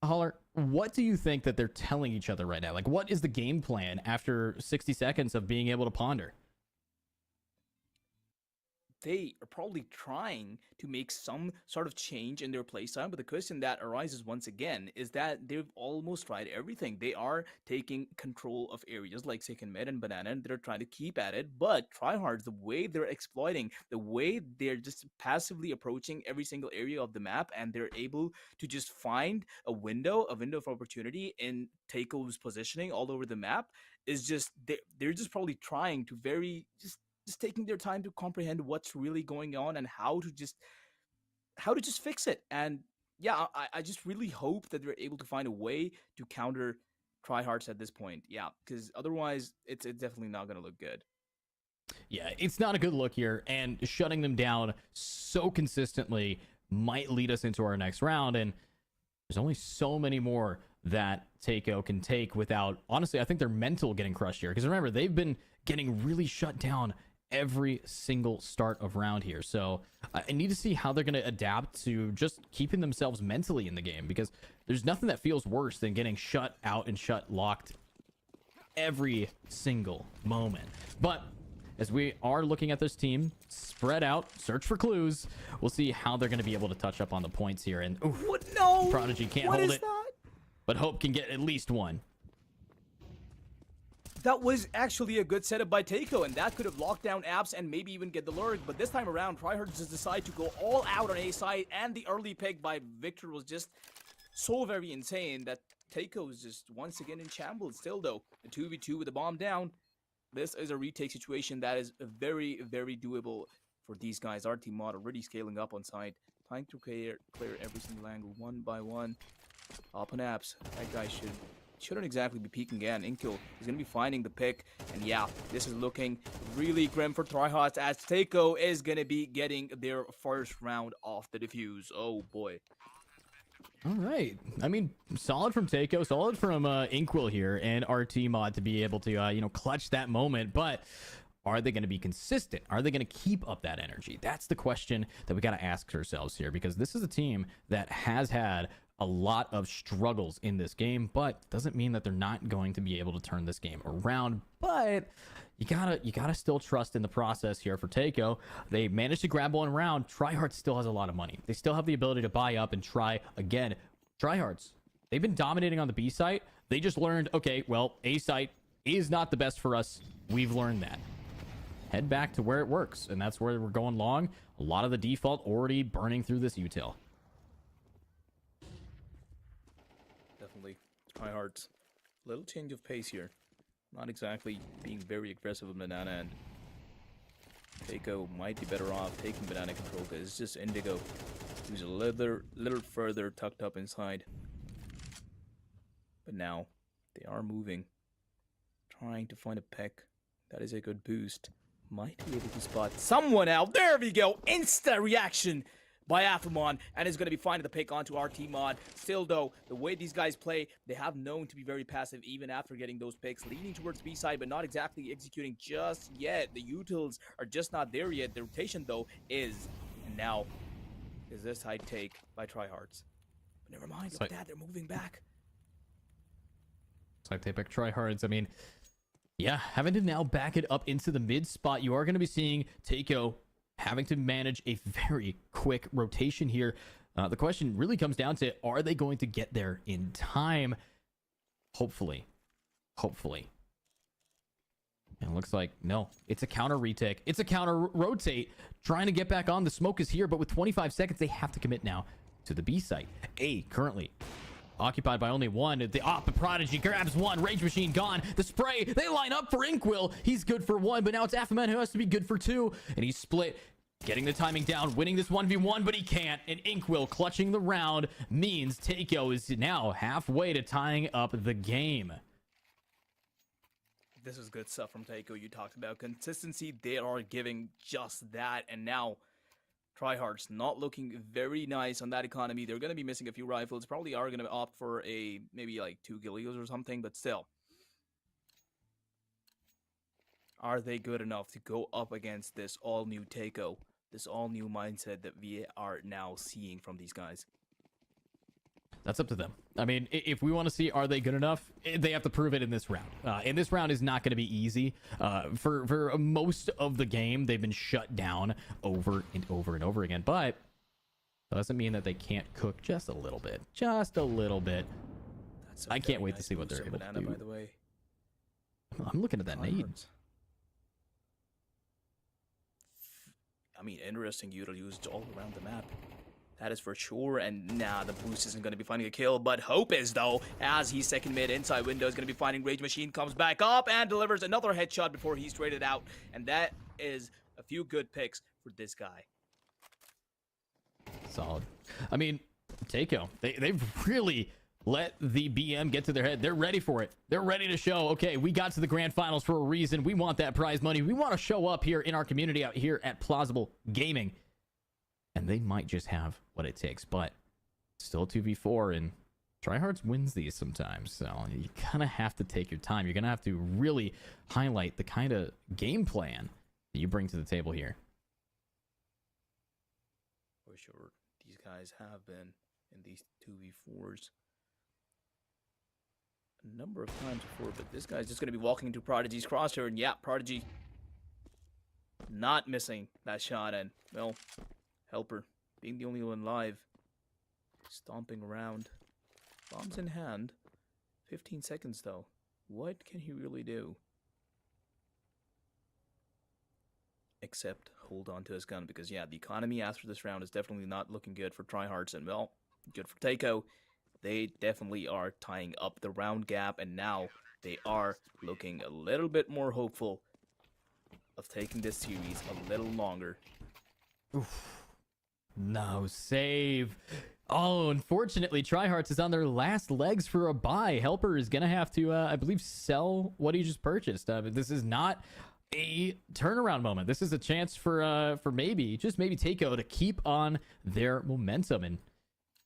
[SPEAKER 3] Holler, what do you think that they're telling each other right now? Like, what is the game plan after 60 seconds of being able to ponder?
[SPEAKER 5] they are probably trying to make some sort of change in their playstyle, but the question that arises once again is that they've almost tried everything. They are taking control of areas like second mid and banana, and they're trying to keep at it, but tryhards, the way they're exploiting, the way they're just passively approaching every single area of the map, and they're able to just find a window of opportunity in Taiko's positioning all over the map, is just they're just probably trying to very just taking their time to comprehend what's really going on and how to just fix it. And yeah, I just really hope that they're able to find a way to counter tryhards at this point. Yeah, because otherwise it's definitely not going to look good.
[SPEAKER 3] Yeah, it's not a good look here, and shutting them down so consistently might lead us into our next round. And there's only so many more that Taiko can take without, honestly, I think their mental getting crushed here. Because remember, they've been getting really shut down every single start of round here. So I need to see how they're going to adapt to just keeping themselves mentally in the game, because there's nothing that feels worse than getting shut out and shut locked every single moment. But as we are looking at this team spread out, search for clues, we'll see how they're going to be able to touch up on the points here. And oof,
[SPEAKER 5] What? No!
[SPEAKER 3] Prodigy can't
[SPEAKER 5] What
[SPEAKER 3] hold
[SPEAKER 5] is
[SPEAKER 3] it,
[SPEAKER 5] that?
[SPEAKER 3] but Hope can get at least one.
[SPEAKER 5] That was actually a good setup by Taiko, and that could have locked down Apps and maybe even get the lurk, but this time around, tryhards just decide to go all out on A side, and the early pick by Victor was just so very insane that Taiko is just once again in shambles. Still though, a 2v2 with the bomb down. This is a retake situation that is very, very doable for these guys. RT Mod already scaling up on side, trying to clear every single angle one by one. Up on Apps, that guy shouldn't exactly be peeking again. Inkyo is going to be finding the pick. And yeah, this is looking really grim for tryhards, as Taiko is going to be getting their first round off the defuse. Oh boy.
[SPEAKER 3] All right. I mean, solid from Taiko, solid from Inkwell here and RT Mod to be able to, clutch that moment. But are they going to be consistent? Are they going to keep up that energy? That's the question that we got to ask ourselves here, because this is a team that has had a lot of struggles in this game, but doesn't mean that they're not going to be able to turn this game around. But you gotta still trust in the process here for Taiko. They managed to grab one round. Tryhard still has a lot of money. They still have the ability to buy up and try again. Tryhards, they've been dominating on the B site. They just learned, okay, well, A site is not the best for us. We've learned that. Head back to where it works, and that's where we're going long. A lot of the default already burning through this util.
[SPEAKER 5] Definitely. Tryhards. Little change of pace here. Not exactly being very aggressive with Banana, and Taiko might be better off taking Banana control, because it's just Indigo who's a little further tucked up inside. But now they are moving, trying to find a peck. That is a good boost. Might be able to spot someone out. There we go. Insta reaction by Afamon, and is going to be finding the pick onto RT Mod. Still though, the way these guys play, they have known to be very passive even after getting those picks, leaning towards B side but not exactly executing just yet. The utils are just not there yet. The rotation though is, and now is this high take by tryhards. But never mind, look at that, they're moving back.
[SPEAKER 3] So they pick Tryhards. I mean, yeah, having to now back it up into the mid spot, you are going to be seeing Taiko having to manage a very quick rotation here. The question really comes down to, are they going to get there in time? Hopefully. Hopefully. And it looks like, no, it's a counter retake. It's a counter rotate. Trying to get back on. The smoke is here, but with 25 seconds, they have to commit now to the B site. A currently occupied by only one. The Prodigy grabs one. Rage Machine gone. The spray. They line up for Inkwell. He's good for one, but now it's Affaman who has to be good for two. And he's split. Getting the timing down. Winning this 1v1, but he can't. And Inkwell clutching the round means Taiko is now halfway to tying up the game.
[SPEAKER 5] This is good stuff from Taiko. You talked about consistency. They are giving just that. And now Tryhards not looking very nice on that economy. They're going to be missing a few rifles. Probably are going to opt for a maybe like 2 Gilios or something, but still. Are they good enough to go up against this all-new Taiko? This all-new mindset that we are now seeing from these guys?
[SPEAKER 3] That's up to them. I mean, if we want to see are they good enough, they have to prove it in this round. And this round is not going to be easy. For most of the game, they've been shut down over and over and over again. But that doesn't mean that they can't cook just a little bit. Just a little bit.
[SPEAKER 5] That's
[SPEAKER 3] I can't wait to see what they're able to do.
[SPEAKER 5] By the way.
[SPEAKER 3] I'm looking at that nade.
[SPEAKER 5] I mean, interesting util used all around the map. That is for sure, and nah, the boost isn't going to be finding a kill, but Hope is, though, as he's second mid inside window, is going to be finding Rage Machine, comes back up, and delivers another headshot before he's traded out, and that is a few good picks for this guy.
[SPEAKER 3] Solid. I mean, Takeo, they've really let the BM get to their head. They're ready for it. They're ready to show, okay, we got to the grand finals for a reason. We want that prize money. We want to show up here in our community out here at Plausible Gaming. And they might just have what it takes, but still 2v4, and Tryhards wins these sometimes. So you kind of have to take your time. You're going to have to really highlight the kind of game plan that you bring to the table here.
[SPEAKER 5] For sure. These guys have been in these 2v4s a number of times before, but this guy's just going to be walking into Prodigy's crosshair, and yeah, Prodigy not missing that shot, and, well, Helper being the only one live, stomping around, bombs in hand, 15 seconds though. What can he really do? Except hold on to his gun, because yeah, the economy after this round is definitely not looking good for Tryhards, and well, good for Takeo. They definitely are tying up the round gap, and now they are looking a little bit more hopeful of taking this series a little longer.
[SPEAKER 3] Oof. No save. Oh, unfortunately, Tryhards is on their last legs for a buy. Helper is going to have to, I believe, sell what he just purchased. But this is not a turnaround moment. This is a chance for maybe, just maybe Takeo to keep on their momentum. And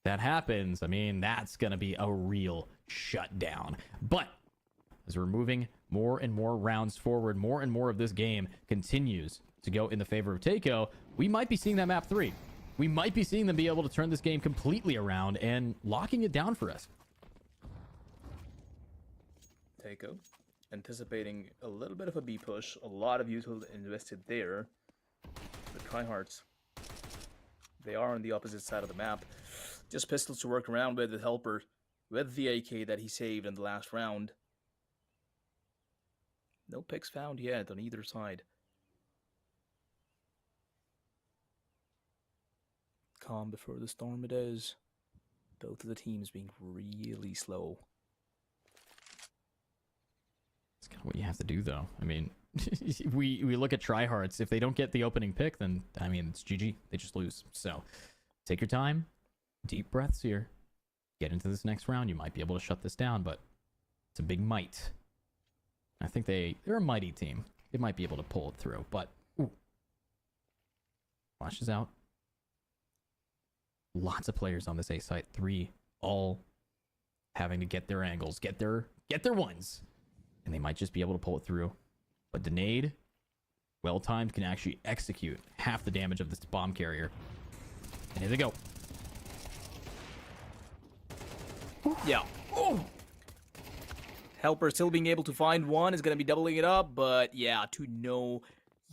[SPEAKER 3] that happens, I mean, that's going to be a real shutdown. But as we're moving more and more rounds forward, more and more of this game continues to go in the favor of Takeo, we might be seeing that map 3. We might be seeing them be able to turn this game completely around and locking it down for us.
[SPEAKER 5] Takeo anticipating a little bit of a B push, a lot of util invested there. The Tryhards, they are on the opposite side of the map. Just pistols to work around with the Helper, with the AK that he saved in the last round. No picks found yet on either side. Calm before the storm it is. Both of the teams being really slow.
[SPEAKER 3] That's kind of what you have to do, though. I mean, we look at Tryhards. If they don't get the opening pick, then, I mean, it's GG. They just lose. So take your time. Deep breaths here. Get into this next round. You might be able to shut this down, but it's a big might. I think they're a mighty team. They might be able to pull it through, but ooh. Flashes out. Lots of players on this A site. 3 all having to get their angles, get their ones. And they might just be able to pull it through. But Denade, well timed, can actually execute half the damage of this bomb carrier. And here they go.
[SPEAKER 5] Yeah. Oh. Helper still being able to find one is going to be doubling it up, but yeah, to no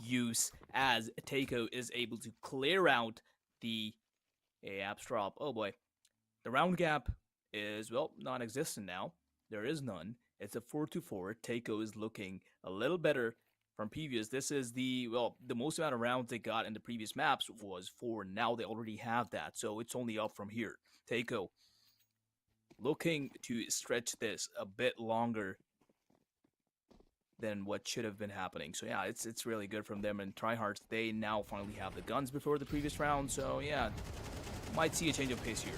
[SPEAKER 5] use as Takeo is able to clear out the apps drop. Oh boy. The round gap is, well, non-existent now. There is none. It's a 4-4. Takeo is looking a little better from previous. This is the most amount of rounds they got in the previous maps was 4. Now they already have that, so it's only up from here. Takeo looking to stretch this a bit longer than what should have been happening. So yeah, it's really good from them. And Tryhards, they now finally have the guns before the previous round. So yeah, might see a change of pace here.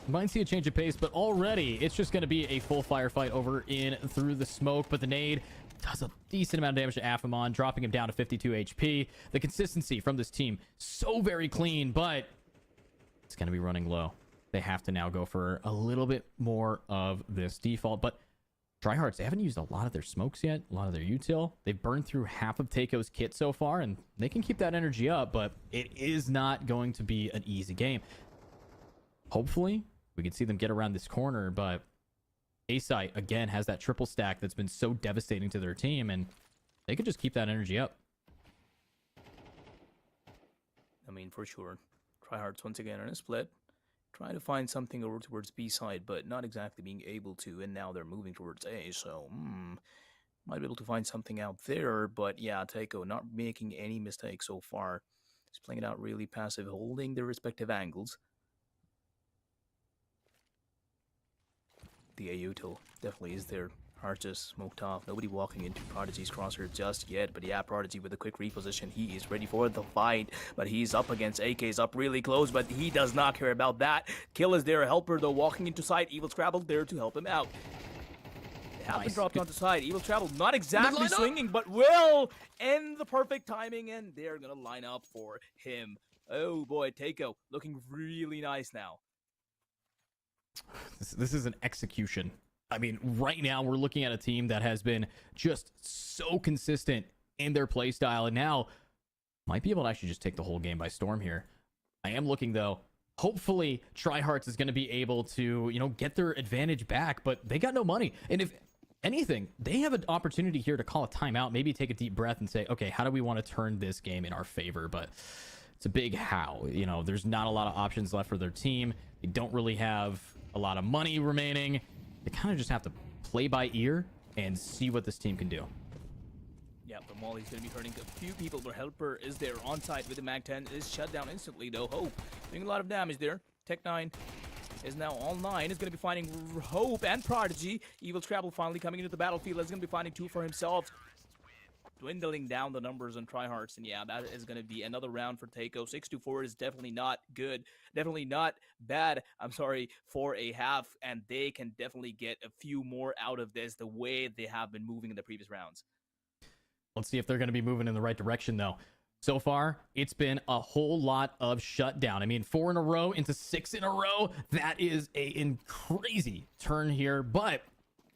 [SPEAKER 3] Might see a change of pace, but already it's just going to be a full firefight over in through the smoke. But the nade does a decent amount of damage to Afamon, dropping him down to 52 HP. The consistency from this team, so very clean, but it's going to be running low. They have to now go for a little bit more of this default. But Tryhards, they haven't used a lot of their smokes yet, a lot of their util. They've burned through half of Takeo's kit so far, and they can keep that energy up, but it is not going to be an easy game. Hopefully, We can see them get around this corner, but A-Site, again, has that triple stack that's been so devastating to their team, and they could just keep that energy up.
[SPEAKER 5] I mean, for sure. Tryhards once again on a split. Trying to find something over towards B side, but not exactly being able to, and now they're moving towards A, so might be able to find something out there, but yeah, Taiko not making any mistakes so far. He's playing it out really passive, holding their respective angles. The Ayuto definitely is there. Heart just smoked off. Nobody walking into Prodigy's crosshair just yet. But yeah, Prodigy with a quick reposition. He is ready for the fight. But he's up against AK's up really close. But he does not care about that. Kill is there. Helper though walking into side. Evil Scrabble there to help him out. They have been dropped onto side. Evil Scrabble not exactly swinging, but will end the perfect timing. And they're going to line up for him. Oh boy, Taiko looking really nice now.
[SPEAKER 3] This is an execution. I mean, right now we're looking at a team that has been just so consistent in their play style, and now might be able to actually just take the whole game by storm here. I am looking, though. Hopefully, Tryhards is going to be able to, get their advantage back, but they got no money. And if anything, they have an opportunity here to call a timeout, maybe take a deep breath and say, okay, how do we want to turn this game in our favor? But it's a big how. There's not a lot of options left for their team. They don't really have a lot of money remaining. They kind of just have to play by ear and see what this team can do.
[SPEAKER 5] Yeah, but Molly's going to be hurting a few people, but Helper is there on site with the Mag 10, is shut down instantly though. Hope doing a lot of damage there. Tech 9 is now all 9, is going to be finding Hope and Prodigy. Evil Scrabble finally coming into the battlefield, is going to be finding 2 for himself. Dwindling down the numbers on Tryhards, and yeah, that is going to be another round for Taiko. 6-4 is definitely not good, definitely not bad, I'm sorry, for a half, and they can definitely get a few more out of this the way they have been moving in the previous rounds.
[SPEAKER 3] Let's see if they're going to be moving in the right direction, though. So far, it's been a whole lot of shutdown. I mean, 4 in a row into 6 in a row. That is a crazy turn here, but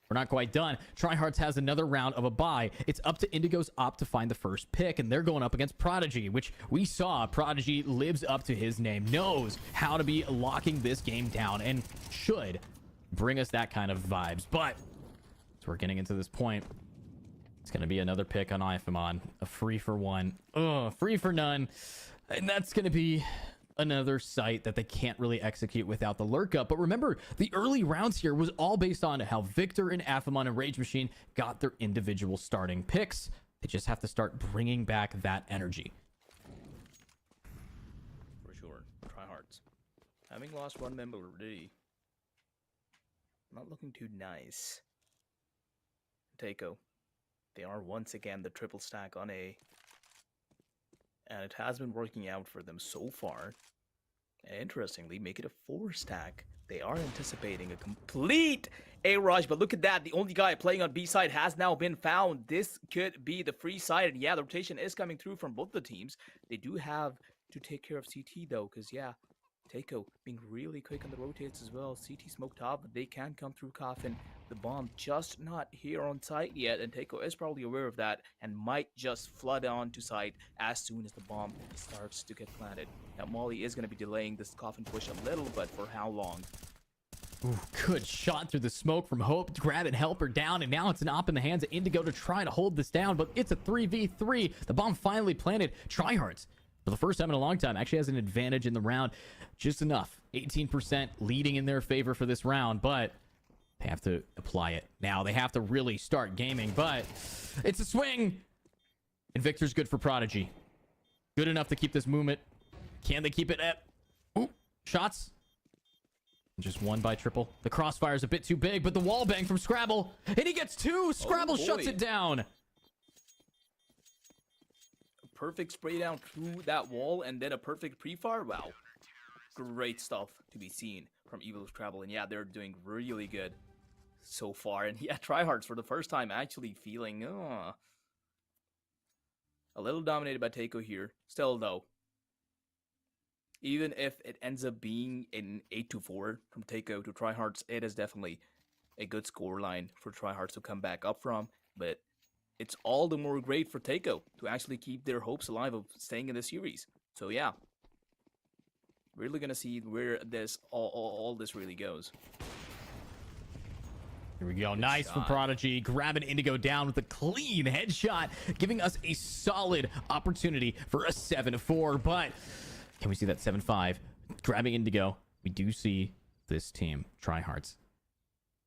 [SPEAKER 3] we're not quite done. Tryhards has another round of a bye. It's up to Indigo's Op to find the first pick, and they're going up against Prodigy, which we saw. Prodigy lives up to his name, knows how to be locking this game down, and should bring us that kind of vibes. But as we're getting into this point, it's going to be another pick on Ifamon. A free for one. Free for none. And that's going to be another site that they can't really execute without the lurk up. But remember, the early rounds here was all based on how Victor and Afamon and Rage Machine got their individual starting picks. They just have to start bringing back that energy.
[SPEAKER 5] For sure. Tryhards. Having lost one member already. Not looking too nice. Taiko. They are once again the triple stack on A. And it has been working out for them so far. And interestingly, make it a 4 stack. They are anticipating a complete A rush, but look at that. The only guy playing on B side has now been found. This could be the free side. And yeah, the rotation is coming through from both the teams. They do have to take care of CT though, because yeah, Taiko being really quick on the rotates as well. CT smoked off, but they can come through Coffin. The bomb just not here on site yet, and Taiko is probably aware of that and might just flood onto site as soon as the bomb starts to get planted. Now Molly is going to be delaying this Coffin push a little, but for how long?
[SPEAKER 3] Ooh, good shot through the smoke from Hope to grab and help her down, and now it's an op in the hands of Indigo to try to hold this down, but it's a 3v3. The bomb finally planted. Tryhards, for the first time in a long time, actually has an advantage in the round. Just enough. 18% leading in their favor for this round, but they have to apply it. Now they have to really start gaming, but it's a swing. And Victor's good for Prodigy. Good enough to keep this movement. Can they keep it at... Ooh, shots. Just one by triple. The crossfire is a bit too big, but the wall bang from Scrabble. And he gets 2. Scrabble shuts it down.
[SPEAKER 5] A perfect spray down through that wall and then a perfect pre-fire. Wow. Great stuff to be seen from Evil Scrabble. And yeah, they're doing really good so far. And yeah, Tryhards for the first time actually feeling a little dominated by Taiko here. Still though, even if it ends up being an 8-4 from Taiko to Tryhards, it is definitely a good score line for Tryhards to come back up from. But it's all the more great for Taiko to actually keep their hopes alive of staying in the series. So yeah, really gonna see where this all this really goes.
[SPEAKER 3] Here we go. Nice from
[SPEAKER 5] shot.
[SPEAKER 3] Prodigy. Grabbing Indigo down with a clean headshot, giving us a solid opportunity for a 7-4. But can we see that 7-5? Grabbing Indigo. We do see this team, Tryhards,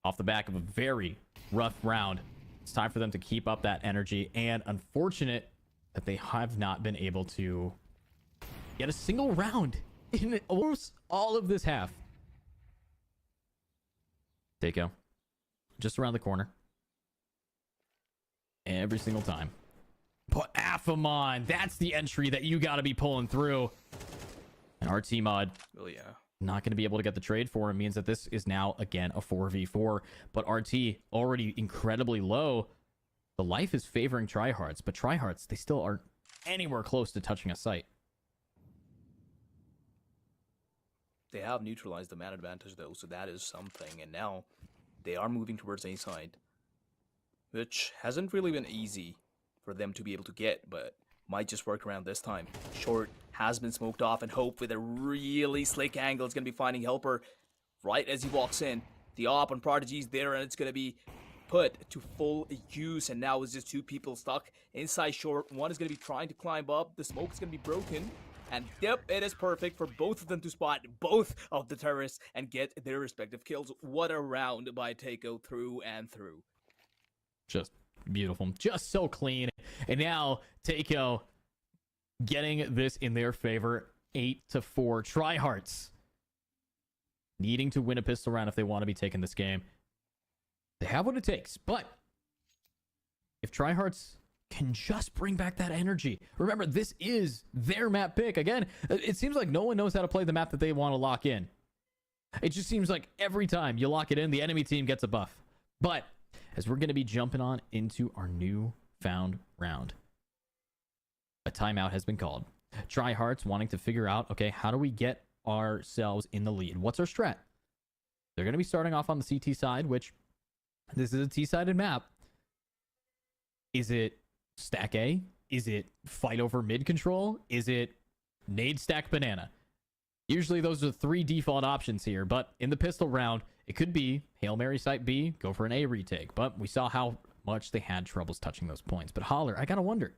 [SPEAKER 3] off the back of a very rough round. It's time for them to keep up that energy. And unfortunate that they have not been able to get a single round in almost all of this half. Takeo. Just around the corner. Every single time. Put Afamon. That's the entry that you got to be pulling through. And RT Mod,
[SPEAKER 5] Oh yeah.
[SPEAKER 3] not going to be able to get the trade for him. Means that this is now, again, a 4v4. But RT already incredibly low. The life is favoring Tryhards. But Tryhards, they still aren't anywhere close to touching a sight.
[SPEAKER 5] They have neutralized the man advantage though, so that is something. And now they are moving towards A side, which hasn't really been easy for them to be able to get, but might just work around this time. Short has been smoked off, and Hope with a really slick angle is going to be finding Helper right as he walks in. The op on Prodigy's there, and it's going to be put to full use, and now it's just two people stuck inside Short. One is going to be trying to climb up. The smoke is going to be broken. And yep, it is perfect for both of them to spot both of the terrorists and get their respective kills. What a round by Takeo through and through.
[SPEAKER 3] Just beautiful. Just so clean. And now Takeo getting this in their favor. 8-4. Tryhards needing to win a pistol round if they want to be taking this game. They have what it takes. But if Tryhards can just bring back that energy. Remember, this is their map pick. Again, it seems like no one knows how to play the map that they want to lock in. It just seems like every time you lock it in, the enemy team gets a buff. But as we're going to be jumping on into our newfound round, a timeout has been called. Tryhards wanting to figure out, okay, how do we get ourselves in the lead? What's our strat? They're going to be starting off on the CT side, which this is a T-sided map. Is it stack A? Is it fight over mid control? Is it nade stack banana? Usually those are three default options here, but in the pistol round, it could be Hail Mary site B, go for an A retake. But we saw how much they had troubles touching those points. But Holler, I gotta wonder,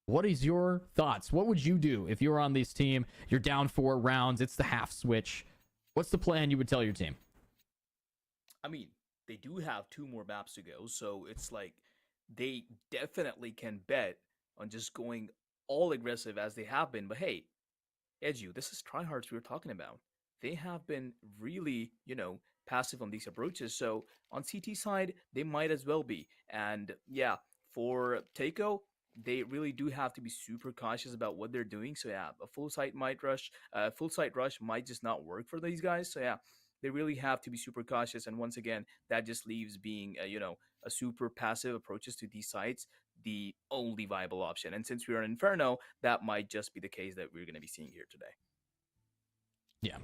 [SPEAKER 3] what is your thoughts? What would you do if you were on this team? You're down 4 rounds, it's the half switch. What's the plan you would tell your team?
[SPEAKER 5] I mean, they do have 2 more maps to go, so it's like they definitely can bet on just going all aggressive as they have been. But hey, Edu, this is Tryhards we were talking about. They have been really, passive on these approaches. So on CT side, they might as well be. And yeah, for Takeo, they really do have to be super cautious about what they're doing. So yeah, a full site rush might just not work for these guys. So yeah, they really have to be super cautious. And once again, that just leaves being, a super passive approaches to these sites the only viable option. And since we're in Inferno, that might just be the case that we're going to be seeing here today.
[SPEAKER 3] Yeah,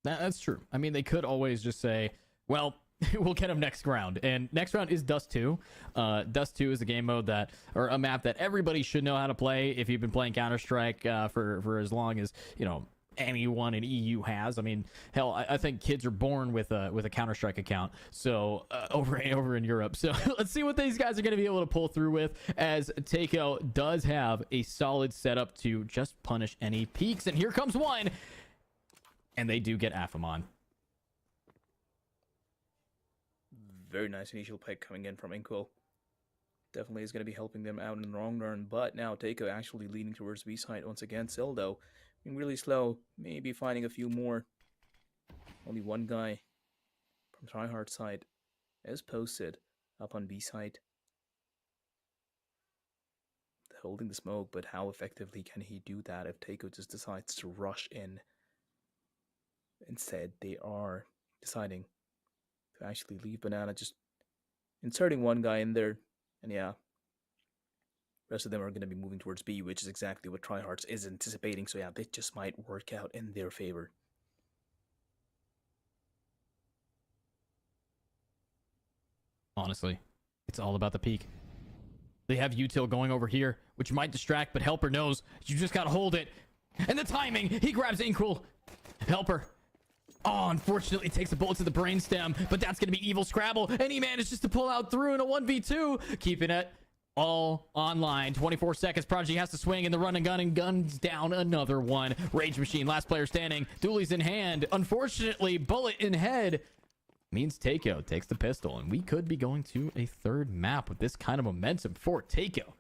[SPEAKER 3] that's true. I mean, they could always just say, well, we'll get them next round. And next round is Dust 2. Dust 2 is a game mode or a map that everybody should know how to play if you've been playing Counter-Strike for as long as, anyone in EU has. I mean, hell, I think kids are born with a Counter-Strike account. So over in Europe. So let's see what these guys are going to be able to pull through with, as Takeo does have a solid setup to just punish any peaks. And here comes one. And they do get Afamon.
[SPEAKER 5] Very nice initial pick coming in from Inkwell. Definitely is going to be helping them out in the long run. But now Takeo actually leaning towards B side once again. Sildo being really slow. Maybe finding a few more. Only one guy from Tryhard side is posted up on B side. Holding the smoke, but how effectively can he do that if Takeo just decides to rush in? Instead, they are deciding to actually leave Banana, just inserting one guy in there, and yeah, rest of them are going to be moving towards B, which is exactly what Tryhards is anticipating. So yeah, they just might work out in their favor.
[SPEAKER 3] Honestly, it's all about the peak. They have util going over here, which might distract, but Helper knows you just got to hold it. And the timing, he grabs Inkul. Helper. Oh, unfortunately takes a bullet to the brainstem, but that's going to be Evil Scrabble, and he manages to pull out through in a 1v2, keeping it all online. 24 seconds, Prodigy has to swing in the run and gun, and guns down another one. Rage Machine, last player standing, dualies in hand. Unfortunately, bullet in head means Takeo takes the pistol, and we could be going to a third map with this kind of momentum for Takeo.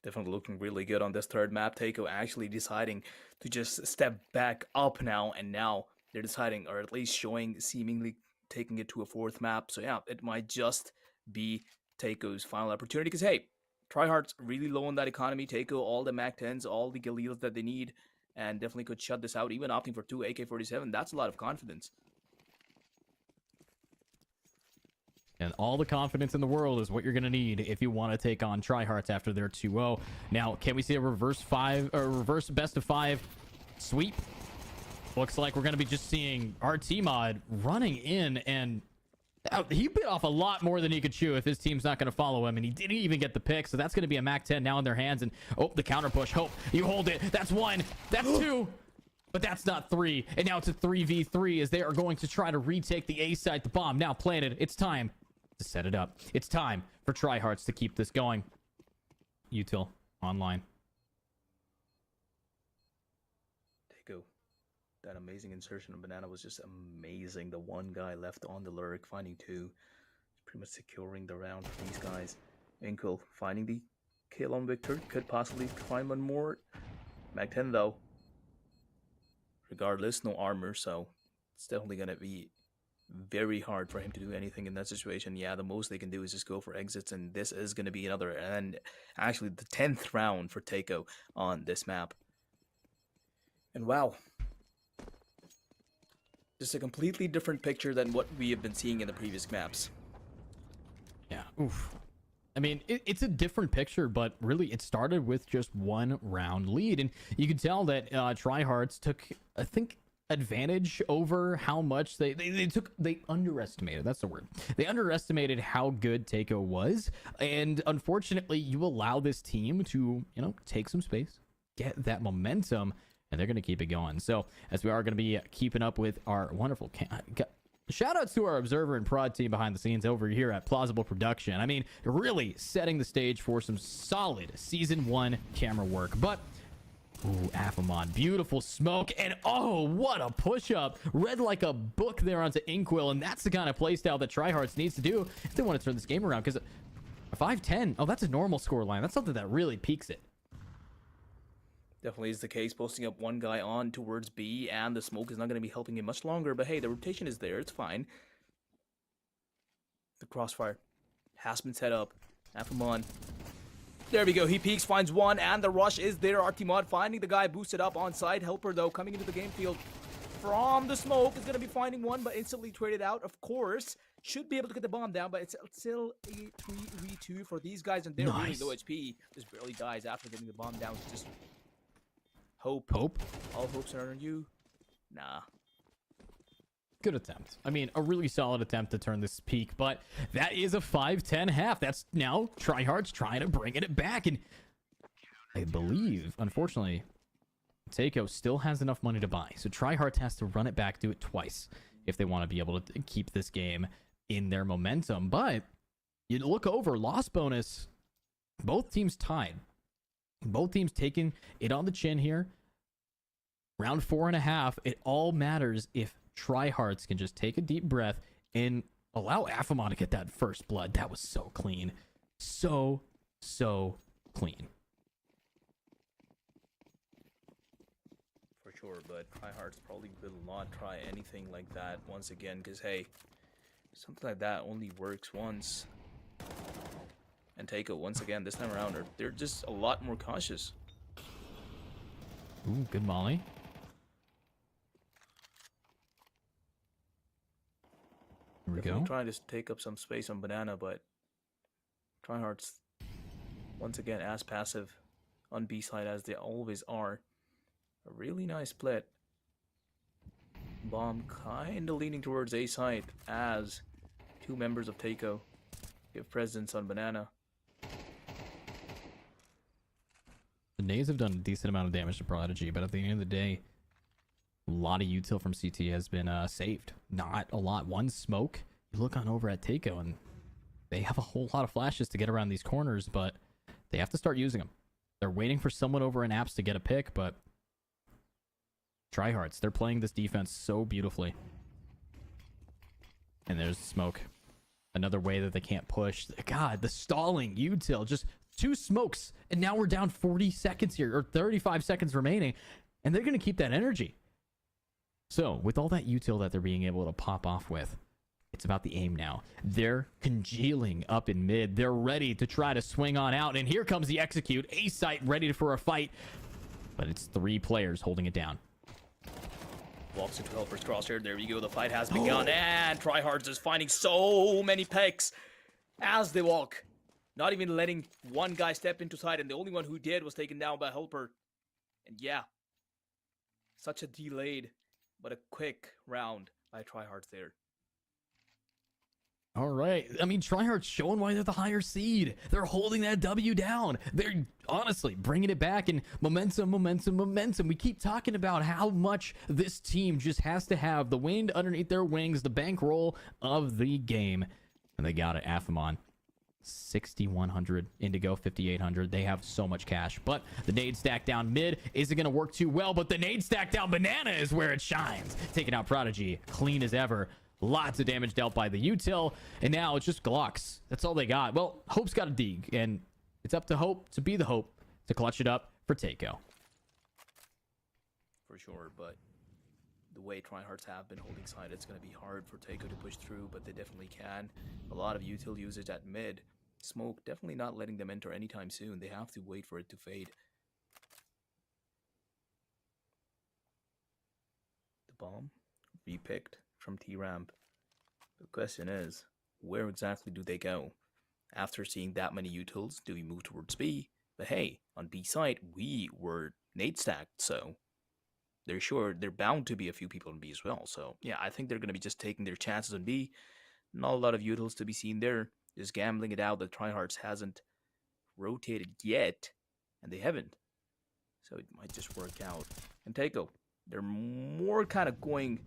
[SPEAKER 5] Definitely looking really good on this third map. Takeo actually deciding to just step back up now, and now they're deciding, or at least showing, seemingly taking it to a fourth map. So yeah, it might just be Takeo's final opportunity, because hey, Tryhard's really low on that economy. Takeo, all the Mac 10s, all the Galils that they need, and definitely could shut this out. Even opting for 2 AK-47, that's a lot of confidence.
[SPEAKER 3] And all the confidence in the world is what you're going to need if you want to take on Tryhards after their 2-0. Now, can we see a reverse best of 5 sweep? Looks like we're going to be just seeing RT Mod running in, and he bit off a lot more than he could chew if his team's not going to follow him, and he didn't even get the pick. So that's going to be a Mac 10 now in their hands. And oh, the counter push. Hope you hold it. That's 1. That's 2. But that's not 3. And now it's a 3v3 as they are going to try to retake the A site. The bomb now planted. It's time to set it up. It's time for Tryhards to keep this going. Util online.
[SPEAKER 5] Takeo, that amazing insertion of Banana was just amazing. The one guy left on the lurk, finding 2, pretty much securing the round for these guys. Inkul finding the kill on Victor, could possibly find one more. Mac 10 though, regardless, no armor, so it's definitely gonna be very hard for him to do anything in that situation. Yeah, the most they can do is just go for exits, and this is going to be another, and actually the 10th round for Takeo on this map. And wow, just a completely different picture than what we have been seeing in the previous maps.
[SPEAKER 3] Yeah, oof. I mean, it's a different picture, but really it started with just 1 round lead, and you could tell that Tryhards took, I think, advantage over how much they underestimated, that's the word, they underestimated how good Takeo was. And unfortunately, you allow this team to, you know, take some space, get that momentum, and they're going to keep it going. So as we are going to be keeping up with our wonderful shout outs to our observer and prod team behind the scenes over here at Plausible Production. I mean, really setting the stage for some solid season 1 camera work. But ooh, Affamon, beautiful smoke, and oh, what a push-up. Read like a book there onto Inkwell, and that's the kind of playstyle that Tryhards needs to do if they want to turn this game around, because a 5-10, oh, that's a normal score line. That's something that really peaks it.
[SPEAKER 5] Definitely is the case, posting up one guy on towards B, and the smoke is not going to be helping him much longer, but hey, the rotation is there, it's fine. The crossfire has been set up. Affamon, there we go, he peeks, finds one, and the rush is there. Artimod finding the guy boosted up on side. Helper, though, coming into the game field from the smoke, is going to be finding one, but instantly traded out, of course. Should be able to get the bomb down, but it's still a 3v2 for these guys, and they're really low HP. Just barely dies after getting the bomb down. It's just hope. All hopes are on you. Nah.
[SPEAKER 3] Good attempt. I mean, a really solid attempt to turn this peak, but that is a 5-10 half. That's now Tryhards trying to bring it back, and I believe, unfortunately, Takeo still has enough money to buy, so Tryhards has to run it back, do it twice if they want to be able to keep this game in their momentum. But you look over, loss bonus, both teams tied. Both teams taking it on the chin here. Round 4.5, it all matters if Tryhards can just take a deep breath and allow Affamon to get that first blood. That was so clean. So clean.
[SPEAKER 5] For sure, but Tryhards probably will not try anything like that once again, because hey, something like that only works once. And Takeo, once again, this time around, they're just a lot more cautious.
[SPEAKER 3] Ooh, good molly. Here we go.
[SPEAKER 5] Trying to take up some space on Banana, but Tryhards, once again, as passive on B side as they always are. A really nice split. Bomb kind of leaning towards A side as 2 members of Takeo give presence on Banana.
[SPEAKER 3] nades have done a decent amount of damage to Prodigy, but at the end of the day, a lot of util from CT has been saved. Not a lot. One smoke. You look on over at Takeo, and they have a whole lot of flashes to get around these corners, but they have to start using them. They're waiting for someone over in apps to get a pick, but tryhards, they're playing this defense so beautifully. And there's smoke. Another way that they can't push. God, the stalling util, just 2 smokes, and now we're down 40 seconds here, or 35 seconds remaining, and they're going to keep that energy. So, with all that util that they're being able to pop off with, it's about the aim now. They're congealing up in mid. They're ready to try to swing on out, and here comes the execute. A-site ready for a fight, but it's 3 players holding it down.
[SPEAKER 5] Walks into Helper's crosshair. There you go. The fight has begun. And Tryhards is finding so many picks as they walk. Not even letting one guy step into sight. And the only one who did was taken down by Helper. And yeah, such a delayed but a quick round by Tryhards there.
[SPEAKER 3] All right. I mean, Tryhard's showing why they're the higher seed. They're holding that W down. They're honestly bringing it back, and momentum. We keep talking about how much this team just has to have the wind underneath their wings, the bankroll of the game. And they got it. Aphemon, 6,100. Indigo, 5,800. They have so much cash. But the nade stack down mid isn't going to work too well, but the nade stack down banana is where it shines. Taking out Prodigy, clean as ever. Lots of damage dealt by the util, and now it's just Glocks. That's all they got. Well, Hope's got a dig, and it's up to Hope to be the Hope to clutch it up for Takeo.
[SPEAKER 5] For sure, but the way Tryhards have been holding side, it's going to be hard for Takeo to push through, but they definitely can. A lot of util usage at mid. Smoke definitely not letting them enter anytime soon. They have to wait for it to fade. The bomb repicked from T-Ramp. The question is, where exactly do they go? After seeing that many utils, do we move towards B? But hey, on B side, we were nade stacked, so they're bound to be a few people on B as well. So yeah, I think they're going to be just taking their chances on B. Not a lot of utils to be seen there. Just gambling it out that Tryhards hasn't rotated yet, and they haven't. So it might just work out. And Takeo, they're more kind of going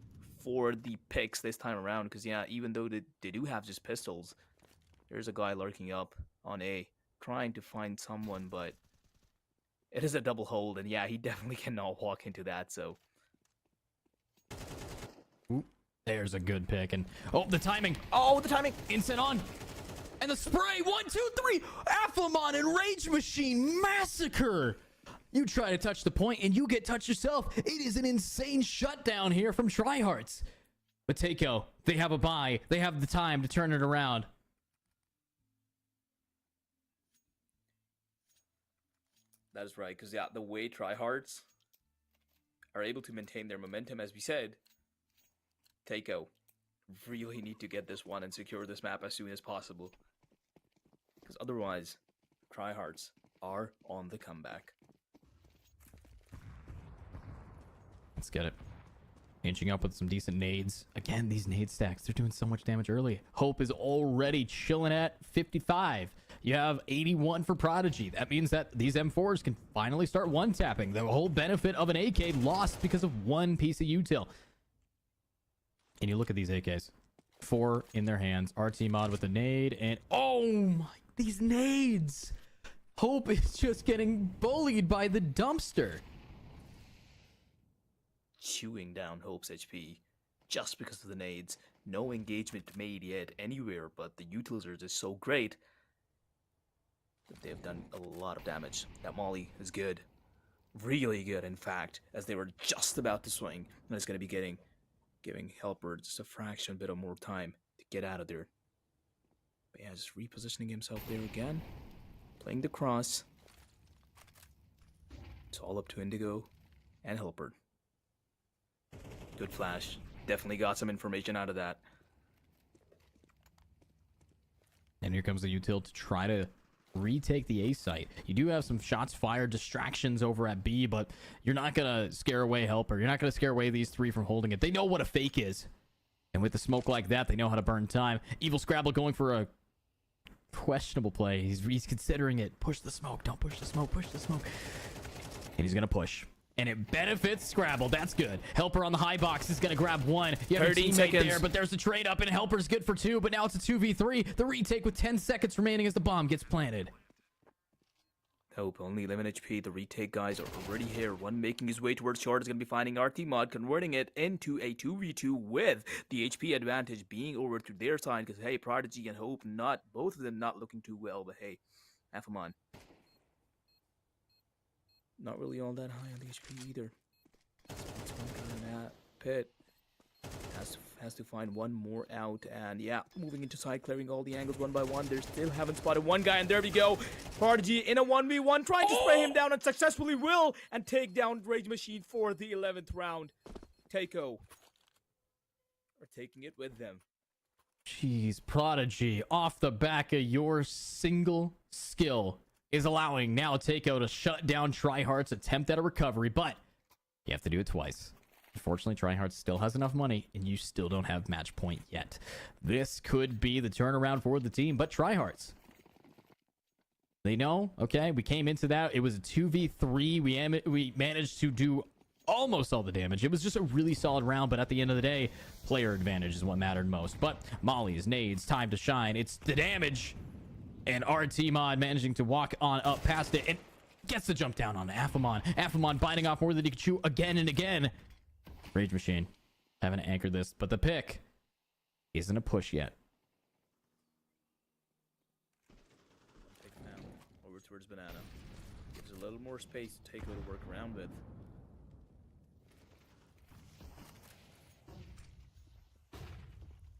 [SPEAKER 5] for the picks this time around, because yeah, even though they do have just pistols, there's a guy lurking up on A, trying to find someone, but it is a double hold, and yeah, he definitely cannot walk into that, so.
[SPEAKER 3] Ooh, there's a good pick, and oh, the timing.
[SPEAKER 5] Oh, the timing!
[SPEAKER 3] Instant on. And the spray, 1, 2, 3, Aphemon and Rage Machine massacre. You try to touch the point and you get touched yourself. It is an insane shutdown here from Tryhards. But Takeo, they have a buy. They have the time to turn it around.
[SPEAKER 5] That is right, because yeah, the way Tryhards are able to maintain their momentum, as we said, Takeo really need to get this one and secure this map as soon as possible. Because otherwise, Tryhards are on the comeback.
[SPEAKER 3] Let's get it. Inching up with some decent nades. Again, these nade stacks, they're doing so much damage early. Hope is already chilling at 55. You have 81 for Prodigy. That means that these M4s can finally start one-tapping. The whole benefit of an AK lost because of one piece of util. And you look at these AKs. 4 in their hands. RT mod with a nade, and oh my, these nades! Hope is just getting bullied by the dumpster.
[SPEAKER 5] Chewing down Hope's HP just because of the nades. No engagement made yet anywhere, but the utils are just so great that they have done a lot of damage. That molly is good. Really good, in fact, as they were just about to swing. And it's going to be giving Helper just a fraction bit of more time to get out of there. But yeah, just repositioning himself there again. Playing the cross. It's all up to Indigo and Helper. Good flash. Definitely got some information out of that.
[SPEAKER 3] And here comes the util to try to retake the A site. You do have some shots fired, distractions over at B, but you're not going to scare away Helper. You're not going to scare away these 3 from holding it. They know what a fake is. And with the smoke like that, they know how to burn time. Evil Scrabble going for a questionable play. He's considering it. Push the smoke. Don't push the smoke. Push the smoke. And he's going to push. And it benefits Scrabble. That's good. Helper on the high box is going to grab one. You have a
[SPEAKER 5] 13
[SPEAKER 3] teammate
[SPEAKER 5] seconds.
[SPEAKER 3] there, but there's a trade up, and Helper's good for 2, but now it's a 2v3. The retake with 10 seconds remaining as the bomb gets planted.
[SPEAKER 5] Hope only 11 HP. The retake guys are already here. One making his way towards short is going to be finding RT Mod, converting it into a 2v2 with the HP advantage being over to their side. Because, hey, Prodigy and Hope, not both of them not looking too well. But, hey, Afamon, not really all that high on the HP either. That's one guy in that pit. Has to find one more out, and yeah, moving into side, clearing all the angles one by one. They still haven't spotted one guy, and there we go. Prodigy in a 1v1, trying to spray him down, and successfully will, and take down Rage Machine for the 11th round. Takeo are taking it with them.
[SPEAKER 3] Jeez, Prodigy, off the back of your single skill, is allowing now Takeo to shut down Tryhard's attempt at a recovery, but you have to do it twice. Unfortunately, Tryhard still has enough money, and you still don't have match point yet. This could be the turnaround for the team, but Tryhards, they know, okay, we came into that. It was a 2v3. We managed to do almost all the damage. It was just a really solid round, but at the end of the day, player advantage is what mattered most. But Molly's, nades, time to shine. It's the damage. And RT Mod managing to walk on up past it and gets the jump down on Afamon. Afamon biting off more than he could chew again and again. Rage Machine having to anchor this, but the pick isn't a push yet.
[SPEAKER 5] Take him out over towards Banana. Gives a little more space to Takeo to work around with.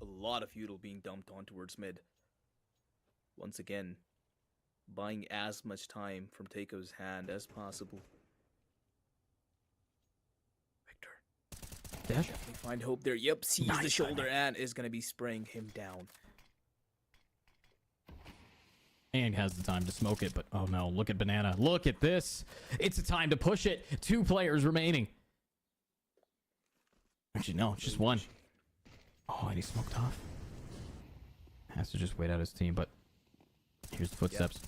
[SPEAKER 5] A lot of fuel being dumped on towards mid. Once again, buying as much time from Takeo's hand as possible.
[SPEAKER 3] Dash.
[SPEAKER 5] Definitely find Hope there. Yep, sees the shoulder and is going to be spraying him down.
[SPEAKER 3] And has the time to smoke it, but oh no, look at Banana. Look at this. It's a time to push it. 2 players remaining. Actually, no, it's just 1. Oh, and he smoked off. Has to just wait out his team, but here's the footsteps.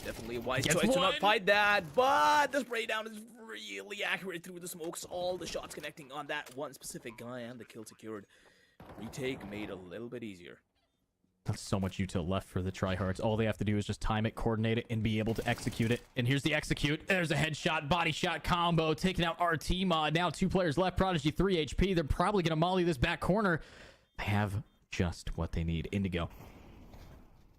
[SPEAKER 5] Definitely a wise
[SPEAKER 3] Gets
[SPEAKER 5] choice to
[SPEAKER 3] one.
[SPEAKER 5] not fight that, but the spray down is really accurate through the smokes. All the shots connecting on that one specific guy, and the kill secured. Retake made a little bit easier.
[SPEAKER 3] Not so much util left for the Tryhards. All they have to do is just time it, coordinate it, and be able to execute it. And here's the execute. There's a headshot, body shot combo, taking out RT Mod. Now 2 players left. Prodigy 3 HP. They're probably going to molly this back corner. They have just what they need. Indigo.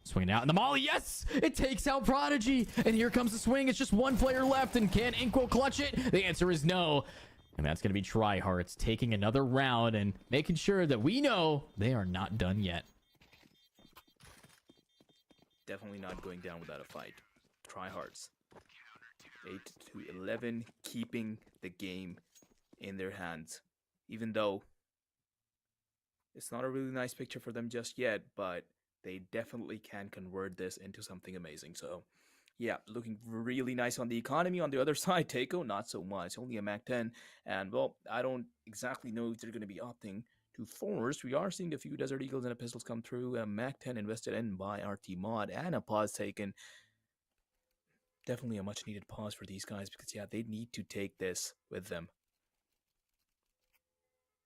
[SPEAKER 3] Swinging out, and the molly, yes! It takes out Prodigy, and here comes the swing. It's just 1 player left, and can Inkwell clutch it? The answer is no, and that's going to be Tryhards taking another round and making sure that we know they are not done yet.
[SPEAKER 5] Definitely not going down without a fight. Tryhards. 8-11, keeping the game in their hands. Even though it's not a really nice picture for them just yet, but they definitely can convert this into something amazing. So, yeah, looking really nice on the economy. On the other side, Takeo, not so much. Only a Mac 10. And, well, I don't exactly know if they're going to be opting to force. We are seeing a few Desert Eagles and a Pistols come through. A Mac 10 invested in by RT Mod and a pause taken. Definitely a much-needed pause for these guys because, yeah, they need to take this with them.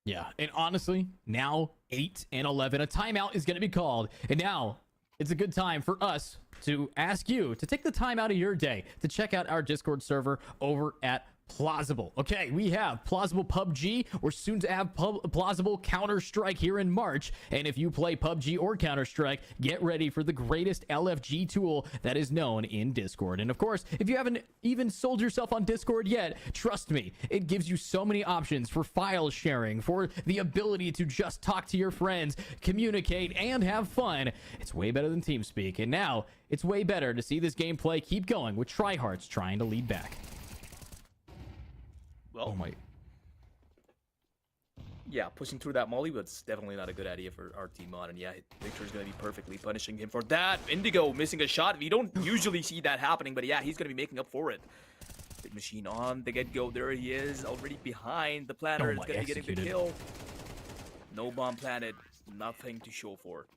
[SPEAKER 3] Yeah, and honestly, now 8-11, a timeout is going to be called. And now it's a good time for us to ask you to take the time out of your day to check out our Discord server over at Plausible. Okay, we have Plausible PUBG. We're soon to have Plausible Counter-Strike here in March. And if you play PUBG or Counter-Strike, get ready for the greatest LFG tool that is known in Discord. And of course, if you haven't even sold yourself on Discord yet, trust me, it gives you so many options for file sharing, for the ability to just talk to your friends, communicate, and have fun. It's way better than TeamSpeak. And now, it's way better to see this gameplay keep going with Tryhards trying to lead back.
[SPEAKER 5] Well,
[SPEAKER 3] Oh my.
[SPEAKER 5] yeah, pushing through that molly, but it's definitely not a good idea for RT Mod. And yeah, Victor's going to be perfectly punishing him for that. Indigo missing a shot. We don't usually see that happening, but yeah, he's going to be making up for it. Big Machine on the get-go. There he is, already behind the planter.
[SPEAKER 3] Oh
[SPEAKER 5] It's
[SPEAKER 3] my,
[SPEAKER 5] going to be getting the
[SPEAKER 3] executed.
[SPEAKER 5] kill. No bomb planted. Nothing to show for.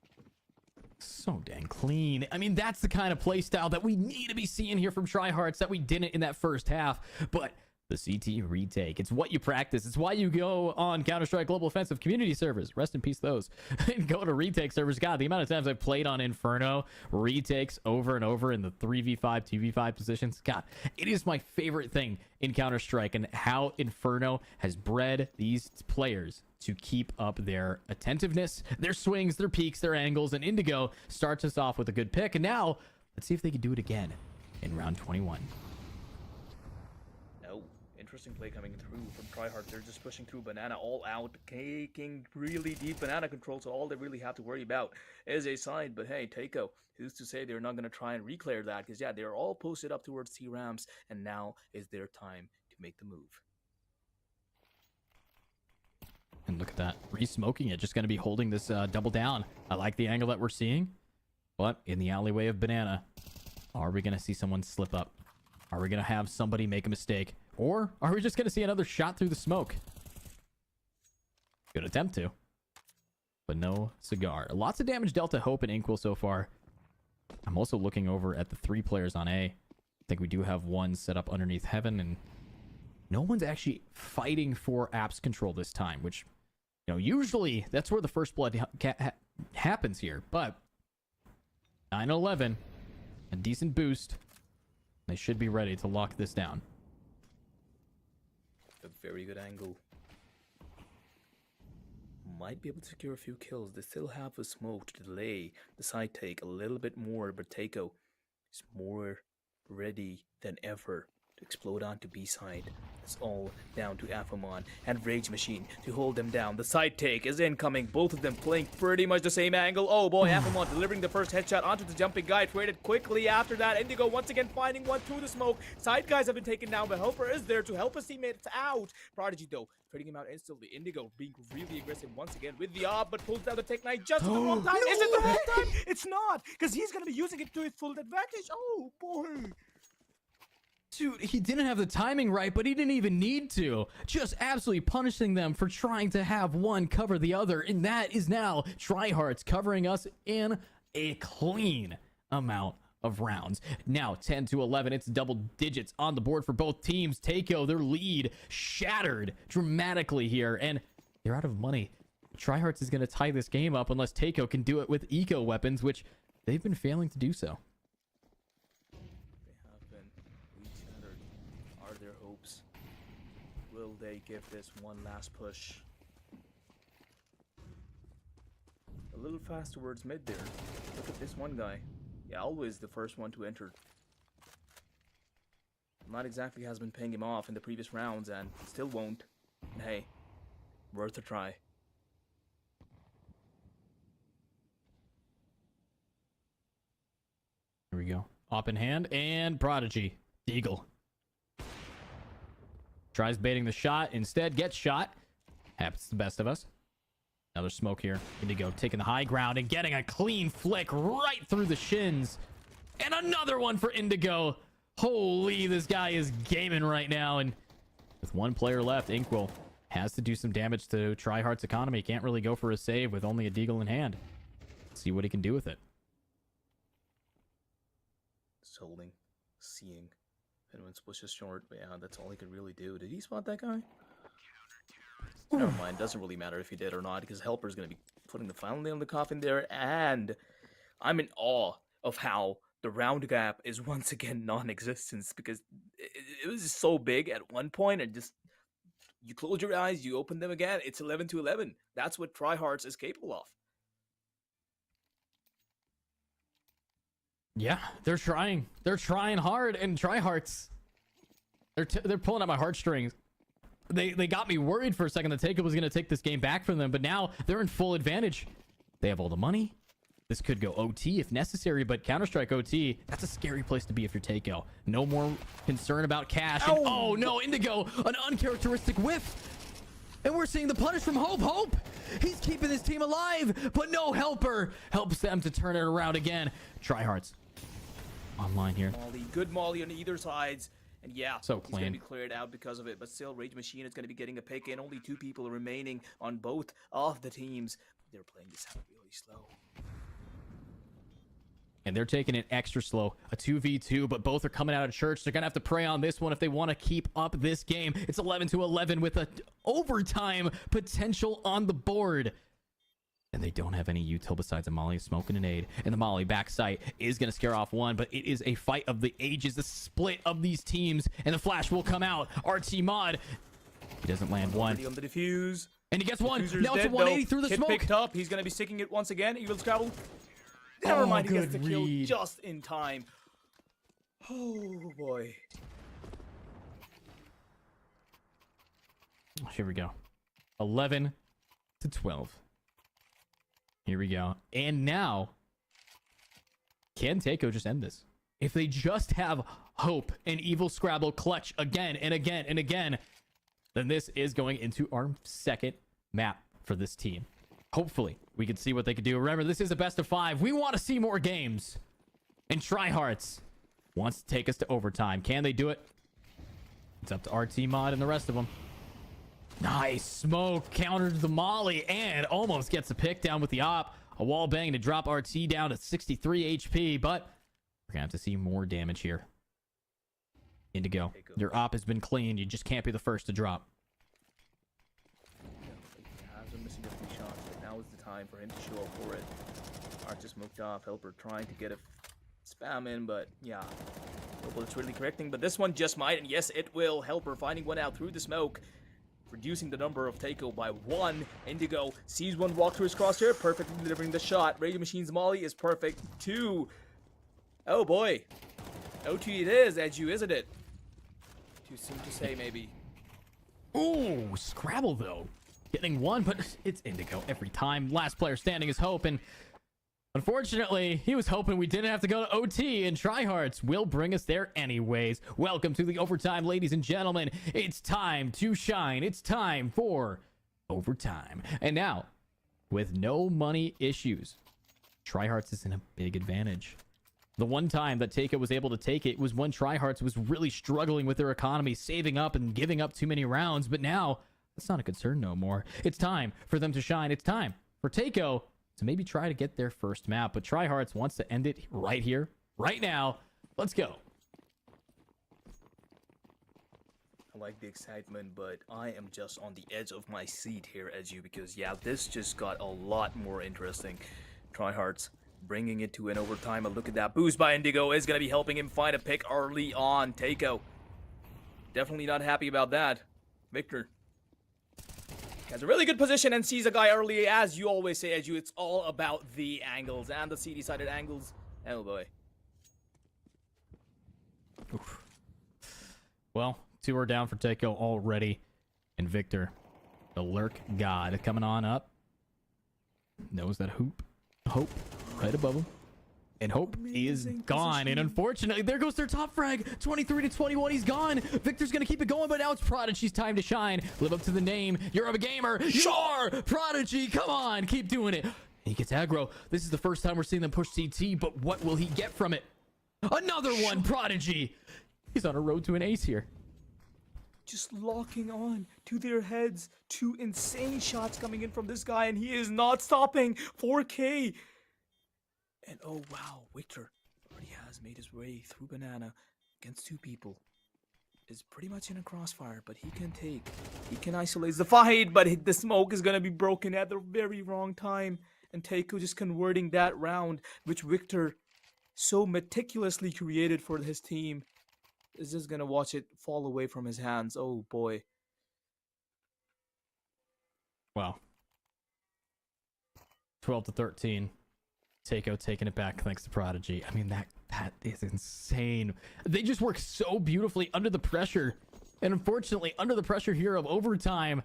[SPEAKER 3] So dang clean. I mean, that's the kind of play style that we need to be seeing here from Tryhards that we didn't in that first half. But the CT retake, it's what you practice. It's why you go on Counter-Strike Global Offensive community servers. Rest in peace those. And go to retake servers. God, the amount of times I've played on Inferno retakes over and over in the 3v5, 2v5 positions. God, it is my favorite thing in Counter-Strike, and how Inferno has bred these players to keep up their attentiveness, their swings, their peaks, their angles. And Indigo starts us off with a good pick. And now let's see if they can do it again in round 21.
[SPEAKER 5] Interesting play coming through from Tryhard. They're just pushing through Banana all out, taking really deep Banana control, so all they really have to worry about is a side. But hey, Takeo, who's to say they're not going to try and reclear that? Because yeah, they're all posted up towards T-Rams, and now is their time to make the move.
[SPEAKER 3] And look at that, re-smoking it, just going to be holding this double down. I like the angle that we're seeing, but in the alleyway of Banana, are we going to see someone slip up? Are we going to have somebody make a mistake? Or are we just going to see another shot through the smoke? Good attempt to. But no cigar. Lots of damage dealt to Hope and Inkwell so far. I'm also looking over at the 3 players on A. I think we do have one set up underneath Heaven, and no one's actually fighting for apps control this time, which, you know, usually that's where the first blood happens here. But 9-11, a decent boost. They should be ready to lock this down.
[SPEAKER 5] A very good angle. Might be able to secure a few kills. They still have a smoke to delay the side take a little bit more, but Takeo is more ready than ever to explode onto B side. It's all down to Afamon and Rage Machine to hold them down. The side take is incoming. Both of them playing pretty much the same angle. Oh boy, Afamon delivering the first headshot onto the jumping guy. Traded quickly after that. Indigo once again finding one through the smoke. Side guys have been taken down, but Helper is there to help his teammates out. Prodigy though, trading him out instantly. Indigo being really aggressive once again with the op, but pulls down the Tech Knight just at the wrong time. Is it the wrong time? It's not, because he's going to be using it to his full advantage. Oh boy.
[SPEAKER 3] Dude, he didn't have the timing right, but he didn't even need to. Just absolutely punishing them for trying to have one cover the other. And that is now Tryhards covering us in a clean amount of rounds. Now 10-11, it's double digits on the board for both teams. Takeo, their lead shattered dramatically here, and they're out of money. Tryhards is going to tie this game up unless Takeo can do it with eco weapons, which they've been failing to do so.
[SPEAKER 5] Will they give this one last push? A little fast towards mid there. Look at this one guy. Yeah, always the first one to enter. Not exactly has been paying him off in the previous rounds, and still won't. And hey, worth a try.
[SPEAKER 3] Here we go. Op in hand, and Prodigy. Eagle. Tries baiting the shot, instead gets shot. Happens to the best of us. Another smoke here. Indigo taking the high ground and getting a clean flick right through the shins. And another one for Indigo. Holy, this guy is gaming right now. And with one player left, Inkwell has to do some damage to Tryhard's economy. Can't really go for a save with only a deagle in hand. See what he can do with it.
[SPEAKER 5] Just holding, seeing. And when push is short, but yeah, that's all he could really do. Did he spot that guy? Never mind, doesn't really matter if he did or not, because Helper's going to be putting the final nail in the coffin there, and I'm in awe of how the round gap is once again non-existent, because it was just so big at one point, and just, you close your eyes, you open them again, it's 11-11. That's what Tryhards is capable of.
[SPEAKER 3] Yeah, they're trying. They're trying hard, and Tryhards, they're pulling at my heartstrings. They got me worried for a second that Takeo was going to take this game back from them, but now they're in full advantage. They have all the money. This could go OT if necessary, but Counter-Strike OT, that's a scary place to be if you're Takeo. No more concern about cash. And, oh no, Indigo, an uncharacteristic whiff. And we're seeing the punish from Hope. Hope, he's keeping his team alive, but no, Helper helps them to turn it around again. Tryhards online here.
[SPEAKER 5] Molly, good Molly on either sides. And yeah,
[SPEAKER 3] so
[SPEAKER 5] he's
[SPEAKER 3] clean.
[SPEAKER 5] going to be cleared out because of it. But still, Rage Machine is going to be getting a pick in. Only 2 people remaining on both of the teams. They're playing this out really slow.
[SPEAKER 3] And they're taking it extra slow. A 2v2, but both are coming out of church. They're going to have to pray on this one if they want to keep up this game. It's 11-11 with an overtime potential on the board. And they don't have any util besides a molly, smoke, and a nade. And the molly backside is going to scare off one, but it is a fight of the ages, the split of these teams. And the flash will come out. RT Mod. He doesn't land one.
[SPEAKER 5] On the defuse.
[SPEAKER 3] And he gets one.
[SPEAKER 5] Diffuser's
[SPEAKER 3] Now it's a
[SPEAKER 5] dead,
[SPEAKER 3] 180
[SPEAKER 5] though.
[SPEAKER 3] through the
[SPEAKER 5] Hit
[SPEAKER 3] smoke.
[SPEAKER 5] picked up. He's going to be sticking it once again. Evil Scrabble. Never mind, he gets the
[SPEAKER 3] good
[SPEAKER 5] kill
[SPEAKER 3] read.
[SPEAKER 5] just in time. Oh, boy.
[SPEAKER 3] Here we go. 11-12. Here we go. And now, can Takeo just end this? If they just have hope and Evil Scrabble clutch again and again and again, then this is going into our second map for this team. Hopefully, we can see what they can do. Remember, this is a best of 5. We want to see more games. And Tryhards wants to take us to overtime. Can they do it? It's up to RT Mod and the rest of them. Nice smoke, counters the molly, and almost gets a pick down with the op. A wall bang to drop RT down to 63 HP, but we're going to have to see more damage here. Indigo, your op has been cleaned. You just can't be the first to drop.
[SPEAKER 5] Has been missing a few shots, but now is the time for him to show up for it. Arch just smoked off. Helper trying to get a spam in, but yeah. Well, it's really correcting, but this one just might, and yes, it will. Helper finding one out through the smoke, reducing the number of Takeo by 1. Indigo sees one walk through his crosshair, perfectly delivering the shot. Radio Machine's molly is perfect. 2. Oh boy. OT it is, Edu, isn't it? Too soon to say, maybe.
[SPEAKER 3] Ooh, Scrabble though. Getting one, but it's Indigo every time. Last player standing is Hope, and unfortunately, he was hoping we didn't have to go to OT, and Tryhards will bring us there anyways. Welcome to the overtime, ladies and gentlemen. It's time to shine. It's time for overtime. And now, with no money issues, Tryhards is in a big advantage. The one time that Takeo was able to take it was when Tryhards was really struggling with their economy, saving up and giving up too many rounds, but now, that's not a concern no more. It's time for them to shine. It's time for Takeo to maybe try to get their first map, but Tryhards wants to end it right here, right now. Let's go.
[SPEAKER 5] I like the excitement, but I am just on the edge of my seat here, Edu, because yeah, this just got a lot more interesting. Tryhards bringing it to an overtime. A look at that boost by Indigo is going to be helping him find a pick early on. Takeo definitely not happy about that. Victor has a really good position and sees a guy early. As you always say, Edu, it's all about the angles and the CD-sided angles. Oh boy.
[SPEAKER 3] Oof. Well, 2 are down for Takeo already. And Victor, the Lurk God, coming on up. Knows that Hope right above him. And Hope is gone. And unfortunately, there goes their top frag. 23-21, he's gone. Victor's going to keep it going, but now it's Prodigy's time to shine. Live up to the name. You're a gamer. Sure! Prodigy, come on. Keep doing it. He gets aggro. This is the first time we're seeing them push CT, but what will he get from it? Another one, Prodigy. He's on a road to an ace here.
[SPEAKER 5] Just locking on to their heads. 2 insane shots coming in from this guy, and he is not stopping. 4K. And oh wow, Victor already has made his way through Banana against 2 people. Is pretty much in a crossfire, but he can isolate the fight, but the smoke is gonna be broken at the very wrong time. And Takeo just converting that round, which Victor so meticulously created for his team, is just gonna watch it fall away from his hands. Oh boy.
[SPEAKER 3] Wow. 12-13. Takeo taking it back thanks to Prodigy. I mean, that is insane. They just work so beautifully under the pressure. And unfortunately, under the pressure here of overtime,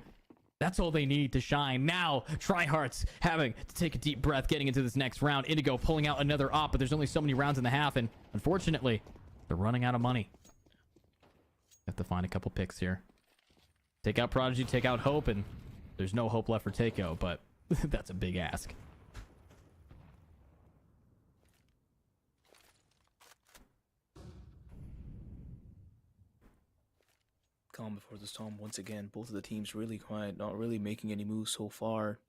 [SPEAKER 3] that's all they need to shine. Now, Tryhards having to take a deep breath getting into this next round. Indigo pulling out another op, but there's only so many rounds in the half. And unfortunately, they're running out of money. Have to find a couple picks here. Take out Prodigy, take out Hope, and there's no hope left for Takeo, but that's a big ask.
[SPEAKER 5] Calm before the storm once again. Both of the teams really quiet, not really making any moves so far.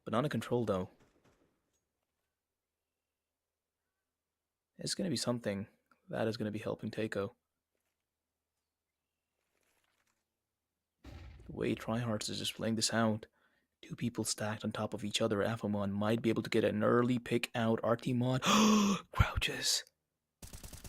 [SPEAKER 5] But not in control though. It's going to be something that is going to be helping Takeo. The way Tryhards is just playing this out, two people stacked on top of each other. Afamon might be able to get an early pick out. Artimon crouches.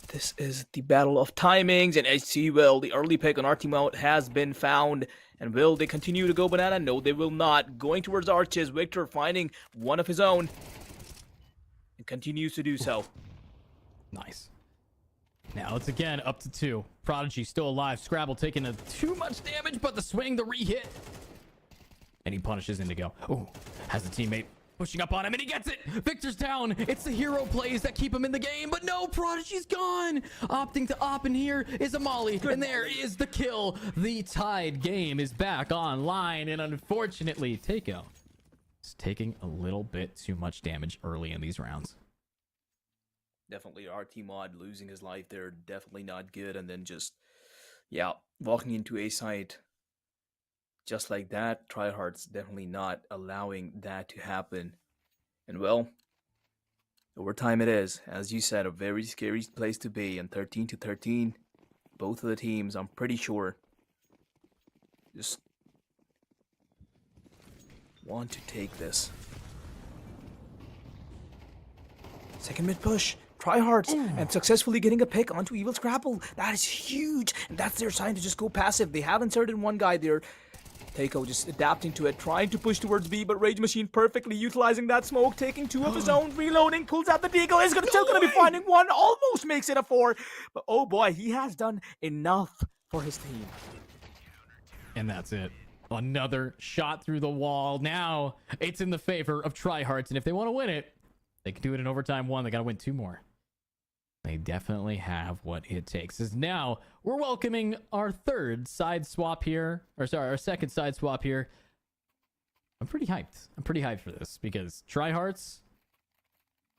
[SPEAKER 5] This is the battle of timings, and as you will, the early pick on Artimon has been found. And will they continue to go banana? No, they will not. Going towards Arches, Victor finding one of his own. And continues to do so.
[SPEAKER 3] Nice. Now it's again up to 2. Prodigy still alive. Scrabble taking too much damage, but the swing, the re-hit. And he punishes Indigo. Oh, has a teammate pushing up on him, and he gets it. Victor's down. It's the hero plays that keep him in the game, but no, Prodigy's gone. Opting to op, and here is a Molly, and there is the kill. The tied game is back online, and unfortunately, Takeo is taking a little bit too much damage early in these rounds.
[SPEAKER 5] Definitely Artimon losing his life there, definitely not good, and then just, yeah, walking into a site just like that. Tryhard's definitely not allowing that to happen. And well, overtime it is. As you said, a very scary place to be, and 13-13, both of the teams, I'm pretty sure, just want to take this. Second mid push. Tryhards and successfully getting a pick onto Evil Scrapple. That is huge. And that's their sign to just go passive. They have inserted one guy there. Takeo just adapting to it, trying to push towards B, but Rage Machine perfectly utilizing that smoke, taking 2 of his own, reloading, pulls out the deagle, is still gonna be finding 1, almost makes it a 4. But oh boy, he has done enough for his team.
[SPEAKER 3] And that's it. Another shot through the wall. Now it's in the favor of Tryhards, and if they want to win it, they can do it in overtime 1. They got to win 2 more. They definitely have what it takes. As now we're welcoming our third side swap here, or sorry, our second side swap here. I'm pretty hyped. I'm pretty hyped for this because Tryhards,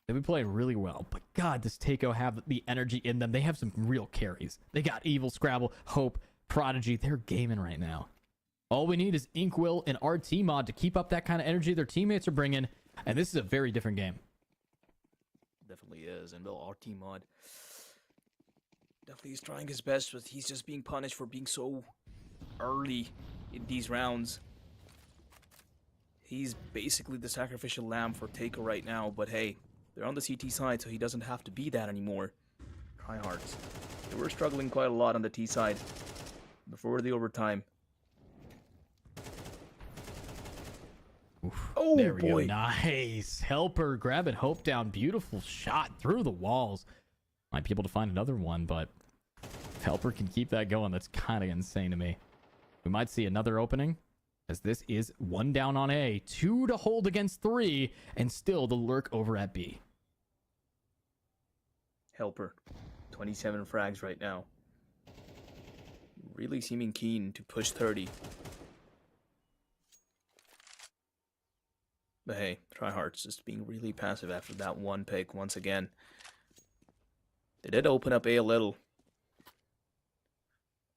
[SPEAKER 3] they've been playing really well. But God, does Takeo have the energy in them? They have some real carries. They got Evil, Scrabble, Hope, Prodigy. They're gaming right now. All we need is Inkwell and RT Mod to keep up that kind of energy their teammates are bringing, and this is a very different game.
[SPEAKER 5] Definitely is, and well, RT Mod definitely is trying his best, but he's just being punished for being so early in these rounds. He's basically the sacrificial lamb for Takeo right now, but hey, they're on the CT side, so he doesn't have to be that anymore. Tryhards. They were struggling quite a lot on the T side before the overtime.
[SPEAKER 3] Oof,
[SPEAKER 5] oh
[SPEAKER 3] there we
[SPEAKER 5] boy.
[SPEAKER 3] go. Nice. Helper grabbing Hope down. Beautiful shot through the walls. Might be able to find another one, but if Helper can keep that going, that's kind of insane to me. We might see another opening, as this is 1 down on A, 2 to hold against 3, and still the lurk over at B.
[SPEAKER 5] Helper, 27 frags right now. Really seeming keen to push 30. But hey, Tryhards just being really passive after that one pick once again. They did open up A a little,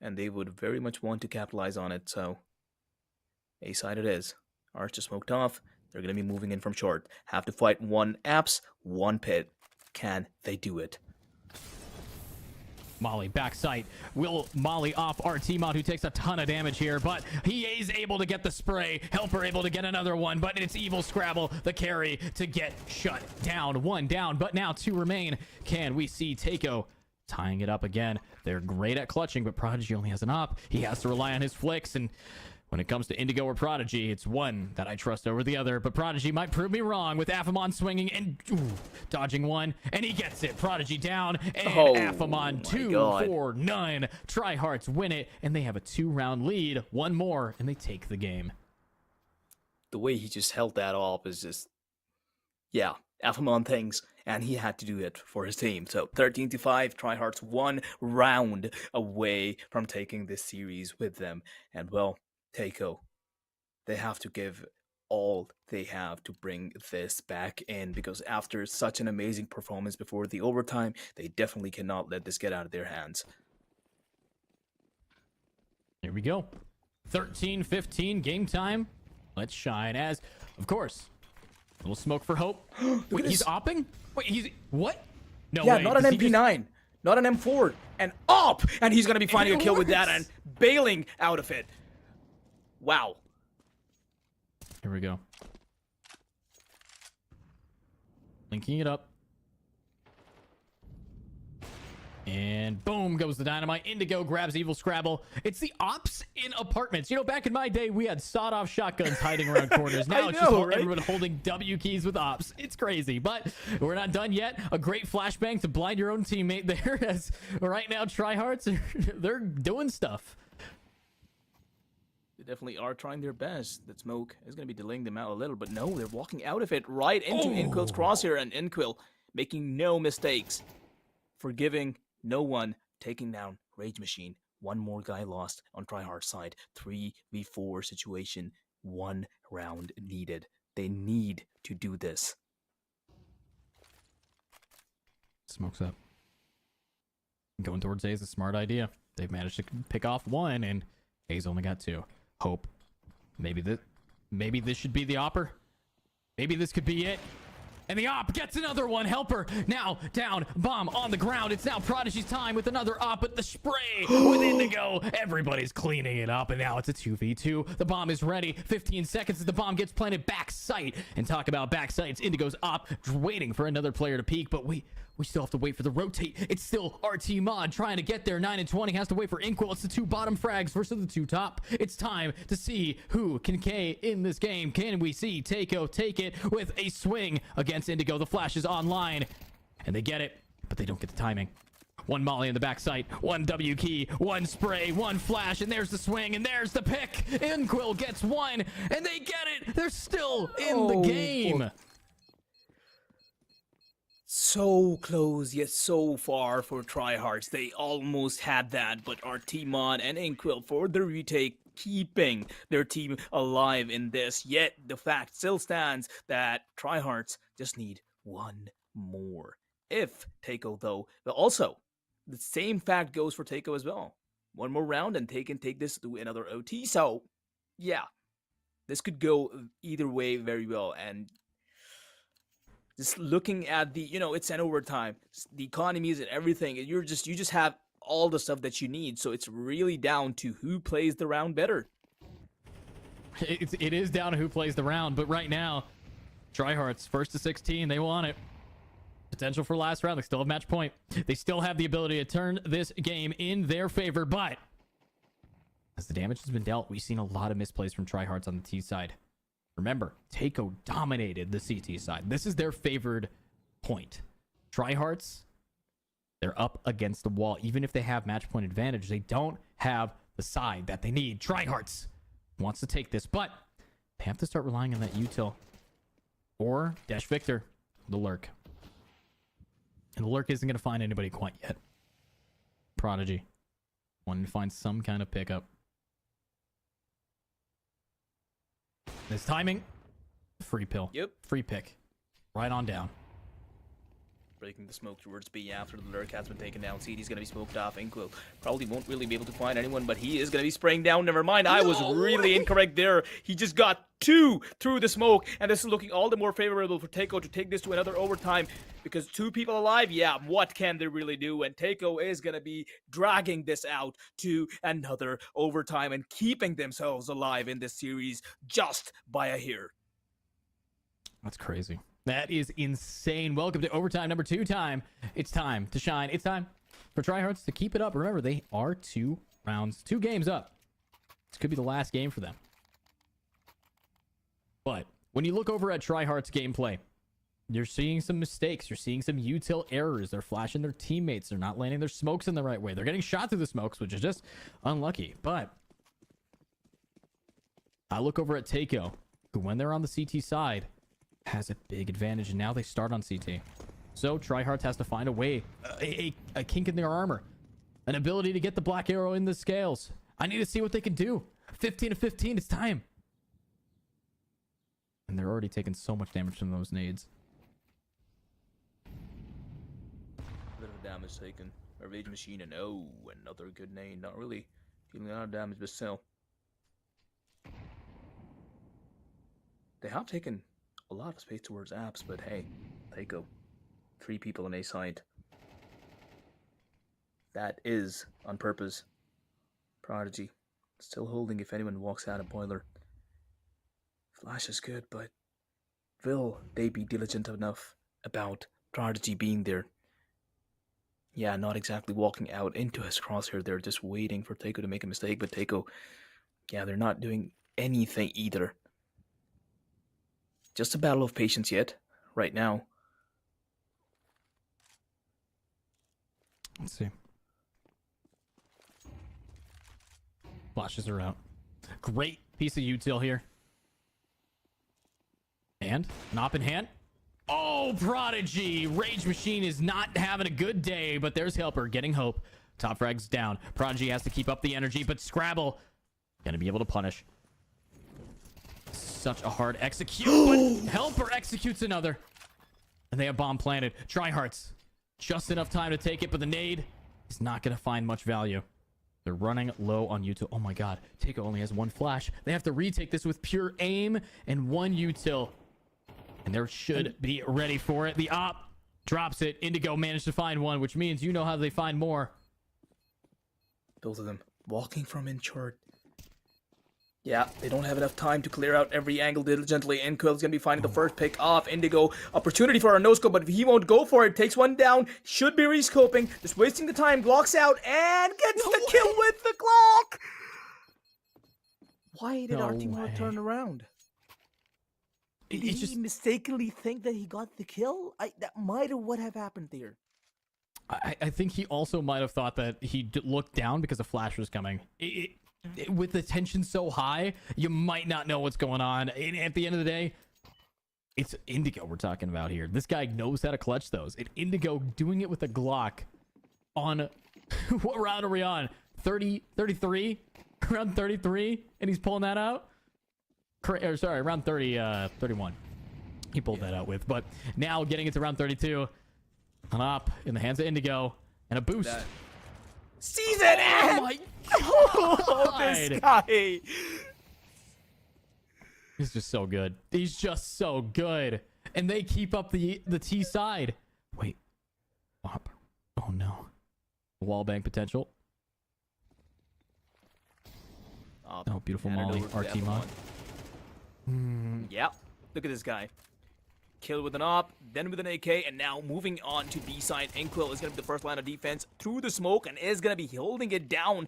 [SPEAKER 5] and they would very much want to capitalize on it, so A side it is. Arch just smoked off. They're going to be moving in from short. Have to fight 1 apps, 1 pit. Can they do it?
[SPEAKER 3] Molly backside will Molly off Artimon, who takes a ton of damage here, but he is able to get the spray. Helper able to get another one, but it's Evil Scrabble, the carry, to get shut down. 1 down, but now 2 remain. Can we see Takeo tying it up again? They're great at clutching, but Prodigy only has an op. He has to rely on his flicks, and when it comes to Indigo or Prodigy, it's one that I trust over the other, but Prodigy might prove me wrong with Afamon swinging and dodging one, and he gets it. Prodigy down, and Afamon 2 for 9. Tryhards win it, and they have a 2-round lead. 1 more, and they take the game.
[SPEAKER 5] The way he just held that off is just, yeah, Afamon things, and he had to do it for his team. So 13-5, Tryhards 1 round away from taking this series with them, and well, Takeo, they have to give all they have to bring this back in, because after such an amazing performance before the overtime, they definitely cannot let this get out of their hands.
[SPEAKER 3] Here we go. 13-15 game time. Let's shine as, of course, a little smoke for Hope. Wait, he's opping? Wait, he's... What? No
[SPEAKER 4] Yeah,
[SPEAKER 3] way.
[SPEAKER 4] not an
[SPEAKER 3] Does he just-
[SPEAKER 4] MP9, not an M4, and up! And he's gonna be finding a
[SPEAKER 3] it
[SPEAKER 4] kill with that
[SPEAKER 3] works.
[SPEAKER 4] and bailing out of it. Wow.
[SPEAKER 3] Here we go. Linking it up. And boom goes the dynamite. Indigo grabs Evil Scrabble. It's the ops in apartments. You know, back in my day, we had sawed-off shotguns hiding around corners. Now
[SPEAKER 4] I
[SPEAKER 3] it's just
[SPEAKER 4] know, right?
[SPEAKER 3] everyone holding W keys with ops. It's crazy, but we're not done yet. A great flashbang to blind your own teammate there, as right now tryhards, they're doing stuff.
[SPEAKER 5] They definitely are trying their best. That smoke is going to be delaying them out a little, but no, they're walking out of it right into Inquil's crosshair, and Inquil making no mistakes, forgiving no one, taking down Rage Machine. One more guy lost on Tryhard's side. 3v4 situation. 1 round needed. They need to do this.
[SPEAKER 3] Smoke's up. Going towards A is a smart idea. They've managed to pick off 1, and A's only got 2. Hope. Maybe this should be the opper. Maybe this could be it. And the op gets another one. Helper now down. Bomb on the ground. It's now Prodigy's time with another op at the spray with Indigo. Everybody's cleaning it up, and now it's a 2v2. The bomb is ready. 15 seconds as the bomb gets planted back sight. And talk about back sight. It's Indigo's op waiting for another player to peek, but we still have to wait for the rotate. It's still RT Mod trying to get there. 9 and 20 has to wait for Inkwell. It's the 2 bottom frags versus the 2 top. It's time to see who can K in this game. Can we see Takeo take it with a swing against Indigo? The flash is online, and they get it, but they don't get the timing. 1 molly in the backside, 1 W key, 1 spray, 1 flash, and there's the swing, and there's the pick. Inkwell gets 1, and they get it. They're still in the game.
[SPEAKER 4] So close, yet so far for Tryhards. They almost had that, but Artemon and Inkwell for the retake, keeping their team alive in this. Yet the fact still stands that Tryhards just need 1 more. If Takeo, though, but also the same fact goes for Takeo as well. 1 more round, and they can take this to another OT. So, yeah, this could go either way very well. And just looking at the, it's an overtime, the economies and everything, and you just have all the stuff that you need. So it's really down to who plays the round better.
[SPEAKER 3] It is down to who plays the round, but right now, Tryhards, 1st to 16, they want it. Potential for last round. They still have match point. They still have the ability to turn this game in their favor, but as the damage has been dealt, we've seen a lot of misplays from Tryhards on the T side. Remember, Takeo dominated the CT side. This is their favored point. Tryhards, they're up against the wall. Even if they have match point advantage, they don't have the side that they need. Tryhards wants to take this, but they have to start relying on that util or Dash Victor, the lurk. And the lurk isn't going to find anybody quite yet. Prodigy wanting to find some kind of pickup. This timing, free pill.
[SPEAKER 4] Yep.
[SPEAKER 3] Free pick. Right on down.
[SPEAKER 5] Breaking the smoke towards B after the lurk has been taken down. CD's going to be smoked off. Inkwell probably won't really be able to find anyone, but he is going to be spraying down. Never mind, I was really incorrect there. He just got 2 through the smoke, and this is looking all the more favorable for Takeo to take this to another overtime, because 2 people alive, yeah, what can they really do? And Takeo is going to be dragging this out to another overtime and keeping themselves alive in this series just by a hair.
[SPEAKER 3] That's crazy. That is insane. Welcome to overtime number 2 time. It's time to shine. It's time for Tryhards to keep it up. Remember, they are 2 rounds, 2 games up. This could be the last game for them. But when you look over at Tryhard's gameplay, you're seeing some mistakes. You're seeing some util errors. They're flashing their teammates. They're not landing their smokes in the right way. They're getting shot through the smokes, which is just unlucky. But I look over at Takeo, who when they're on the CT side, has a big advantage, and now they start on CT. So Tryhards has to find a way, a kink in their armor, an ability to get the black arrow in the scales. I need to see what they can do. 15 to 15, it's time. And they're already taking so much damage from those nades.
[SPEAKER 5] A bit of damage taken. A Rage Machine, and oh, another good nade. Not really dealing a lot of damage, but still. They have taken a lot of space towards apps, but hey, Takeo. 3 people on A side. That is on purpose. Prodigy. Still holding if anyone walks out of boiler. Flash is good, but will they be diligent enough about Prodigy being there? Yeah, not exactly walking out into his crosshair. They're just waiting for Teiko to make a mistake, but Teiko, yeah, they're not doing anything either. Just a battle of patience yet, right now.
[SPEAKER 3] Let's see. Flashes are out. Great piece of util here. And Nop in hand. Oh, Prodigy. Rage Machine is not having a good day, but there's Helper getting hope. Top frag's down. Prodigy has to keep up the energy, but Scrabble gonna be able to punish. Such a hard execute, but Helper executes another. And they have bomb planted. Tryhards. Just enough time to take it, but the nade is not gonna find much value. They're running low on util. Oh my god. Teiko only has one flash. They have to retake this with pure aim and one util. And they should be ready for it. The op drops it. Indigo managed to find one, which means you know how they find more.
[SPEAKER 5] Both of them walking from in short. Yeah, they don't have enough time to clear out every angle diligently. And Quill's gonna be finding the first pick off. Indigo, opportunity for a no-scope, but if he won't go for it, takes one down, should be rescoping, just wasting the time, Glocks out, and gets the kill with the Glock! Why did RT not turn around? Did he mistakenly think that he got the kill? That might have what have happened there.
[SPEAKER 3] I think he also might have thought that he looked down because a flash was coming. With the tension so high, you might not know what's going on. And at the end of the day, it's Indigo we're talking about here. This guy knows how to clutch those. And Indigo doing it with a Glock on... what round are we on? 30, 33? Round 33? And he's pulling that out? Sorry, round 30, 31. He pulled that out with. But now getting it to round 32. An op in the hands of Indigo. And a boost.
[SPEAKER 5] Sees it!
[SPEAKER 3] Oh my
[SPEAKER 5] God! This guy!
[SPEAKER 3] He's just so good. He's just so good. And they keep up the T side. Wait. Op. Oh no. Wallbang potential. Oh, beautiful molly. RT mod.
[SPEAKER 5] Yep. Look at this guy. Kill with an op, then with an AK, and now moving on to B side. Inkwell is going to be the first line of defense through the smoke and is going to be holding it down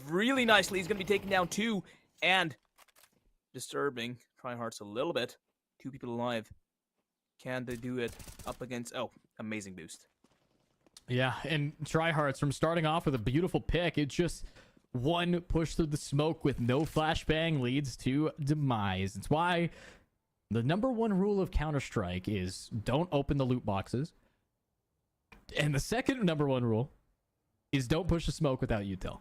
[SPEAKER 5] really nicely. He's going to be taking down two and disturbing Tryhards a little bit. Two people alive. Can they do it up against... Oh, amazing boost.
[SPEAKER 3] Yeah, and Tryhards from starting off with a beautiful pick, it's just one push through the smoke with no flashbang leads to demise. It's why the number one rule of Counter-Strike is don't open the loot boxes. And the second number one rule is don't push the smoke without util.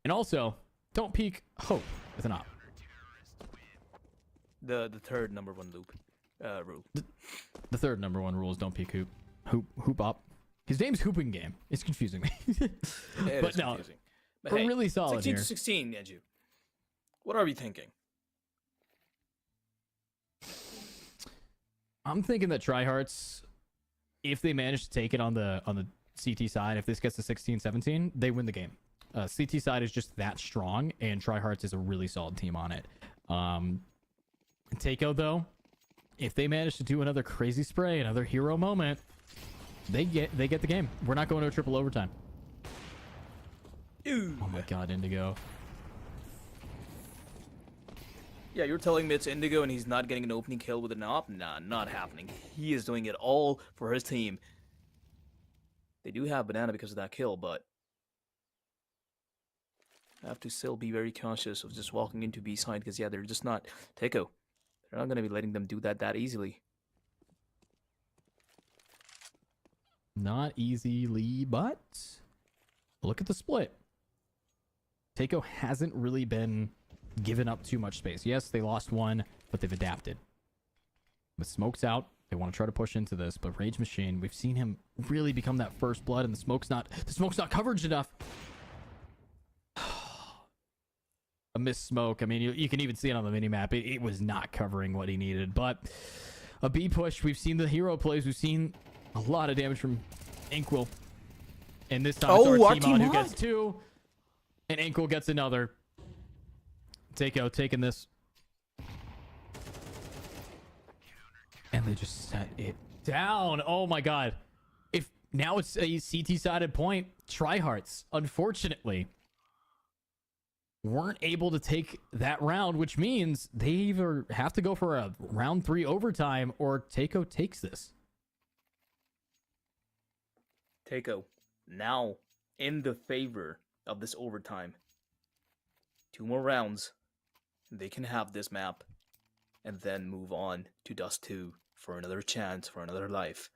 [SPEAKER 3] And also, don't peek hope with an op.
[SPEAKER 5] The third number one rule.
[SPEAKER 3] The third number one rule is don't peek hoop op. His name's Hooping Game. It's confusing me. But no, confusing. But we're really solid
[SPEAKER 5] 16
[SPEAKER 3] here.
[SPEAKER 5] to 16, Edu. What are we thinking?
[SPEAKER 3] I'm thinking that Tryhards, if they manage to take it on the CT side, if this gets to 16-17, they win the game. CT side is just that strong, and Tryhards is a really solid team on it. Teiko, though, if they manage to do another crazy spray, another hero moment, they get the game. We're not going to a triple overtime.
[SPEAKER 5] Ooh.
[SPEAKER 3] Oh my god, Indigo.
[SPEAKER 5] Yeah, you're telling me it's Indigo and he's not getting an opening kill with an op? Nah, not happening. He is doing it all for his team. They do have Banana because of that kill, but have to still be very cautious of just walking into B side because, yeah, they're just not... Teiko, they're not going to be letting them do that easily.
[SPEAKER 3] Not easily, but look at the split. Teiko hasn't really been given up too much space. Yes, they lost one, but they've adapted. With smokes out, they want to try to push into this, but Rage Machine, we've seen him really become that first blood, and the smoke's not coverage enough. A missed smoke. I mean, you can even see it on the minimap. It was not covering what he needed, but a B push. We've seen the hero plays. We've seen a lot of damage from Inkwell. And this time it's our team on who
[SPEAKER 4] Artimon.
[SPEAKER 3] gets 2. And Inkle gets another. Takeo taking this. And they just set it down. Oh my god. If now it's a CT-sided point, Tryhards, unfortunately, weren't able to take that round, which means they either have to go for a round 3 overtime or Takeo takes this.
[SPEAKER 5] Takeo now in the favor of this overtime. 2 more rounds. They can have this map and then move on to Dust 2 for another chance, for another life.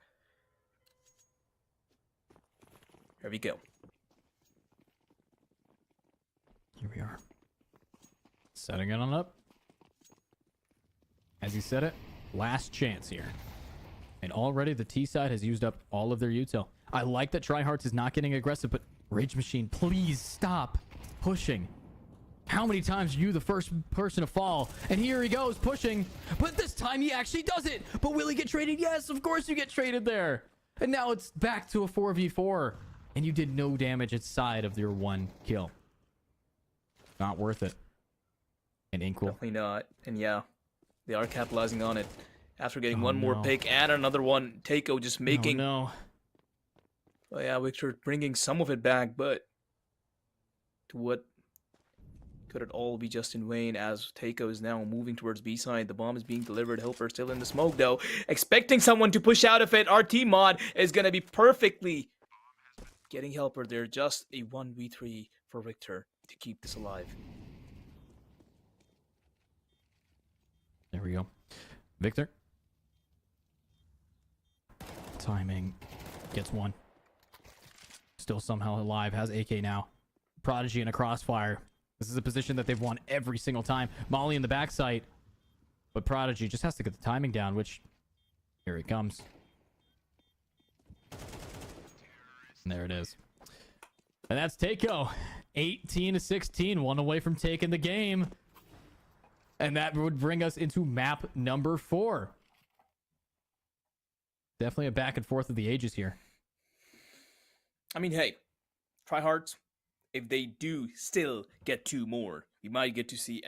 [SPEAKER 5] Here we go.
[SPEAKER 3] Here we are. Setting it on up. As you said it, last chance here. And already the T side has used up all of their util. I like that Tryhards is not getting aggressive, but Rage Machine, please stop pushing. How many times are you the first person to fall? And here he goes pushing, but this time he actually does it. But will he get traded? Yes, of course you get traded there. And now it's back to a 4v4. And you did no damage inside of your 1 kill. Not worth it. And Inkle.
[SPEAKER 5] Definitely not. And yeah, they are capitalizing on it. After getting one more pick and another one, Takeo just making...
[SPEAKER 3] No.
[SPEAKER 5] Oh yeah, Victor bringing some of it back, but to what could it all be just in vain as Takeo is now moving towards B side. The bomb is being delivered. Helper still in the smoke though, expecting someone to push out of it. RT Mod is gonna be perfectly getting Helper there. Just a 1v3 for Victor to keep this alive.
[SPEAKER 3] There we go. Victor. Timing. Gets 1. Still somehow alive. Has AK now. Prodigy in a crossfire. This is a position that they've won every single time. Molly in the backside. But Prodigy just has to get the timing down, which... Here it comes. And there it is. And that's Takeo. 18-16. 1 away from taking the game. And that would bring us into map number 4. Definitely a back and forth of the ages here.
[SPEAKER 5] I mean, hey, Tryhards, if they do still get 2 more, we might get to see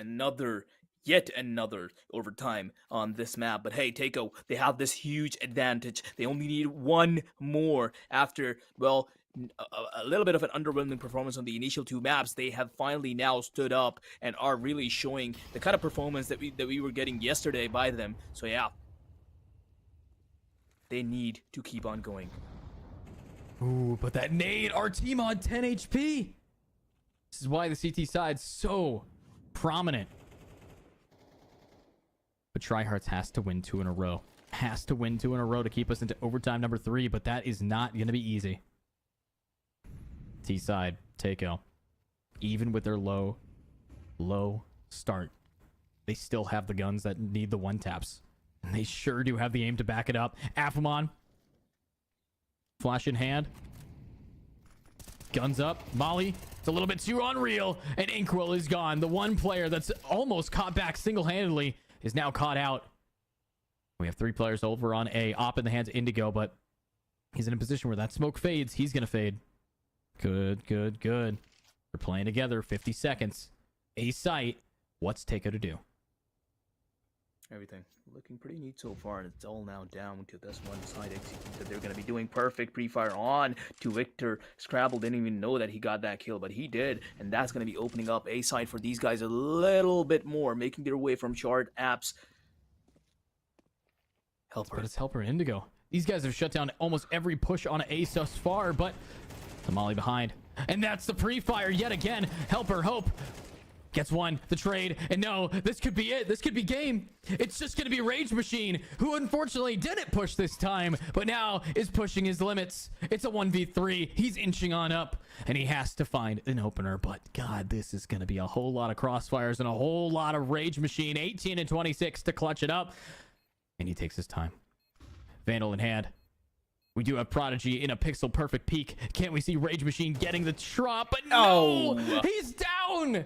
[SPEAKER 5] yet another overtime on this map. But hey, Takeo, they have this huge advantage. They only need 1 more after, well, a little bit of an underwhelming performance on the initial 2 maps. They have finally now stood up and are really showing the kind of performance that we were getting yesterday by them. So yeah, they need to keep on going.
[SPEAKER 3] Ooh, but that nade, our team on 10 HP. This is why the CT side's so prominent. But Tryhards has to win 2 in a row. Has to win 2 in a row to keep us into overtime number 3, but that is not going to be easy. T side, Takeo. Even with their low start, they still have the guns that need the 1-taps. And they sure do have the aim to back it up. Affamon. Flash in hand. Guns up. Molly. It's a little bit too unreal. And Inkwell is gone. The one player that's almost caught back single-handedly is now caught out. We have 3 players over on A. Op in the hands of Indigo, but he's in a position where that smoke fades. He's going to fade. Good, good, good. We're playing together. 50 seconds. A site. What's Takeo to do?
[SPEAKER 5] Everything looking pretty neat so far, and it's all now down to this one side executed. They're going to be doing perfect pre-fire on to Victor. Scrabble didn't even know that he got that kill, but he did, and that's going to be opening up A side for these guys a little bit more, making their way from shard apps. Helper.
[SPEAKER 3] But it's Helper and Indigo. These guys have shut down almost every push on A thus far, but Tamale behind. And that's the pre-fire yet again. Helper, Hope gets 1, the trade, and no, this could be it. This could be game. It's just going to be Rage Machine, who unfortunately didn't push this time, but now is pushing his limits. It's a 1v3. He's inching on up, and he has to find an opener, but God, this is going to be a whole lot of crossfires and a whole lot of Rage Machine. 18 and 26 to clutch it up, and he takes his time. Vandal in hand. We do have Prodigy in a pixel perfect peak. Can't we see Rage Machine getting the drop? But no! He's down!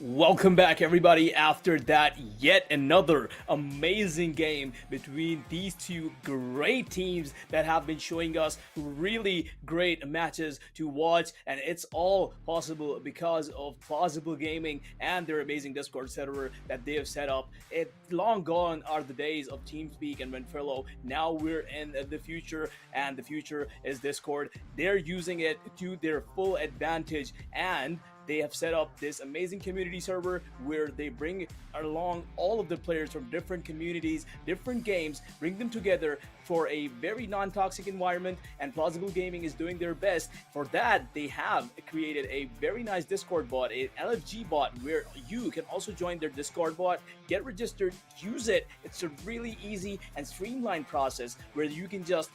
[SPEAKER 4] Welcome back, everybody, after that yet another amazing game between these two great teams that have been showing us really great matches to watch, and it's all possible because of Plausible Gaming and their amazing Discord server that they have set up. It long gone are the days of TeamSpeak and Renfrillo. Now we're in the future, and the future is Discord. They're using it to their full advantage, and they have set up this amazing community server where they bring along all of the players from different communities, different games, bring them together for a very non-toxic environment, and Plausible Gaming is doing their best. For that, they have created a very nice Discord bot, a LFG bot, where you can also join their Discord bot, get registered, use it. It's a really easy and streamlined process where you can just,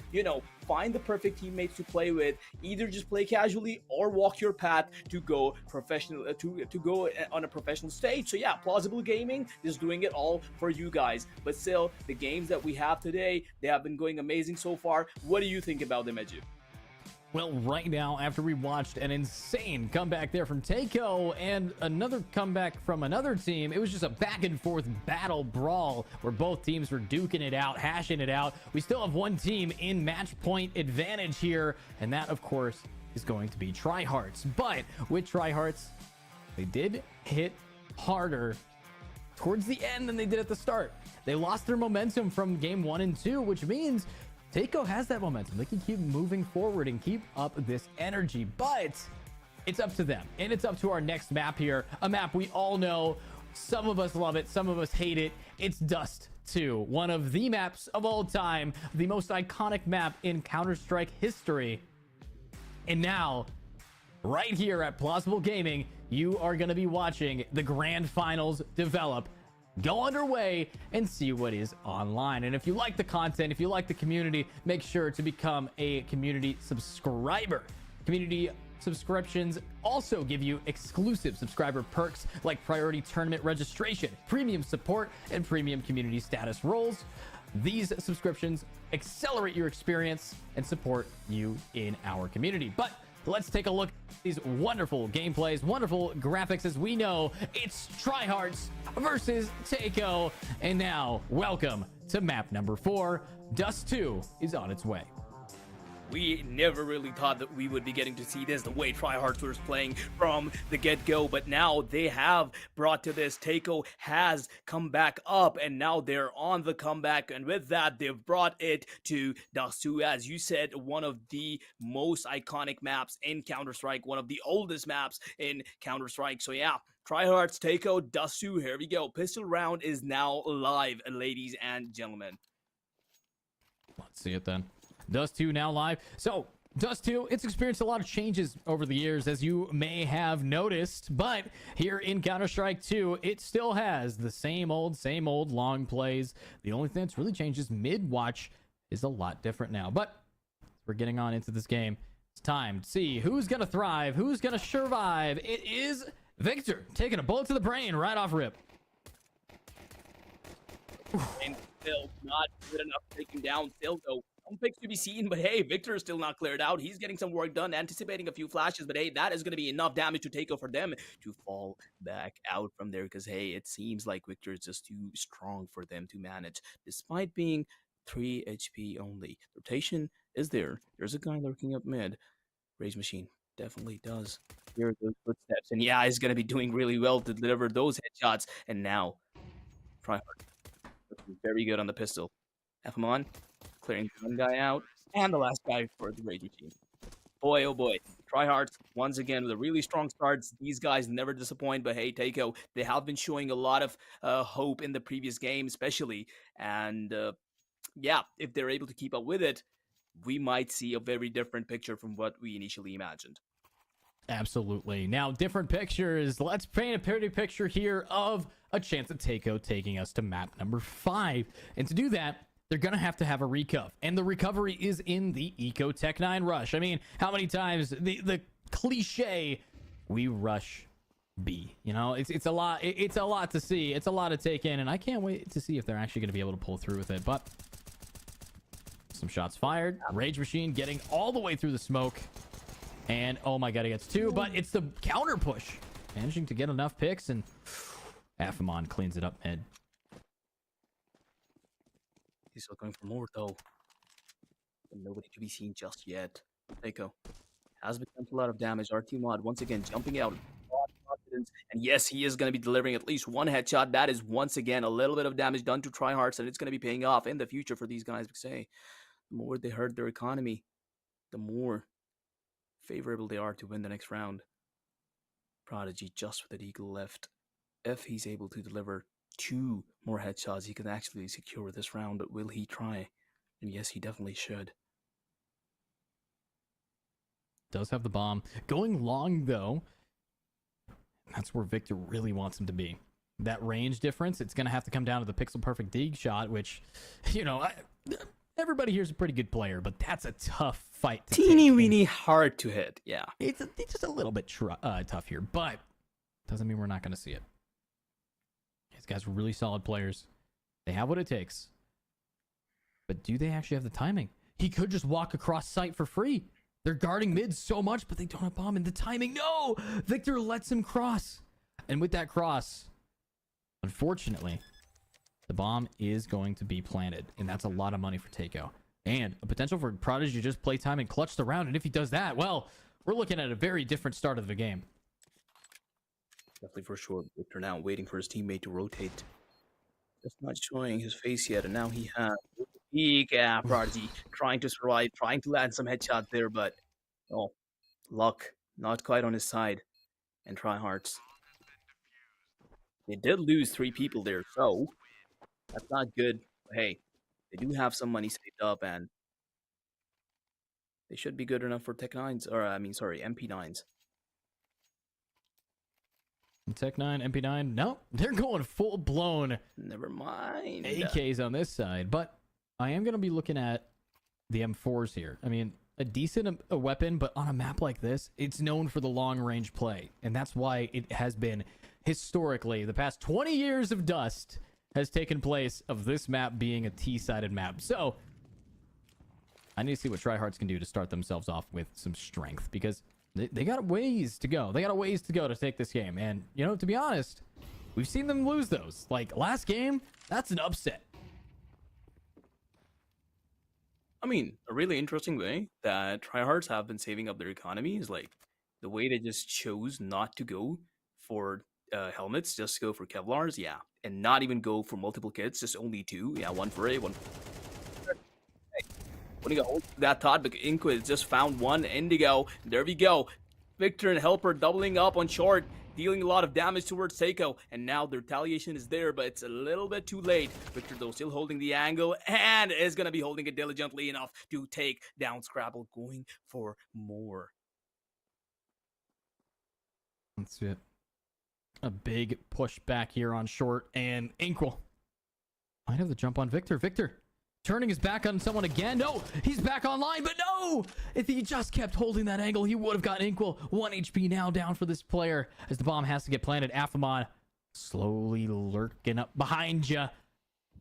[SPEAKER 4] find the perfect teammates to play with, either just play casually or walk your path to go professional, to go on a professional stage. So yeah, Plausible Gaming is doing it all for you guys. But still, the games that we have today, they have been going amazing so far. What do you think about them, Edu?
[SPEAKER 3] Well, right now, after we watched an insane comeback there from Takeo and another comeback from another team, it was just a back and forth battle brawl where both teams were duking it out, hashing it out. We still have one team in match point advantage here, and that, of course, is going to be Tryhards. But with Tryhards, they did hit harder towards the end than they did at the start. They lost their momentum from game 1 and 2, which means Takeo has that momentum. They can keep moving forward and keep up this energy, but it's up to them. And it's up to our next map here, a map we all know. Some of us love it, some of us hate it. It's Dust 2, one of the maps of all time, the most iconic map in Counter-Strike history. And now, right here at Plausible Gaming, you are going to be watching the grand finals develop, go underway, and see what is online. And if you like the content, if you like the community, make sure to become a community subscriber. Community subscriptions also give you exclusive subscriber perks like priority tournament registration, premium support, and premium community status roles. These subscriptions accelerate your experience and support you in our community. But let's take a look at these wonderful gameplays, wonderful graphics. As we know, it's Tryhards versus Takeo. And now, welcome to map number 4. Dust 2 is on its way.
[SPEAKER 4] We never really thought that we would be getting to see this the way Tryhards was playing from the get-go, but now they have brought to this. Takeo has come back up, and now they're on the comeback, and with that, they've brought it to Dust 2, as you said, one of the most iconic maps in Counter-Strike, one of the oldest maps in Counter-Strike. So yeah, Tryhards, Takeo, Dust 2, here we go. Pistol round is now live, ladies and gentlemen.
[SPEAKER 3] Let's see it then. Dust 2 now live. So Dust 2, it's experienced a lot of changes over the years, as you may have noticed, but here in Counter-Strike 2, it still has the same old long plays. The only thing that's really changed is mid-watch is a lot different now. But we're getting on into this game. It's time to see who's going to thrive, who's going to survive. It is Victor taking a bullet to the brain right off rip.
[SPEAKER 4] And still not good enough to take him down. Still, though, some picks to be seen, but hey, Victor is still not cleared out. He's getting some work done, anticipating a few flashes, but hey, that is going to be enough damage to take for them to fall back out from there, because hey, it seems like Victor is just too strong for them to manage, despite being 3 HP only. Rotation is there. There's a guy lurking up mid. Rage Machine definitely does hear those footsteps, and yeah, he's going to be doing really well to deliver those headshots, and now Tryhard looking very good on the pistol. F him on. Clearing one guy out, and the last guy for the Rage Machine. Boy, oh boy. Tryhards, once again, with a really strong start. These guys never disappoint, but hey, Takeo, they have been showing a lot of hope in the previous game, especially. And yeah, if they're able to keep up with it, we might see a very different picture from what we initially imagined.
[SPEAKER 3] Absolutely. Now, different pictures. Let's paint a pretty picture here of a chance at Takeo taking us to map number 5. And to do that, they're going to have a recuff. And the recovery is in the Eco Tech 9 rush. I mean, how many times the cliche, we rush B. You know, it's a lot. It's a lot to see. It's a lot to take in. And I can't wait to see if they're actually going to be able to pull through with it. But some shots fired. Rage Machine getting all the way through the smoke. And oh my god, he gets 2. But it's the counter push managing to get enough picks, and Affamon cleans it up mid.
[SPEAKER 5] He's still going for more though. But nobody to be seen just yet. Eiko has become a lot of damage. RT Mod once again jumping out. Confidence. And yes, he is going to be delivering at least one headshot. That is once again a little bit of damage done to tryhards, and it's going to be paying off in the future for these guys. Because hey, the more they hurt their economy, the more favorable they are to win the next round. Prodigy just with an eagle left. If he's able to deliver 2 more headshots, he can actually secure this round. But will he try? And yes, he definitely should.
[SPEAKER 3] Does have the bomb. Going long, though, that's where Victor really wants him to be. That range difference, it's going to have to come down to the pixel perfect dig shot, which, you know, everybody here's a pretty good player, but that's a tough fight to
[SPEAKER 5] Teeny
[SPEAKER 3] take.
[SPEAKER 5] weeny hard to hit, yeah.
[SPEAKER 3] It's just a little bit tough here, but doesn't mean we're not going to see it. These guys are really solid players. They have what it takes. But do they actually have the timing? He could just walk across site for free. They're guarding mid so much, but they don't have bomb in the timing. No! Victor lets him cross. And with that cross, unfortunately, the bomb is going to be planted. And that's a lot of money for Takeo. And a potential for Prodigy to just play time and clutch the round. And if he does that, well, we're looking at a very different start of the game.
[SPEAKER 5] Definitely for sure. Victor now waiting for his teammate to rotate. Just not showing his face yet, and now he has big Prodigy trying to survive, trying to land some headshots there, but oh, luck not quite on his side. And tryhards. They did lose 3 people there, so that's not good. But hey, they do have some money saved up, and they should be good enough for Tech 9s, or MP9s.
[SPEAKER 3] Tech 9, MP9, no, they're going full blown
[SPEAKER 5] Never mind.
[SPEAKER 3] AKs on this side, but I am going to be looking at the M4s here. I mean, a decent a weapon, but on a map like this, it's known for the long range play, and that's why it has been historically the past 20 years of dust has taken place of this map being a T-sided map. So I need to see what tryhards can do to start themselves off with some strength, because they got ways to go. They got a ways to go to take this game. And, you know, to be honest, we've seen them lose those. Like, last game, that's an upset.
[SPEAKER 5] I mean, a really interesting way that tryhards have been saving up their economy is like the way they just chose not to go for helmets, just go for Kevlars, yeah, and not even go for multiple kits, just only 2, yeah, 1 for A, 1 for... When you go that thought, but Inquis just found 1 Indigo. There we go. Victor and Helper doubling up on short, dealing a lot of damage towards Seiko, and now the retaliation is there, but it's a little bit too late. Victor, though, still holding the angle, and is going to be holding it diligently enough to take down Scrabble, going for more.
[SPEAKER 3] That's it. A big push back here on short, and Inkwell might have the jump on Victor. Victor turning his back on someone again. No, he's back online, but no! If he just kept holding that angle, he would have gotten Inkwell. 1 HP now down for this player as the bomb has to get planted. Affamon slowly lurking up behind you.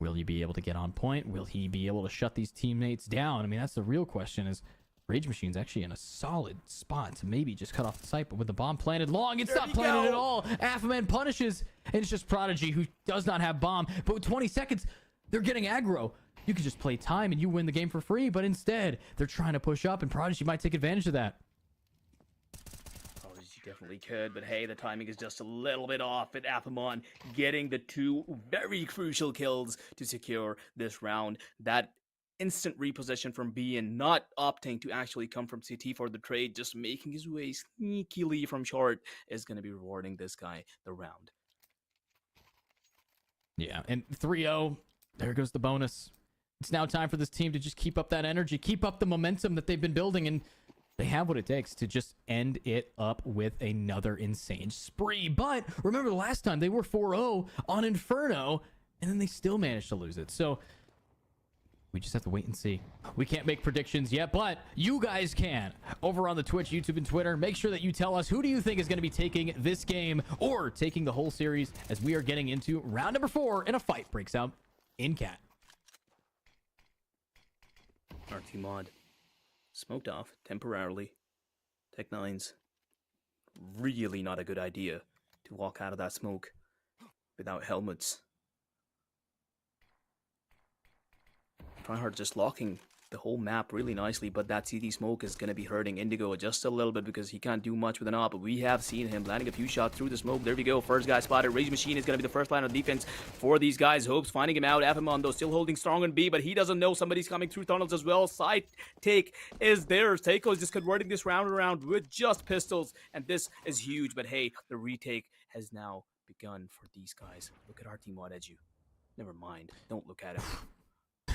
[SPEAKER 3] Will you be able to get on point? Will he be able to shut these teammates down? I mean, that's the real question. Is Rage Machine's actually in a solid spot to maybe just cut off the site, but with the bomb planted long, it's not planted at all. Affamon punishes, and it's just Prodigy who does not have bomb. But with 20 seconds, they're getting aggro. You could just play time and you win the game for free, but instead, they're trying to push up, and Prodigy might take advantage of that.
[SPEAKER 5] Prodigy definitely could, but hey, the timing is just a little bit off with Affamon getting the 2 very crucial kills to secure this round. That instant repossession from B and not opting to actually come from CT for the trade, just making his way sneakily from short, is going to be rewarding this guy the round.
[SPEAKER 3] Yeah, and 3-0, there goes the bonus. It's now time for this team to just keep up that energy, keep up the momentum that they've been building, and they have what it takes to just end it up with another insane spree. But remember the last time they were 4-0 on Inferno, and then they still managed to lose it. So we just have to wait and see. We can't make predictions yet, but you guys can. Over on the Twitch, YouTube, and Twitter, make sure that you tell us who do you think is going to be taking this game or taking the whole series, as we are getting into round number 4 and a fight breaks out in Cat.
[SPEAKER 5] RT Mod smoked off temporarily. Tech 9's really not a good idea to walk out of that smoke without helmets. Tryhard just locking the whole map really nicely, but that CT smoke is going to be hurting Indigo just a little bit because he can't do much with an op, but we have seen him landing a few shots through the smoke. There we go, first guy spotted. Rage Machine is going to be the first line of defense for these guys. Hopes finding him out. Afamon though still holding strong on B, but he doesn't know somebody's coming through tunnels as well. Side take is there. Takeo is just converting this round around with just pistols, and this is huge, but hey, the retake has now begun for these guys. Look at our team mod Edu. Never mind, don't look at him.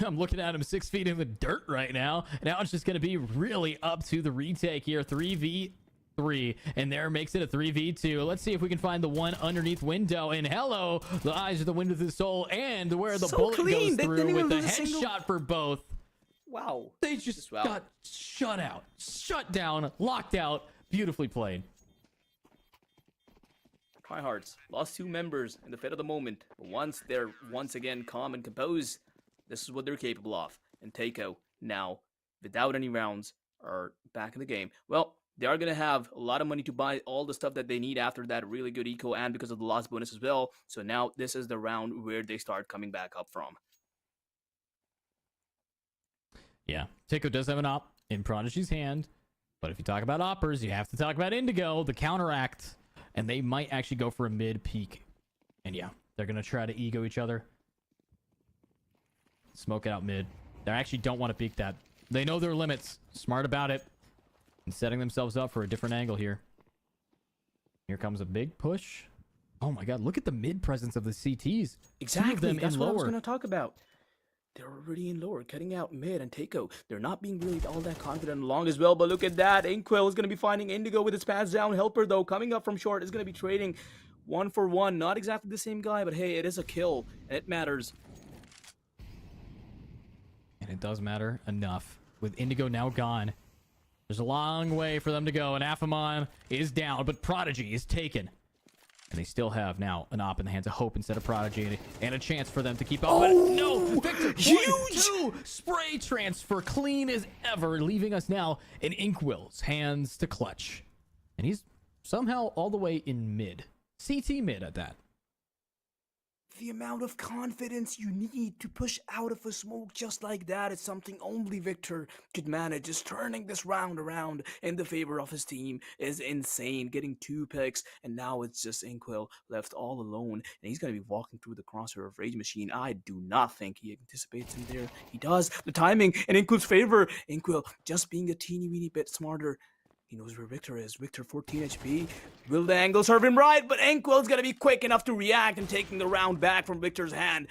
[SPEAKER 3] I'm looking at him 6 feet in the dirt right now. Now it's just going to be really up to the retake here. 3v3. And there makes it a 3v2. Let's see if we can find the one underneath window. And hello, the eyes are the window of the soul. And where the bullet goes through with a headshot for both.
[SPEAKER 5] Wow.
[SPEAKER 3] They just got shut out. Shut down. Locked out. Beautifully played.
[SPEAKER 5] Tryhards lost 2 members in the fit of the moment. But once they're once again calm and composed, this is what they're capable of. And Takeo, now, without any rounds, are back in the game. Well, they are going to have a lot of money to buy all the stuff that they need after that really good eco and because of the loss bonus as well. So now this is the round where they start coming back up from.
[SPEAKER 3] Yeah, Takeo does have an op in Prodigy's hand. But if you talk about oppers, you have to talk about Indigo, the counteract. And they might actually go for a mid peak. And yeah, they're going to try to ego each other. Smoke it out mid. They actually don't want to peek that. They know their limits. Smart about it. And setting themselves up for a different angle here. Here comes a big push. Oh my god, look at the mid presence of the CTs.
[SPEAKER 5] Exactly, that's what I was going to talk about. They're already in lower, cutting out mid and Takeo. They're not being really all that confident long as well, but look at that. Inkwell is going to be finding Indigo with his pass down. Helper, though, coming up from short is going to be trading 1 for 1. Not exactly the same guy, but hey, it is a kill, and it matters.
[SPEAKER 3] And it does matter enough. With Indigo now gone, there's a long way for them to go. And Afamon is down, but Prodigy is taken. And they still have now an op in the hands of Hope instead of Prodigy. And a chance for them to keep up.
[SPEAKER 5] Oh,
[SPEAKER 3] but no! Victor,
[SPEAKER 5] huge!
[SPEAKER 3] 2 spray transfer, clean as ever, leaving us now in Inkwill's hands to clutch. And he's somehow all the way in mid. CT mid at that.
[SPEAKER 5] The amount of confidence you need to push out of a smoke just like that is something only Victor could manage. Just turning this round around in the favor of his team is insane. Getting 2 picks, and now it's just Inkwell left all alone. And he's going to be walking through the crosshair of Rage Machine. I do not think he anticipates him there. He does. The timing in Inkwell's favor. Inkwell just being a teeny weeny bit smarter. He knows where Victor is. Victor 14 HP. Will the angle serve him right? But Inkwell's going to be quick enough to react and taking the round back from Victor's hand.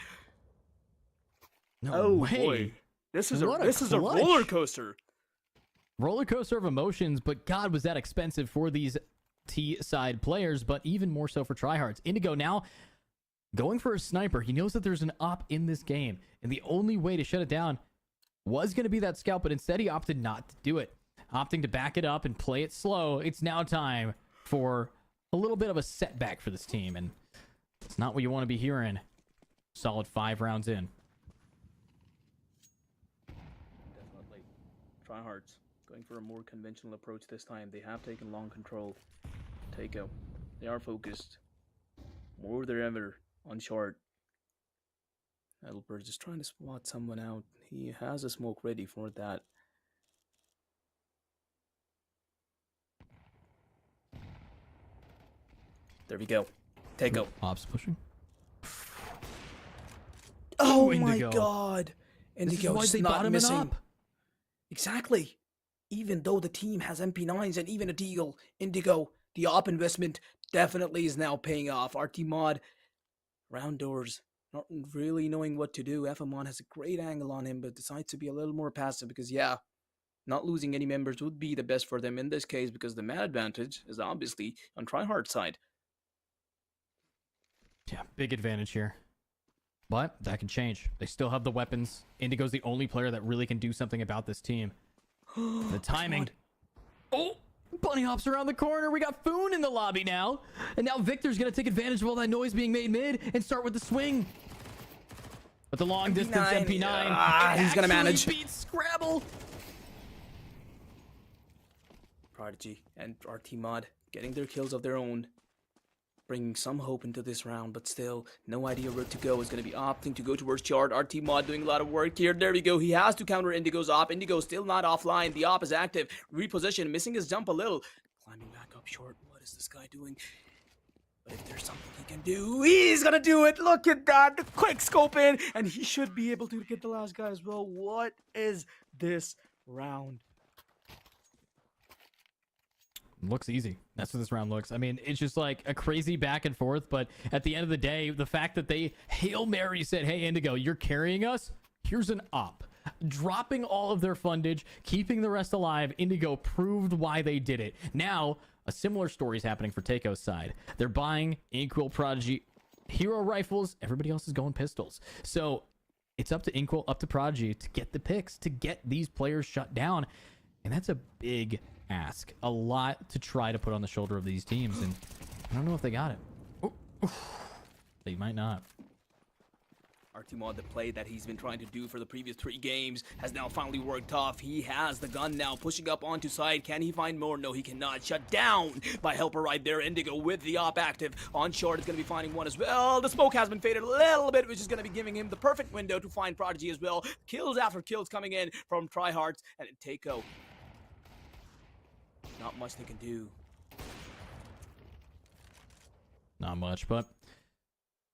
[SPEAKER 3] No way.
[SPEAKER 5] Boy. This is a
[SPEAKER 3] clutch.
[SPEAKER 5] roller coaster.
[SPEAKER 3] Roller coaster of emotions, but God, was that expensive for these T-side players, but even more so for tryhards. Indigo now going for a sniper. He knows that there's an op in this game, and the only way to shut it down was going to be that scout, but instead he opted not to do it. Opting to back it up and play it slow. It's now time for a little bit of a setback for this team, and it's not what you want to be hearing. Solid 5 rounds in.
[SPEAKER 5] Definitely. Tryhards going for a more conventional approach this time. They have taken long control. Takeo. They are focused more than ever on short. Elper just trying to spot someone out. He has a smoke ready for that. There we go. Takeo.
[SPEAKER 3] Ops pushing.
[SPEAKER 5] Oh my
[SPEAKER 3] Indigo.
[SPEAKER 5] god. Indigo is not missing. Exactly. Even though the team has MP9s and even a Deagle, Indigo, the op investment definitely is now paying off. RT mod, round doors, not really knowing what to do. Afamon has a great angle on him, but decides to be a little more passive because, yeah, not losing any members would be the best for them in this case because the man advantage is obviously on Tryhard's side.
[SPEAKER 3] Yeah, big advantage here. But that can change. They still have the weapons. Indigo's the only player that really can do something about this team. The timing. Oh, bunny hops around the corner. We got Foon in the lobby now. And now Victor's going to take advantage of all that noise being made mid and start with the swing. But the long distance MP9.
[SPEAKER 5] He's going to manage.
[SPEAKER 3] Beats Scrabble.
[SPEAKER 5] Prodigy and RT mod getting their kills of their own. bringing some hope into this round, but still, no idea where to go. Is going to be opting to go towards Chart. RT Mod doing a lot of work here. There we go. He has to counter Indigo's op. Indigo still not offline. The op is active. Reposition, missing his jump a little. Climbing back up short. What is this guy doing? But if there's something he can do, he's gonna do it. Look at that. The quick scope in, and he should be able to get the last guy as well. What is this round?
[SPEAKER 3] Looks easy. That's what this round looks. I mean, it's just like a crazy back and forth, but at the end of the day, the fact that they Hail Mary said, hey, Indigo, you're carrying us. Here's an op. Dropping all of their fundage, keeping the rest alive, Indigo proved why they did it. Now, a similar story is happening for Taeko's side. They're buying Inkwell Prodigy hero rifles. Everybody else is going pistols. So it's up to Inkwell, up to Prodigy to get the picks, to get these players shut down. And that's a big ask. A lot to try to put on the shoulder of these teams. And I don't know if they got it. Ooh. They might not.
[SPEAKER 5] Artimod, the play that he's been trying to do for the previous 3 games, has now finally worked off. He has the gun now, pushing up onto side. Can he find more? No, he cannot. Shut down by Helper right there. Indigo with the op active. On short is going to be finding one as well. The smoke has been faded a little bit, which is going to be giving him the perfect window to find Prodigy as well. Kills after kills coming in from Tryhards and Taeko. Not much they can do.
[SPEAKER 3] Not much, but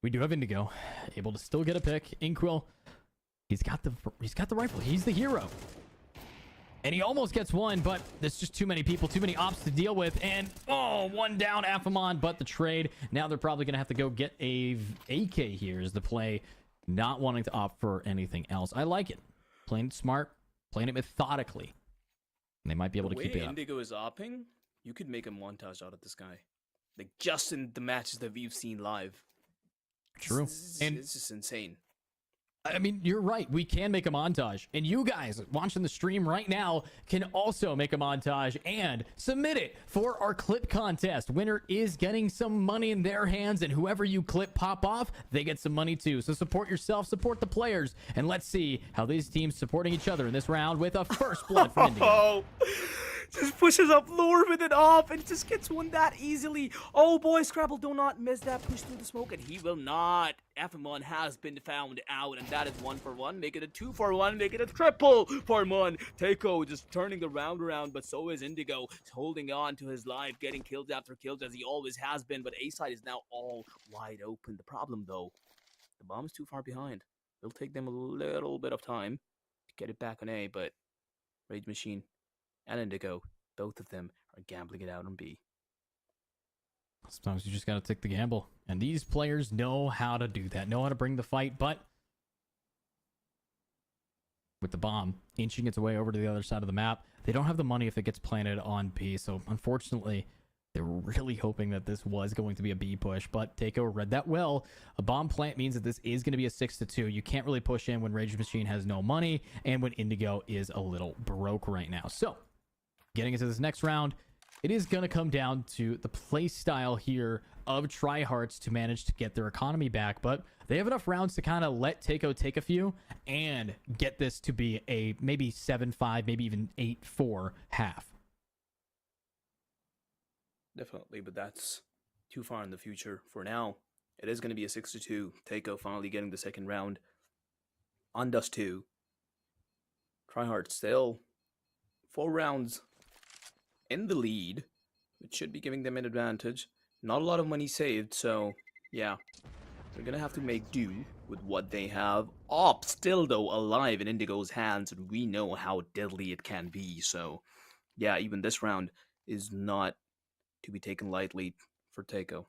[SPEAKER 3] we do have Indigo able to still get a pick. Inkwell, he's got the rifle. He's the hero. And he almost gets one, but there's just too many people, too many ops to deal with. And one down, Affamon, but the trade. Now they're probably going to have to go get a AK here is the play, not wanting to opt for anything else. I like it. Playing it smart, playing it methodically. And they might be able to keep it up.
[SPEAKER 5] Indigo is opping, you could make a montage out of this guy. Like, just in the matches that we've seen live.
[SPEAKER 3] True.
[SPEAKER 5] And it's just insane.
[SPEAKER 3] I mean, you're right. We can make a montage. And you guys watching the stream right now can also make a montage and submit it for our clip contest. Winner is getting some money in their hands, and whoever you clip pop off, they get some money too. So support yourself, support the players, and let's see how these teams supporting each other in this round with a first blood for Indigo.
[SPEAKER 5] Just pushes up lower with it off and just gets one that easily. Oh boy, Scrabble, do not miss that push through the smoke, and he will not. Affamon has been found out, and that is 1 for 1. Make it a 2 for 1. Make it a triple for 1. Taeko just turning the round around, but so is Indigo. Holding on to his life, getting kills after kills as he always has been, but A side is now all wide open. The problem though, the bomb is too far behind. It'll take them a little bit of time to get it back on A, but Rage Machine and Indigo, both of them are gambling it out on B.
[SPEAKER 3] Sometimes you just got to take the gamble. And these players know how to do that, know how to bring the fight, but with the bomb inching its way over to the other side of the map, they don't have the money if it gets planted on B. So unfortunately, they were really hoping that this was going to be a B push, but Taeko read that well. A bomb plant means that this is going to be a 6-2. You can't really push in when Rage Machine has no money and when Indigo is a little broke right now. So getting into this next round, it is going to come down to the play style here of Tryhards to manage to get their economy back, but they have enough rounds to kind of let Taeko take a few and get this to be a maybe 7-5, maybe even 8-4 half.
[SPEAKER 5] Definitely, but that's too far in the future. For now, it is going to be a 6-2. Taeko finally getting the second round on Dust 2. Tryhard still 4 rounds in the lead, which should be giving them an advantage. Not a lot of money saved, so yeah, they're gonna have to make do with what they have. Op still though alive in Indigo's hands, and we know how deadly it can be. So yeah, even this round is not to be taken lightly for Taeko.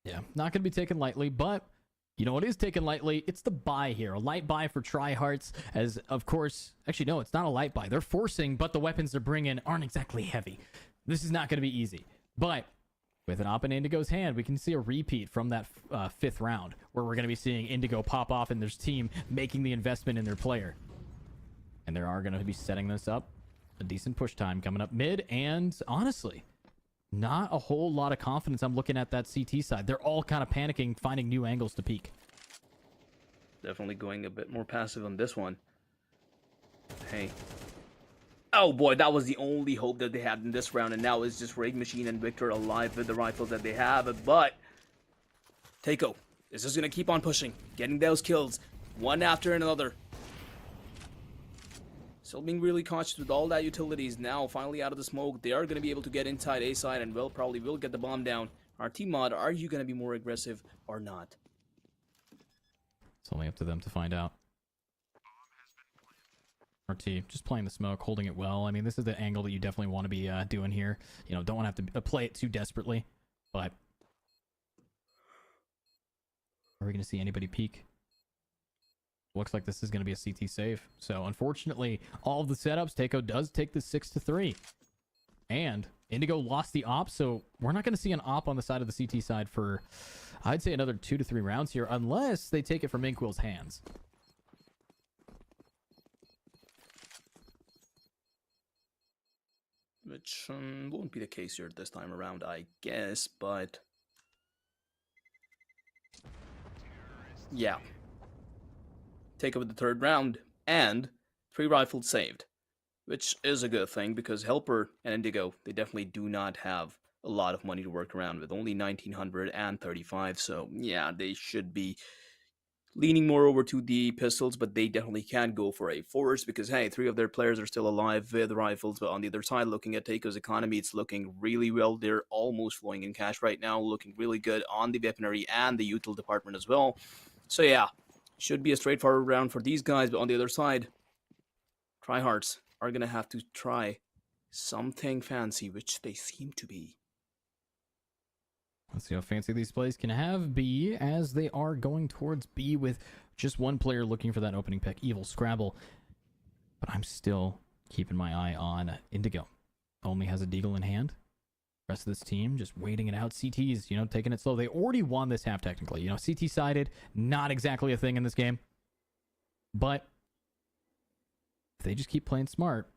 [SPEAKER 3] Yeah, not going to be taken lightly, but you know what is taken lightly? It's the buy here. A light buy for Tryhards, as of course, actually no, it's not a light buy. They're forcing, but the weapons they're bringing aren't exactly heavy. This is not going to be easy. But with an op in Indigo's hand, we can see a repeat from that 5th round, where we're going to be seeing Indigo pop off and their team making the investment in their player. And they are going to be setting this up. A decent push time coming up mid, and honestly, not a whole lot of confidence. I'm looking at that CT side. They're all kind of panicking, finding new angles to peek.
[SPEAKER 5] Definitely going a bit more passive on this one. Hey, Oh boy, that was the only hope that they had in this round, and now it's just Rig Machine and Victor alive with the rifles that they have. But Takeo is just gonna keep on pushing, getting those kills, one after another. Still being really cautious with all that utilities. Now finally out of the smoke, they are gonna be able to get inside A side and probably will get the bomb down. Our team mod, are you gonna be more aggressive or not?
[SPEAKER 3] It's only up to them to find out. RT, just playing the smoke, holding it well. I mean, this is the angle that you definitely want to be doing here. You know, don't want to have to play it too desperately. But are we going to see anybody peek? Looks like this is going to be a CT save. So, unfortunately, all of the setups, Takeo does take the 6-3. And Indigo lost the op, so we're not going to see an op on the side of the CT side for, I'd say, another 2 to 3 rounds here, unless they take it from Inkwill's hands.
[SPEAKER 5] Which won't be the case here this time around, I guess, but yeah. Take over the third round, and 3 rifles saved, which is a good thing, because Helper and Indigo, they definitely do not have a lot of money to work around with, only 1935, so yeah, they should be leaning more over to the pistols, but they definitely can go for a force, because hey, 3 of their players are still alive with rifles. But on the other side, looking at Takeo's economy, it's looking really well. They're almost flowing in cash right now, looking really good on the weaponry and the util department as well. So yeah, should be a straightforward round for these guys. But on the other side, tryhards are gonna have to try something fancy, which they seem to be.
[SPEAKER 3] Let's see how fancy these plays can have B, as they are going towards B with just one player looking for that opening pick, Evil Scrabble. But I'm still keeping my eye on Indigo. Only has a deagle in hand. Rest of this team just waiting it out. CT's, you know, taking it slow. They already won this half technically. You know, CT sided, not exactly a thing in this game. But if they just keep playing smart,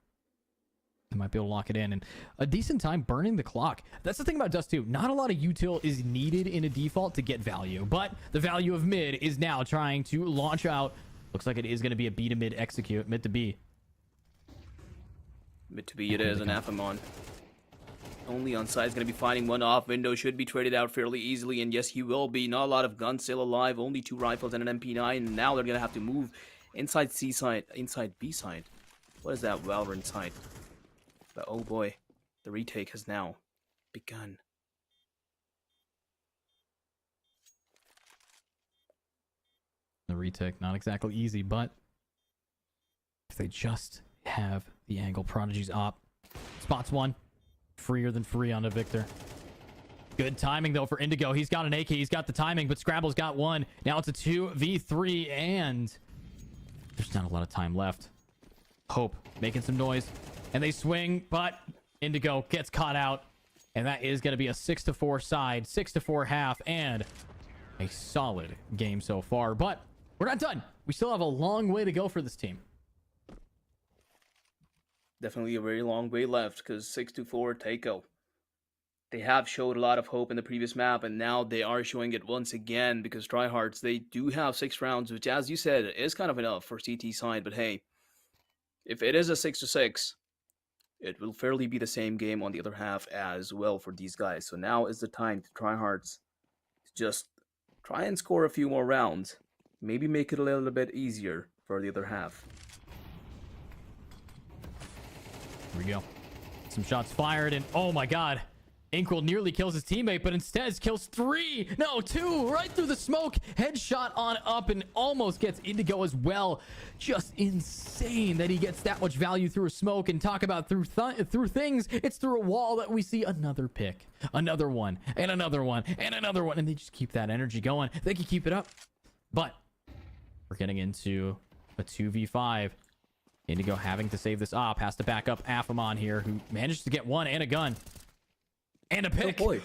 [SPEAKER 3] they might be able to lock it in. And a decent time burning the clock. That's the thing about Dust 2. Not a lot of util is needed in a default to get value. But the value of mid is now trying to launch out. Looks like it is going to be a B to mid execute. Mid to B.
[SPEAKER 5] Mid to B it is, an Athamon. Only on side is going to be finding one off. Window should be traded out fairly easily. And yes, he will be. Not a lot of guns still alive. Only 2 rifles and an MP9. And now they're going to have to move inside C side, inside B side. What is that Valorant side? But oh boy, the retake has now begun.
[SPEAKER 3] The retake, not exactly easy, but if they just have the angle, Prodigy's op. Spots one. Freer than free on a Victor. Good timing, though, for Indigo. He's got an AK. He's got the timing, but Scrabble's got one. Now it's a 2v3, and there's not a lot of time left. Hope making some noise. And they swing, but Indigo gets caught out. And that is going to be a 6-4 side, 6-4 half, and a solid game so far. But we're not done. We still have a long way to go for this team.
[SPEAKER 5] Definitely a very long way left, because 6-4 Takeo. They have showed a lot of hope in the previous map, and now they are showing it once again, because tryhards, they do have 6 rounds, which, as you said, is kind of enough for CT side. But hey, if it is a 6-6, it will fairly be the same game on the other half as well for these guys. So now is the time to tryhards to just try and score a few more rounds. Maybe make it a little bit easier for the other half.
[SPEAKER 3] Here we go. Some shots fired, and oh my god. Inkwell nearly kills his teammate, but instead kills 3. No, 2. Right through the smoke. Headshot on up and almost gets Indigo as well. Just insane that he gets that much value through a smoke. And talk about through things. It's through a wall that we see another pick. Another one. And another one. And another one. And they just keep that energy going. They can keep it up. But we're getting into a 2v5. Indigo having to save this op. Has to back up Afamon here, who managed to get one and a gun. And a pick.
[SPEAKER 5] Oh boy.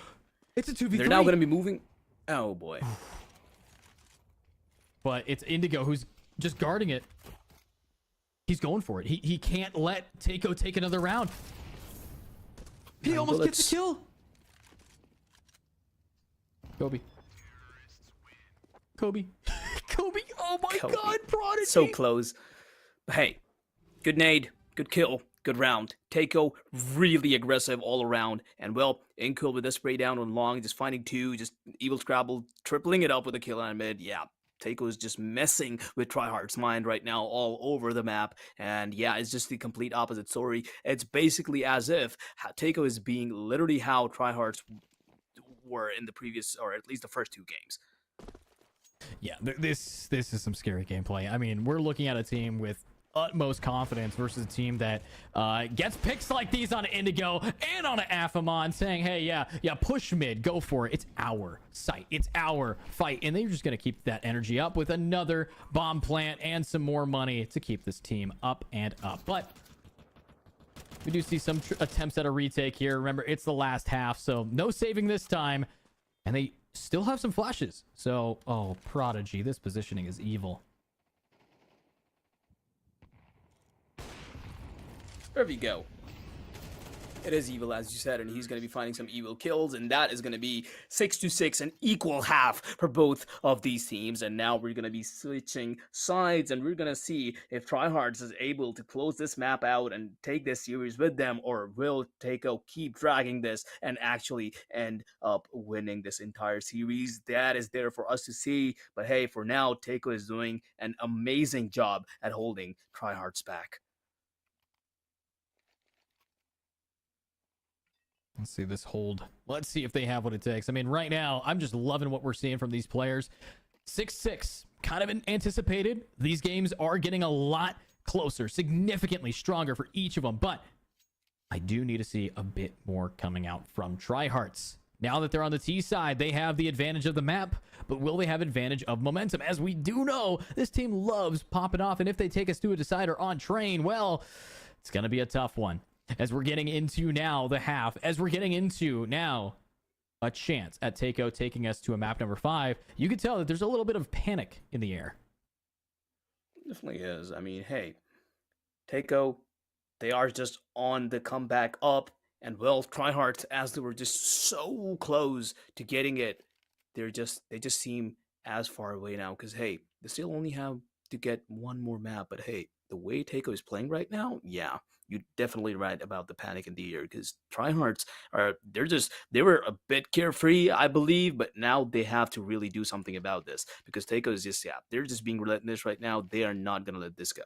[SPEAKER 3] It's a 2v3.
[SPEAKER 5] They're now going to be moving. Oh boy.
[SPEAKER 3] But it's Indigo who's just guarding it. He's going for it. He can't let Takeo take another round. He almost gets the kill. Kobe. Kobe. Kobe. Oh my god, Prodigy.
[SPEAKER 5] So close. But hey, good nade, good kill, good round. Takeo really aggressive all around. And well, Inkul with the spray down on long, just finding two, just Evil Scrabble, tripling it up with a kill on mid. Yeah, Takeo is just messing with Tryhard's mind right now all over the map. And yeah, it's just the complete opposite story. It's basically as if Takeo is being literally how Tryhards were in the previous, or at least the first two games.
[SPEAKER 3] Yeah, this is some scary gameplay. I mean, we're looking at a team with utmost confidence versus a team that gets picks like these on Indigo and on an Afamon, saying, hey, yeah, push mid, go for it. It's our site. It's our fight. And they're just going to keep that energy up with another bomb plant and some more money to keep this team up and up. But we do see some attempts at a retake here. Remember, it's the last half, so no saving this time. And they still have some flashes. So, oh, Prodigy, this positioning is evil.
[SPEAKER 5] There we go. It is evil, as you said, and he's going to be finding some evil kills, and that is going to be 6-6, an equal half for both of these teams. And now we're going to be switching sides, and we're going to see if Tryhards is able to close this map out and take this series with them, or will Takeo keep dragging this and actually end up winning this entire series. That is there for us to see. But hey, for now, Takeo is doing an amazing job at holding Tryhards back.
[SPEAKER 3] Let's see this hold. Let's see if they have what it takes. I mean, right now, I'm just loving what we're seeing from these players. 6-6, kind of anticipated. These games are getting a lot closer, significantly stronger for each of them. But I do need to see a bit more coming out from Tryhards. Now that they're on the T side, they have the advantage of the map, but will they have advantage of momentum? As we do know, this team loves popping off, and if they take us to a decider on train, well, it's going to be a tough one. As we're getting into now the half, as we're getting into now a chance at Takeo taking us to a map number 5, you can tell that there's a little bit of panic in the air.
[SPEAKER 5] Definitely is. I mean, hey, Takeo, they are just on the comeback up, and well, Tryhards, as they were just so close to getting it, they just seem as far away now, because hey, they still only have to get one more map. But hey, the way Takeo is playing right now, yeah, you're definitely right about the panic in the air, because Tryhards they were a bit carefree, I believe, but now they have to really do something about this, because Takeo is just, yeah, they're just being relentless right now. They are not going to let this go.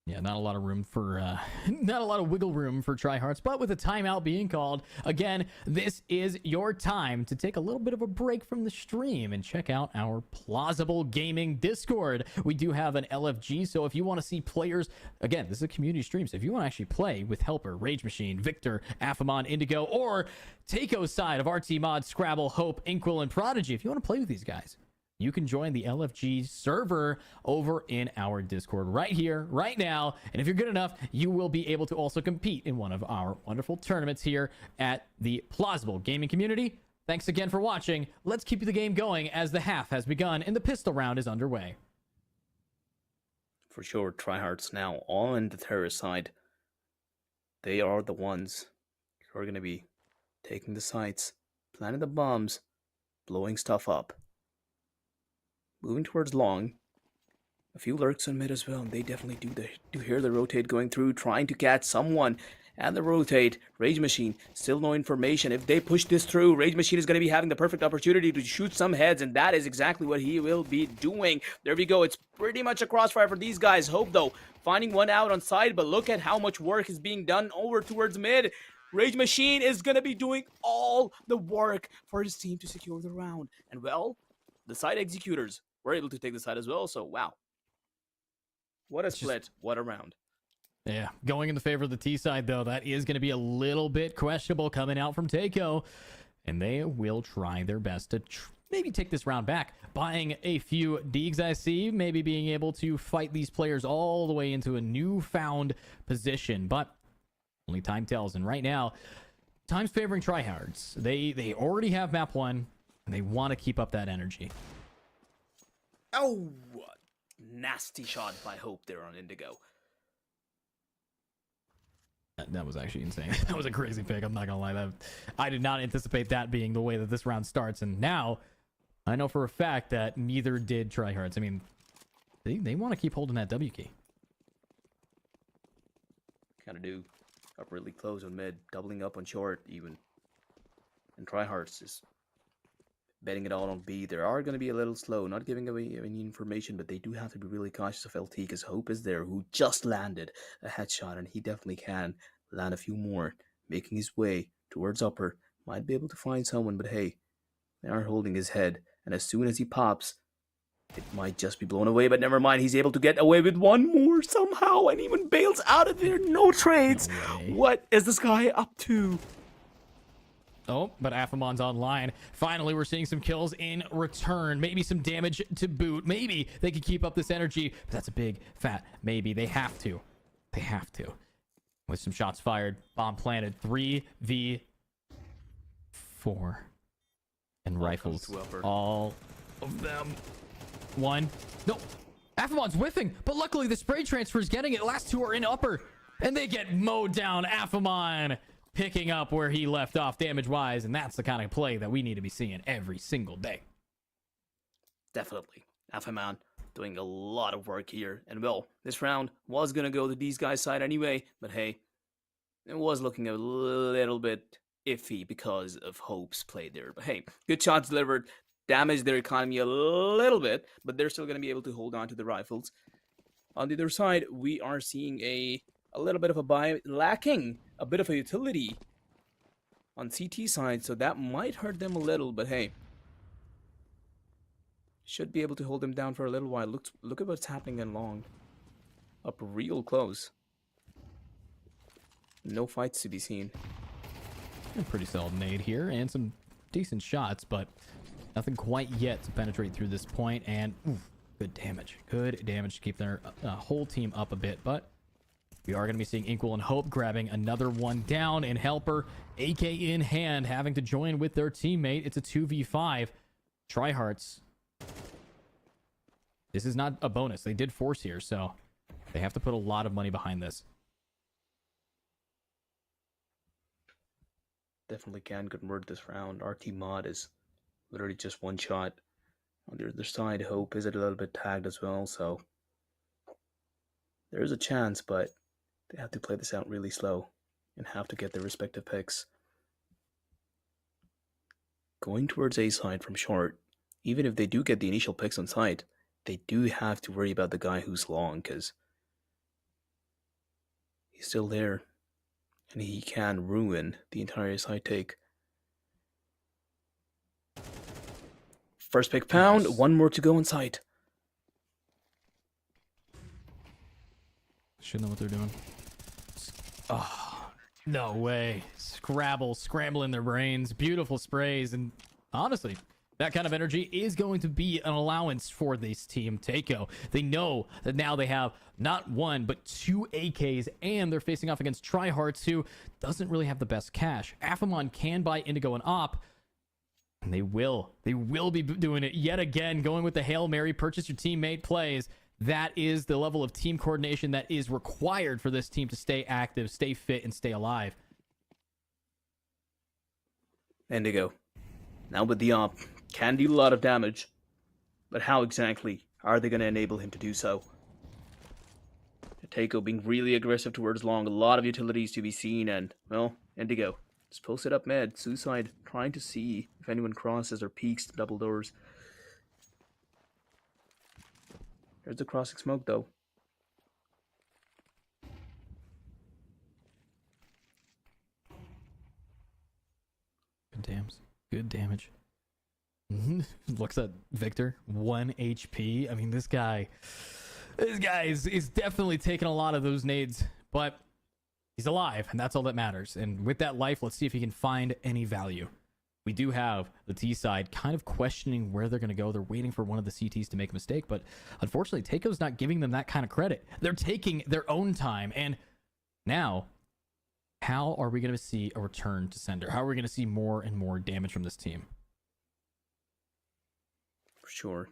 [SPEAKER 3] Yeah, not a lot of room for, not a lot of wiggle room for Tryhards, but with a timeout being called, again, this is your time to take a little bit of a break from the stream and check out our Plausible Gaming Discord. We do have an LFG, so if you want to see players, again, this is a community stream, so if you want to actually play with Helper, Rage Machine, Victor, Afamon, Indigo, or Takeo's side of RT Mod, Scrabble, Hope, Inkwell, and Prodigy, if you want to play with these guys, you can join the LFG server over in our Discord right here, right now. And if you're good enough, you will be able to also compete in one of our wonderful tournaments here at the Plausible Gaming community. Thanks again for watching. Let's keep the game going as the half has begun and the pistol round is underway.
[SPEAKER 5] For sure, Tryhards now on the terrorist side. They are the ones who are going to be taking the sites, planting the bombs, blowing stuff up. Moving towards long. A few lurks on mid as well, and they definitely do hear the rotate going through, trying to catch someone. And the rotate, Rage Machine, still no information. If they push this through, Rage Machine is going to be having the perfect opportunity to shoot some heads, and that is exactly what he will be doing. There we go. It's pretty much a crossfire for these guys. Hope, though, finding one out on side, but look at how much work is being done over towards mid. Rage Machine is going to be doing all the work for his team to secure the round. And, well, the side executors were able to take the side as well, so wow. What a split, what a round.
[SPEAKER 3] Yeah, going in the favor of the T side, though, that is going to be a little bit questionable coming out from Takeo. And they will try their best to maybe take this round back, buying a few Deegs, I see, maybe being able to fight these players all the way into a newfound position. But only time tells, and right now, time's favoring Tryhards. They already have map 1, and they want to keep up that energy.
[SPEAKER 5] Oh, nasty shot by Hope there on Indigo.
[SPEAKER 3] That was actually insane. That was a crazy pick. I'm not gonna lie. I did not anticipate that being the way that this round starts. And now, I know for a fact that neither did Tryhards. I mean, they want to keep holding that W key.
[SPEAKER 6] kind of do. Up really close on mid, doubling up on short even. And tryhards is betting it all on B. They are going to be a little slow, not giving away any information, but they do have to be really cautious of LT because Hope is there, who just landed a headshot, and he definitely can land a few more, making his way towards upper. Might be able to find someone, but hey, they are holding his head, and as soon as he pops, it might just be blown away, but never mind. He's able to get away with one more somehow and even bails out of there. No trades.
[SPEAKER 3] No way.
[SPEAKER 6] What is this guy up to?
[SPEAKER 3] Oh, but Afamon's online. Finally, we're seeing some kills in return. Maybe some damage to boot. Maybe they can keep up this energy. But that's a big, fat maybe. They have to. They have to. With some shots fired. Bomb planted. 3v4. And rifles. All of them. One. No. Afamon's whiffing. But luckily, the spray transfer is getting it. Last two are in upper. And they get mowed down. Afamon picking up where he left off damage-wise, and that's the kind of play that we need to be seeing every single day.
[SPEAKER 6] Definitely. Afamon doing a lot of work here. And well, this round was going to go to these guys' side anyway, but hey, it was looking a little bit iffy because of Hope's play there. But hey, good shots delivered, damaged their economy a little bit, but they're still going to be able to hold on to the rifles. On the other side, we are seeing a little bit of a buy, lacking a bit of a utility on CT side, so that might hurt them a little, but hey, should be able to hold them down for a little while. Look at what's happening in long. Up real close. No fights to be seen.
[SPEAKER 3] A pretty solid nade here, and some decent shots, but nothing quite yet to penetrate through this point, and good damage. Good damage to keep their whole team up a bit, but we are going to be seeing Inkwell and Hope grabbing another one down, and Helper, AK in hand, having to join with their teammate. It's a 2v5. Tryhards. This is not a bonus. They did force here, so they have to put a lot of money behind this.
[SPEAKER 6] Definitely can convert this round. RT Mod is literally just one shot. On the other side, Hope is a little bit tagged as well, so there's a chance, but they have to play this out really slow and have to get their respective picks. Going towards A side from short, even if they do get the initial picks on side, they do have to worry about the guy who's long, because he's still there and he can ruin the entire side take. First pick pound,
[SPEAKER 3] Nice.
[SPEAKER 6] One more to go inside.
[SPEAKER 3] Should know what they're doing. Oh, no way. Scrambling their brains. Beautiful sprays. And honestly, that kind of energy is going to be an allowance for this team. Takeo, they know that now they have not one, but two AKs, and they're facing off against Tryhards, who doesn't really have the best cash. Afamon can buy Indigo and Op, and they will be doing it yet again, going with the Hail Mary, purchase your teammate plays. That is the level of team coordination that is required for this team to stay active, stay fit, and stay alive.
[SPEAKER 6] Indigo, now with the Op, can do a lot of damage, but how exactly are they going to enable him to do so? Takeo being really aggressive towards long, a lot of utilities to be seen, and, well, Indigo just posted up mid, Suicide trying to see if anyone crosses or peeks the double doors. There's the crossing smoke, though.
[SPEAKER 3] Good damage. Looks at Victor, 1 HP. I mean, this guy is definitely taking a lot of those nades, but he's alive, and that's all that matters. And with that life, let's see if he can find any value. We do have the T side kind of questioning where they're going to go. They're waiting for one of the CTs to make a mistake, but unfortunately, Takeo's not giving them that kind of credit. They're taking their own time, and now, how are we going to see a return to sender? How are we going to see more and more damage from this team?
[SPEAKER 6] For sure.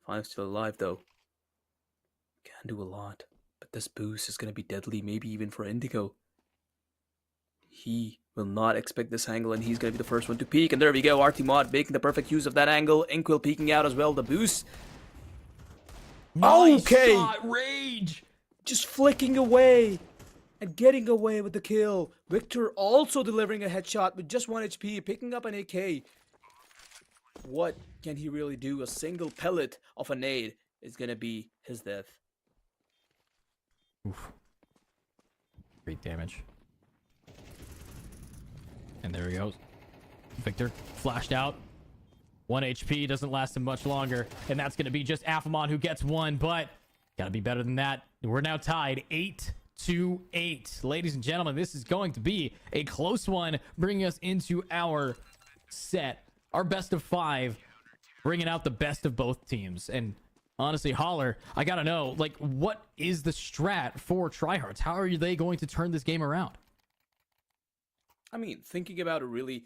[SPEAKER 6] Five's still alive, though. Can do a lot, but this boost is going to be deadly, maybe even for Indigo. He will not expect this angle, and he's going to be the first one to peek. And there we go, RT Mod making the perfect use of that angle. Inkwell peeking out as well, the boost.
[SPEAKER 3] Nice
[SPEAKER 6] Okay.
[SPEAKER 3] shot, Rage!
[SPEAKER 6] Just flicking away.
[SPEAKER 4] and getting away with the kill. Victor also delivering a headshot with just 1 HP, picking up an AK. What can he really do? A single pellet of a nade is gonna be his death.
[SPEAKER 3] Oof. Great damage. And there he goes. Victor flashed out. 1 HP, doesn't last him much longer. And that's going to be just Afamon who gets one, but got to be better than that. We're now tied 8-8. Ladies and gentlemen, this is going to be a close one, bringing us into our set. Our best of 5, bringing out the best of both teams. And honestly, Holler, I got to know, like, what is the strat for Tryhards? How are they going to turn this game around?
[SPEAKER 6] I mean, thinking about it really,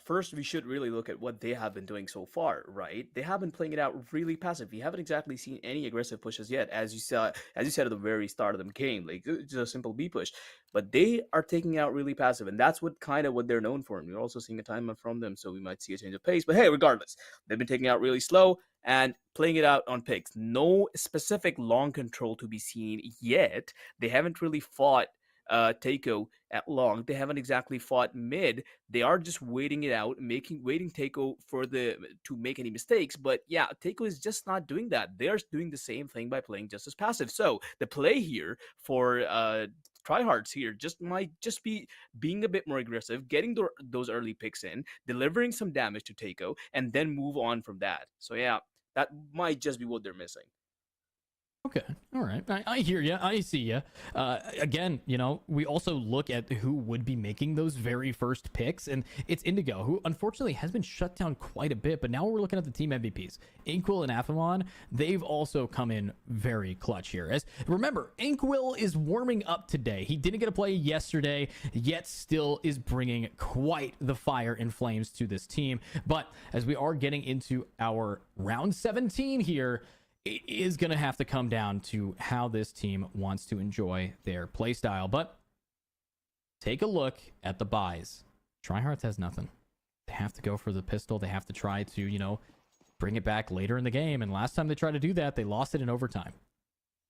[SPEAKER 6] first we should really look at what they have been doing so far, right? They have been playing it out really passive. We haven't exactly seen any aggressive pushes yet, as you said at the very start of the game, like it's just a simple B push. But they are taking out really passive, and that's what they're known for. And we're also seeing a time from them, so we might see a change of pace. But hey, regardless, they've been taking out really slow and playing it out on picks. No specific long control to be seen yet. They haven't really fought Takeo at long. They haven't exactly fought mid. They are just waiting it out, waiting Takeo to make any mistakes. But yeah, Takeo is just not doing that. They're doing the same thing by playing just as passive. So the play here for Tryhards here might just be being a bit more aggressive, getting those early picks in, delivering some damage to Takeo, and then move on from that. So yeah, that might just be what they're missing.
[SPEAKER 3] Okay. All right. I hear you. I see you. Again, you know, we also look at who would be making those very first picks, and it's Indigo, who unfortunately has been shut down quite a bit, but now we're looking at the team MVPs. Inkwell and Afamon, they've also come in very clutch here. As remember, Inkwell is warming up today. He didn't get a play yesterday, yet still is bringing quite the fire and flames to this team. But as we are getting into our round 17 here, it is going to have to come down to how this team wants to enjoy their playstyle. But take a look at the buys. Tryhards has nothing. They have to go for the pistol. They have to try to, you know, bring it back later in the game. And last time they tried to do that, they lost it in overtime.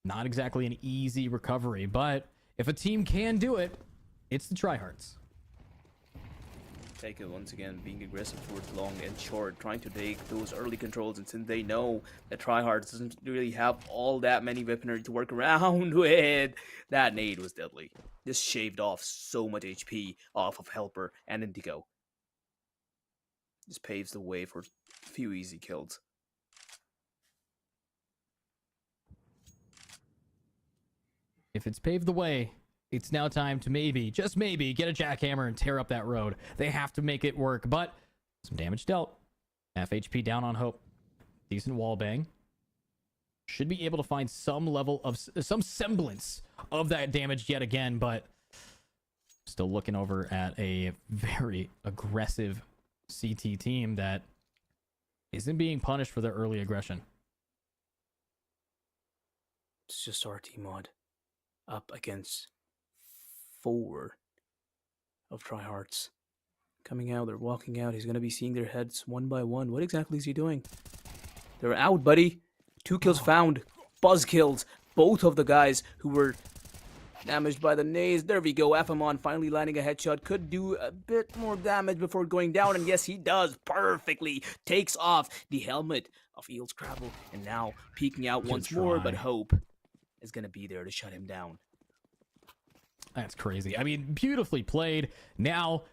[SPEAKER 3] Not exactly an easy recovery, but if a team can do it, it's the Tryhards.
[SPEAKER 6] Takeo once again being aggressive towards long and short, trying to take those early controls, and since they know that Tryhards doesn't really have all that many weaponry to work around with, that nade was deadly. This shaved off so much HP off of Helper and Indigo. This paves the way for a few easy kills.
[SPEAKER 3] If it's paved the way, it's now time to maybe, just maybe, get a jackhammer and tear up that road. They have to make it work, but some damage dealt. Half HP down on Hope. Decent wall bang. Should be able to find some level of, some semblance of that damage yet again, but still looking over at a very aggressive CT team that isn't being punished for their early aggression.
[SPEAKER 6] It's just RT mod up against 4 of Tryhards. Coming out, they're walking out. He's going to be seeing their heads one by one. What exactly is he doing? They're out, buddy. 2 kills found. Buzz kills. Both of the guys who were damaged by the nades. There we go. Afamon finally landing a headshot. Could do a bit more damage before going down. And yes, he does perfectly. Takes off the helmet of Eel Scrabble. And now peeking out once more. But Hope is going to be there to shut him down.
[SPEAKER 3] That's crazy. I mean, beautifully played. Now,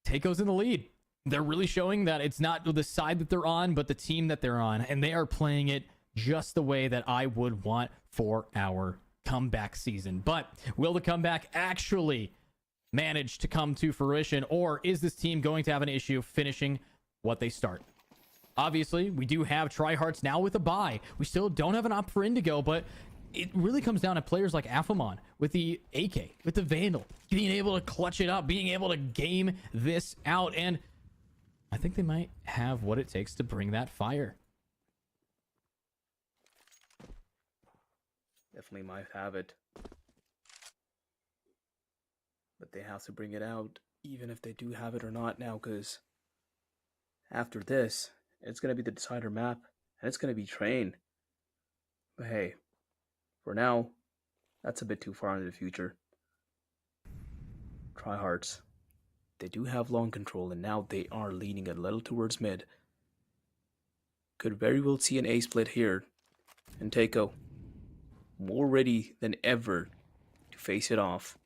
[SPEAKER 3] Takeo's in the lead. They're really showing that it's not the side that they're on, but the team that they're on. And they are playing it just the way that I would want for our comeback season. But will the comeback actually manage to come to fruition? Or is this team going to have an issue finishing what they start? Obviously, we do have Tryhards now with a bye. We still don't have an op for Indigo, but it really comes down to players like Afamon with the AK, with the Vandal, being able to clutch it up, being able to game this out. And I think they might have what it takes to bring that fire.
[SPEAKER 6] Definitely might have it. But they have to bring it out, even if they do have it or not now, because after this, it's going to be the decider map, and it's going to be Train. But hey, for now, that's a bit too far into the future. Tryhards, they do have long control, and now they are leaning a little towards mid. Could very well see an A split here, and Takeo more ready than ever to face it off.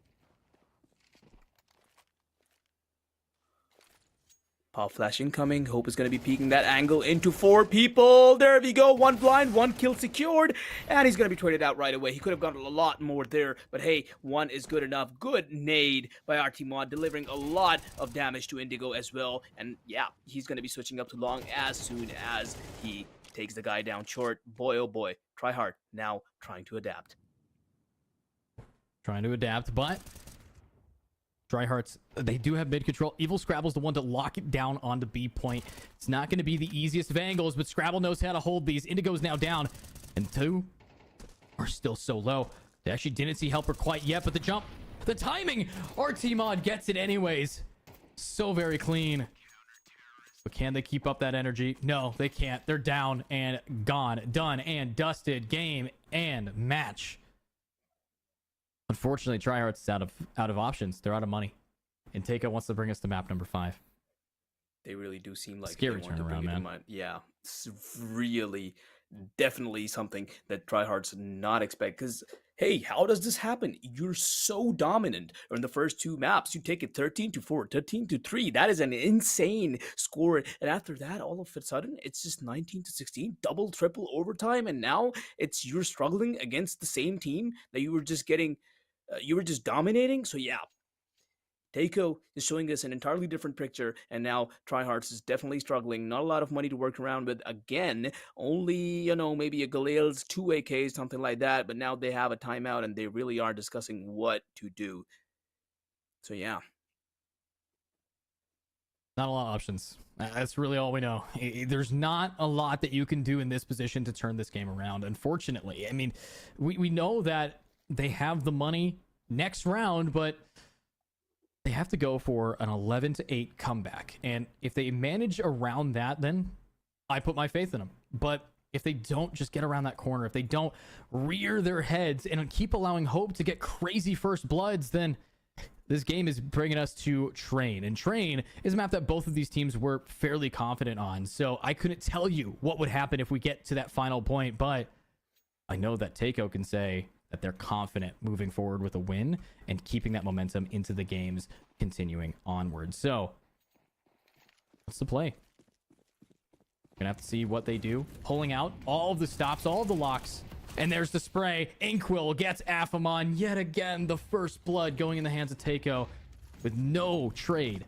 [SPEAKER 6] Pop flash incoming. Hope is going to be peeking that angle into 4 people. There we go. 1 blind, 1 kill secured. And he's going to be traded out right away. He could have gotten a lot more there. But hey, 1 is good enough. Good nade by Artimon, delivering a lot of damage to Indigo as well. And yeah, he's going to be switching up to long as soon as he takes the guy down short. Boy, oh boy. Try hard. Now trying to adapt.
[SPEAKER 3] But Tryhards, they do have mid control. Evil Scrabble's the one to lock it down onto B point. It's not going to be the easiest of angles, but Scrabble knows how to hold these. Indigo's now down, and 2 are still so low. They actually didn't see Helper quite yet, but the jump, the timing, Artimon gets it anyways. So very clean. But can they keep up that energy? No, they can't. They're down and gone, done and dusted. Game and match. Unfortunately, Tryhards is out of options. They're out of money. And Takeo wants to bring us to map number 5.
[SPEAKER 6] They really do seem like
[SPEAKER 3] scary
[SPEAKER 6] they want to bring
[SPEAKER 3] turnaround,
[SPEAKER 6] it
[SPEAKER 3] man.
[SPEAKER 6] Yeah, it's really, definitely something that Tryhards not expect. Because hey, how does this happen? You're so dominant in the first 2 maps. You take it 13-4, 13-3. That is an insane score. And after that, all of a sudden, it's just 19-16, double, triple overtime. And now you're struggling against the same team that you were just getting. You were just dominating. So yeah, Takeo is showing us an entirely different picture, and now Tryhards is definitely struggling. Not a lot of money to work around with. Again, only, maybe a Galil's 2 AKs, something like that, but now they have a timeout, and they really are discussing what to do. So yeah.
[SPEAKER 3] Not a lot of options. That's really all we know. There's not a lot that you can do in this position to turn this game around, unfortunately. I mean, we know that they have the money next round, but they have to go for an 11-8 comeback. And if they manage around that, then I put my faith in them. But if they don't just get around that corner, if they don't rear their heads and keep allowing Hope to get crazy first bloods, then this game is bringing us to Train. And Train is a map that both of these teams were fairly confident on. So I couldn't tell you what would happen if we get to that final point, but I know that Takeo can say that they're confident moving forward with a win and keeping that momentum into the games continuing onward. So what's the play? Gonna have to see what they do. Pulling out all of the stops, all of the locks. And there's the spray. Inkwell gets Afamon yet again. The first blood going in the hands of Takeo with no trade.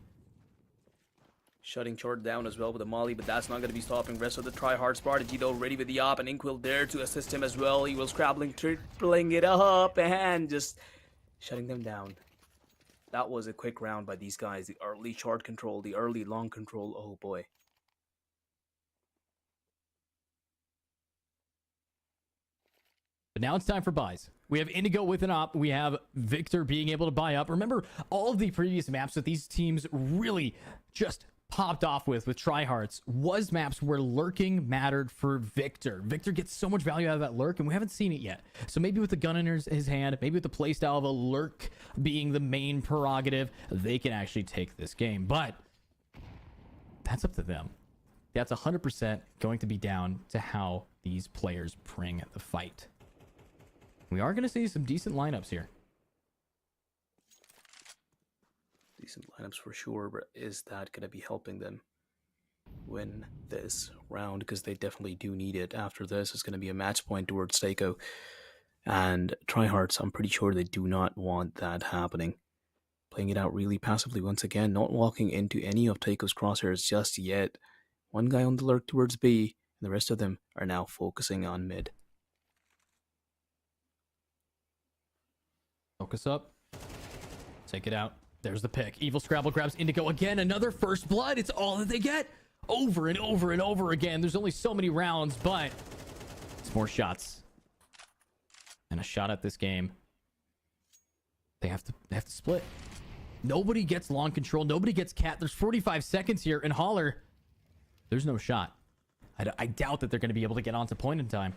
[SPEAKER 6] Shutting short down as well with a molly, but that's not going to be stopping rest of the Tryhard strategy though. Ready with the op, and Inkwell there to assist him as well. He was scrabbling, tripling it up, and just shutting them down. That was a quick round by these guys. The early short control, the early long control. Oh boy.
[SPEAKER 3] But now it's time for buys. We have Indigo with an op. We have Victor being able to buy up. Remember, all of the previous maps that these teams really just popped off with Tryhards was maps where lurking mattered for Victor. Victor gets so much value out of that lurk, and we haven't seen it yet. So maybe with the gun in his hand, maybe with the playstyle of a lurk being the main prerogative, they can actually take this game. But that's up to them. That's 100% going to be down to how these players bring the fight. We are going to see some decent lineups here.
[SPEAKER 6] Decent lineups for sure, but is that going to be helping them win this round? Because they definitely do need it. After this, it's going to be a match point towards Seiko. And Tryhards, I'm pretty sure they do not want that happening. Playing it out really passively once again, not walking into any of Taiko's crosshairs just yet. One guy on the lurk towards B, and the rest of them are now focusing on mid.
[SPEAKER 3] Focus up. Take it out. There's the pick. Evil Scrabble grabs Indigo again. Another first blood. It's all that they get. Over and over and over again. There's only so many rounds, but it's more shots. And a shot at this game. They have to split. Nobody gets long control. Nobody gets cat. There's 45 seconds here. And Holler, there's no shot. I doubt that they're going to be able to get onto point in time.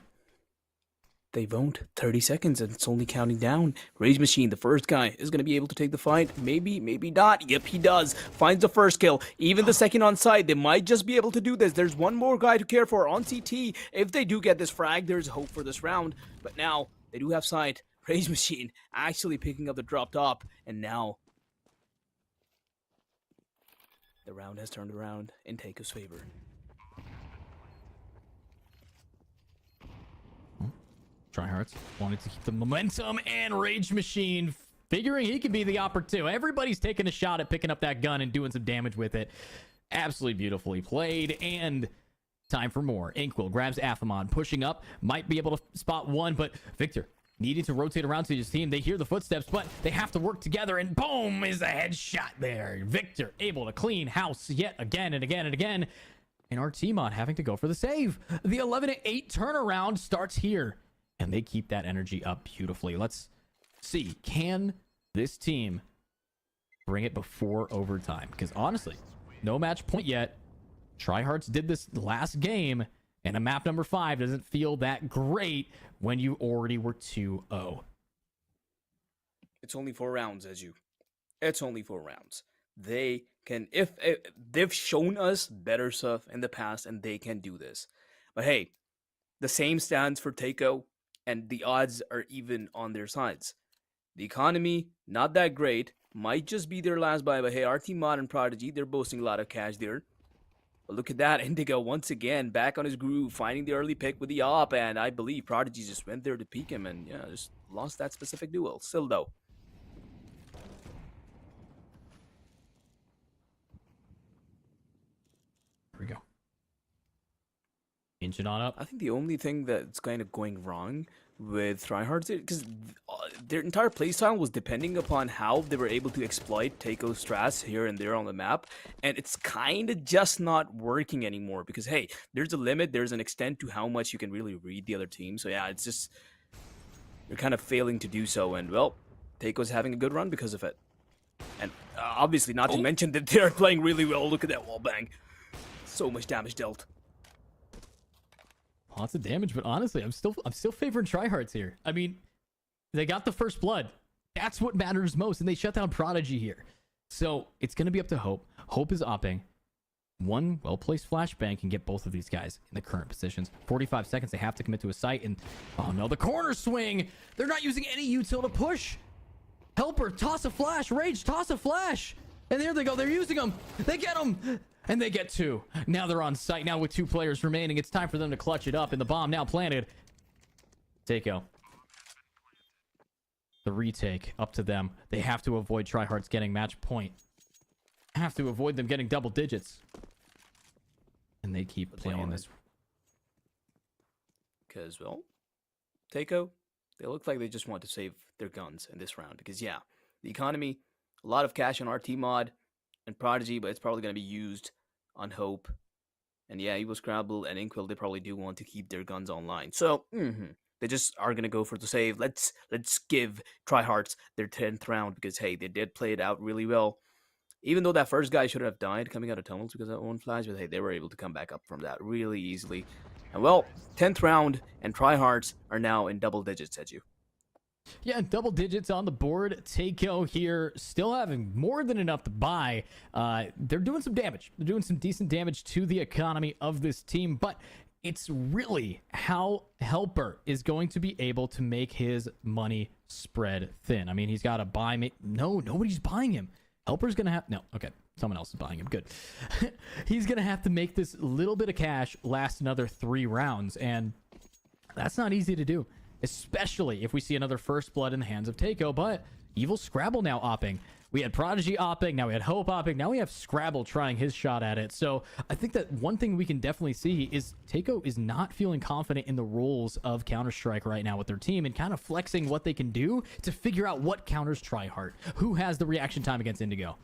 [SPEAKER 4] they won't. 30 seconds, and it's only counting down. Rage Machine, the first guy, is going to be able to take the fight. Maybe, maybe not. Yep, he does. Finds the first kill. Even the second on side, they might just be able to do this. There's one more guy to care for on CT. If they do get this frag, there's hope for this round. But now, they do have sight. Rage Machine actually picking up the drop top. And now, the round has turned around in Taiko's favor.
[SPEAKER 3] Tryhards wanted to keep the momentum, and Rage Machine figuring he could be the opportunity. Everybody's taking a shot at picking up that gun and doing some damage with it. Absolutely beautifully played, and time for more. Inkwell grabs Athamon, pushing up, might be able to spot one, but Victor needing to rotate around to his team. They hear the footsteps, but they have to work together, and boom is a headshot there. Victor able to clean house yet again and again and again, and our T-Mod having to go for the save. The 11-8 turnaround starts here, and they keep that energy up beautifully. Let's see, can this team bring it before overtime? Because honestly, no match point yet. Tryhards did this last game, and a map number 5 doesn't feel that great when you already were 2-0.
[SPEAKER 4] It's only 4 rounds, Eju. It's only 4 rounds. They can, if they've shown us better stuff in the past, and they can do this. But hey, the same stands for Taiko, and the odds are even on their sides. The economy, not that great, might just be their last buy, but hey, RT Mod and Prodigy, they're boasting a lot of cash there. But look at that, Indigo once again back on his groove, finding the early pick with the op, and I believe Prodigy just went there to peek him, and yeah, just lost that specific duel. Still though.
[SPEAKER 3] Here we go. Inching on up.
[SPEAKER 4] I think the only thing that's kind of going wrong with Tryhards, because their entire playstyle was depending upon how they were able to exploit Taiko's strats here and there on the map, and it's kind of just not working anymore, because hey, there's a limit, there's an extent to how much you can really read the other team, so yeah, it's just, you're kind of failing to do so, and well, Taiko's having a good run because of it. And obviously not to mention that they're playing really well. Look at that wall bang. So much damage dealt.
[SPEAKER 3] Lots of damage, but honestly, I'm still favoring Tryhards here. I mean, they got the first blood. That's what matters most, and they shut down Prodigy here. So it's going to be up to Hope. Hope is opping. One well-placed flashbang can get both of these guys in the current positions. 45 seconds, they have to commit to a site, and oh no, the corner swing! They're not using any util to push! Helper, toss a flash! Rage, toss a flash! And there they go, they're using them! They get them! And they get 2. Now they're on site. Now with 2 players remaining, it's time for them to clutch it up. And the bomb now planted. Taiko. The retake up to them. They have to avoid Tryhards getting match point. Have to avoid them getting double digits. And they keep playing this.
[SPEAKER 4] Because, well, Taiko, they look like they just want to save their guns in this round. Because, yeah, the economy, a lot of cash on RT Mod and Prodigy, but it's probably going to be used on Hope. And yeah, Evil Scrabble and Inkwell, they probably do want to keep their guns online. So, they just are going to go for the save. Let's give Tryhards their 10th round, because, hey, they did play it out really well. Even though that first guy should have died coming out of tunnels because of that one flash, but hey, they were able to come back up from that really easily. And well, 10th round, and Tryhards are now in double digits, Edu.
[SPEAKER 3] Yeah, double digits on the board. Taiko here still having more than enough to buy. They're doing some damage. They're doing some decent damage to the economy of this team, but it's really how Helper is going to be able to make his money spread thin. I mean, he's got to buy... No, nobody's buying him. Helper's going to have... No, okay. Someone else is buying him. Good. He's going to have to make this little bit of cash last another 3 rounds, and that's not easy to do. Especially if we see another first blood in the hands of Taiko, but Evil Scrabble now opping. We had Prodigy opping, now we had Hope opping, now we have Scrabble trying his shot at it. So I think that one thing we can definitely see is Taiko is not feeling confident in the roles of Counter-Strike right now with their team, and kind of flexing what they can do to figure out what counters Tryhard. Who has the reaction time against Indigo?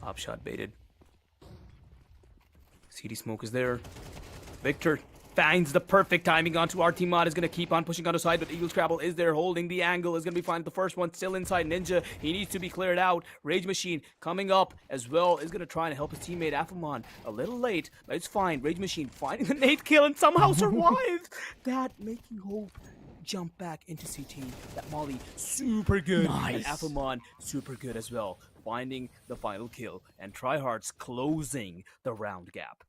[SPEAKER 4] Op shot baited. CD smoke is there. Victor
[SPEAKER 5] finds the perfect timing onto Artimon. Is going to keep on pushing on the side, but Eagle Scrabble is there holding the angle. Is going to be fine. The first one still inside Ninja. He needs to be cleared out. Rage Machine coming up as well. Is going to try and help his teammate Affamon. A little late, but it's fine. Rage Machine finding the nade kill and somehow survives. That making hope jump back into CT. That Molly super good.
[SPEAKER 3] Nice.
[SPEAKER 5] And Affamon super good as well. Finding the final kill. And Tryhards closing the round gap.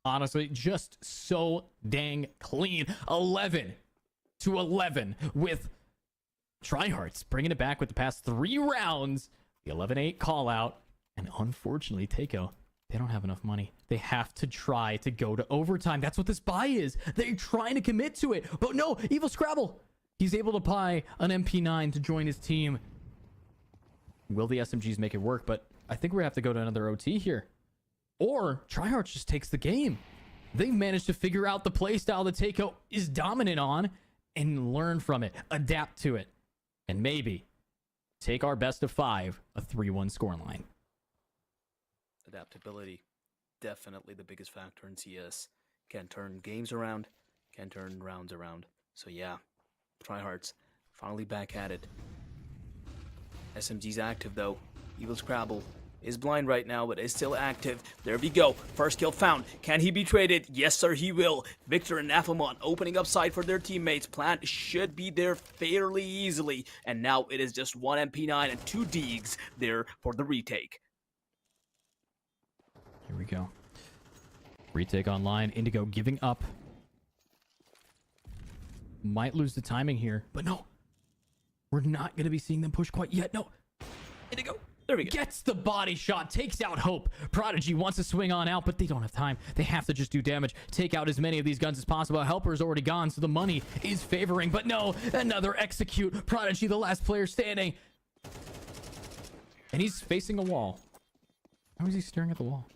[SPEAKER 3] Honestly, just so dang clean. 11-11 with Tryhards bringing it back with the past 3 rounds. The 11-8 call out. And unfortunately, Takeo, they don't have enough money. They have to try to go to overtime. That's what this buy is. They're trying to commit to it. But no, Evil Scrabble. He's able to buy an MP9 to join his team. Will the SMGs make it work? But I think we're going to have to go to another OT here. Or Tryhards just takes the game. They've managed to figure out the playstyle that Takeo is dominant on and learn from it, adapt to it, and maybe take our best of 5, a 3-1 scoreline.
[SPEAKER 6] Adaptability, definitely the biggest factor in CS. Can turn games around, can turn rounds around. So yeah, Tryhards finally back at it. SMG's active though. Evil Scrabble is blind right now, but is still active. There we go. First kill found. Can he be traded? Yes, sir, he will. Victor and Affamon opening up side for their teammates. Plant should be there fairly easily. And now it is just 1 MP9 and 2 Deegs there for the retake.
[SPEAKER 3] Here we go. Retake online. Indigo giving up. Might lose the timing here, but no. We're not going to be seeing them push quite yet. No. Indigo.
[SPEAKER 5] There we go.
[SPEAKER 3] Gets the body shot, takes out Hope. Prodigy wants to swing on out, but they don't have time. They have to just do damage, take out as many of these guns as possible. Helper is already gone, so the money is favoring. But no, another execute. Prodigy, the last player standing. And he's facing a wall. How is he staring at the wall?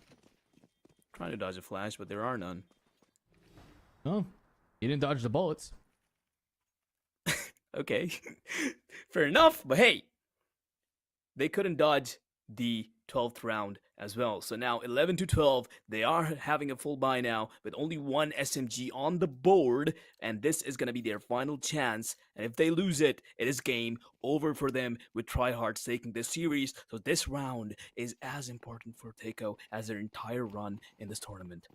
[SPEAKER 6] Trying to dodge a flash, but there are none.
[SPEAKER 3] Oh, he didn't dodge the bullets.
[SPEAKER 5] Okay. Fair enough, but hey. They couldn't dodge the 12th round as well. So now 11-12, they are having a full buy now with only 1 SMG on the board. And this is going to be their final chance. And if they lose it, it is game over for them with Tryhards taking this series. So this round is as important for Takeo as their entire run in this tournament.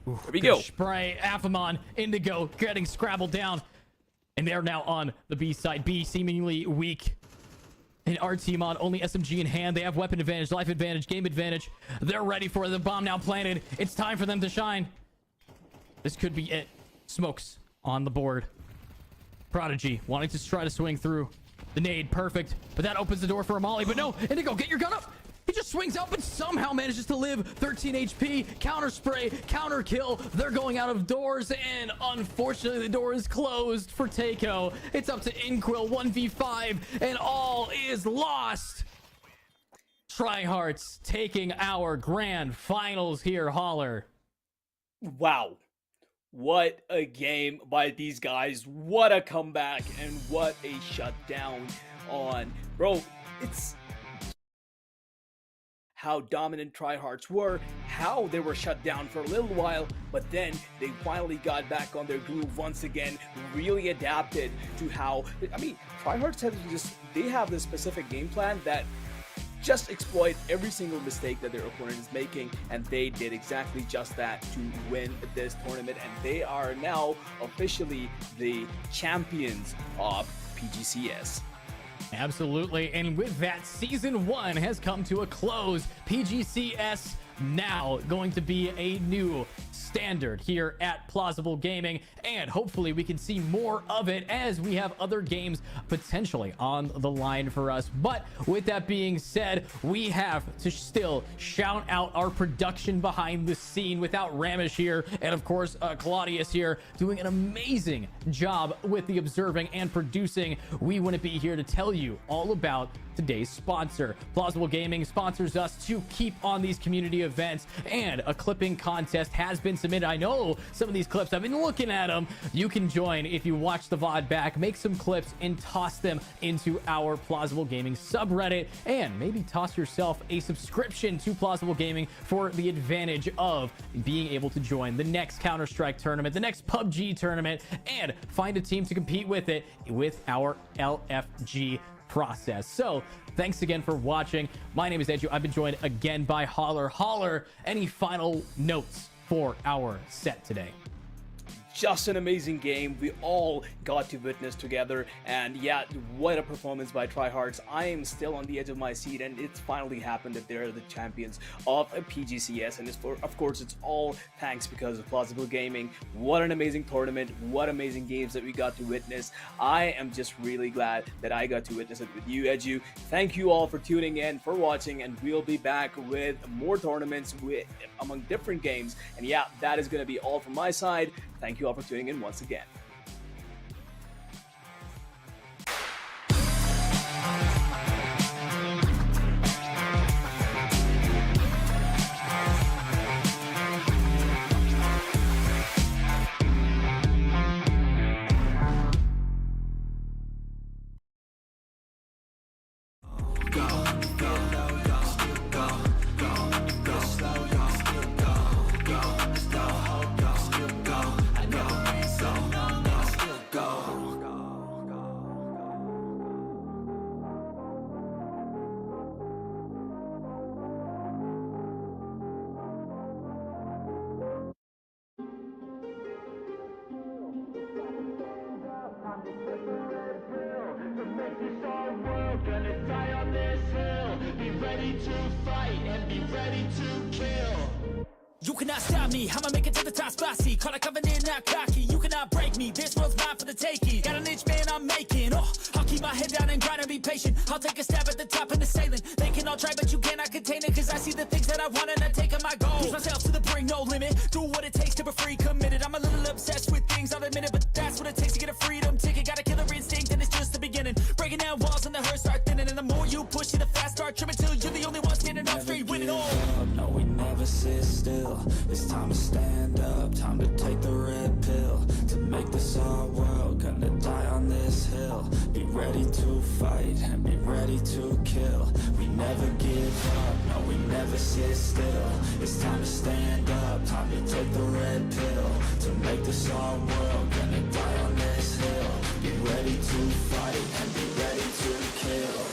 [SPEAKER 5] Here we go.
[SPEAKER 3] Spray, Affamon, Indigo getting scrabbled down. And they're now on the B side. B seemingly weak. And our team on only SMG in hand. They have weapon advantage, life advantage, game advantage. They're ready for the bomb now planted. It's time for them to shine. This could be it. Smokes on the board. Prodigy wanting to try to swing through. The nade, perfect. But that opens the door for a molly. But no, Indigo, get your gun up. He just swings out, but somehow manages to live. 13 HP, counter spray, counter kill. They're going out of doors, and unfortunately, the door is closed for Takeo. It's up to Inquil 1v5, and all is lost. Tryhards taking our grand finals here, Holler.
[SPEAKER 5] Wow. What a game by these guys. What a comeback, and what a shutdown on. Bro, it's how dominant Tryhards were, how they were shut down for a little while, but then they finally got back on their groove once again, really adapted to how, I mean, Tryhards have this specific game plan that just exploit every single mistake that their opponent is making, and they did exactly just that to win this tournament, and they are now officially the champions of PGCS.
[SPEAKER 3] Absolutely. And with that, season 1 has come to a close. PGCS now going to be a new standard here at Plausible Gaming, and hopefully we can see more of it as we have other games potentially on the line for us. But with that being said, we have to still shout out our production behind the scene without Ramesh here, and of course Claudius here doing an amazing job with the observing and producing. We wouldn't be here to tell you all about today's sponsor. Plausible Gaming sponsors us to keep on these community events, and a clipping contest has been submitted. I know some of these clips, I've been looking at them. You can join if you watch the VOD back, make some clips and toss them into our Plausible Gaming subreddit, and maybe toss yourself a subscription to Plausible Gaming for the advantage of being able to join the next Counter-Strike tournament, the next PUBG tournament, and find a team to compete with it with our LFG process. So thanks again for watching. My name is Edu. I've been joined again by Holler. Holler, any final notes for our set today?
[SPEAKER 4] Just an amazing game. We all got to witness together, and yeah, what a performance by Tryhards. I am still on the edge of my seat, and it's finally happened that they're the champions of PGCS, and of course it's all thanks because of Plausible Gaming. What an amazing tournament, what amazing games that we got to witness. I am just really glad that I got to witness it with you, Edu. Thank you all for tuning in, for watching, and we'll be back with more tournaments among different games. And yeah, that is going to be all from my side. Thank you all for tuning in once again.
[SPEAKER 1] You cannot stop me, I'ma make it to the top spicy. Call a covenant, not cocky. You cannot break me, this world's mine for the taking. Got an itch, man, I'm making. Oh, I'll keep my head down and grind and be patient. I'll take a stab at the top and the sailing. They can all try, but you cannot contain it. Cause I see the things that I want and I take on my goal. Push myself to the brink, no limit. Do what it takes to be free, committed. I'm a little obsessed with things, I'll admit it. But that's what it takes to get a freedom ticket. Got a killer instinct and it's just the beginning. Breaking down walls and the hurt start thinning. And the more you push it, the fast start trimming. Till you're the only one standing up straight, winning all.
[SPEAKER 2] No, we never sit still. It's time to stand up, time to take the red pill. To make this our world, gonna die on this hill. Be ready to fight and be ready to kill. We never give up, no, we never sit still. It's time to stand up, time to take the red pill. To make this our world, gonna die on this hill. Be ready to fight and be ready to kill.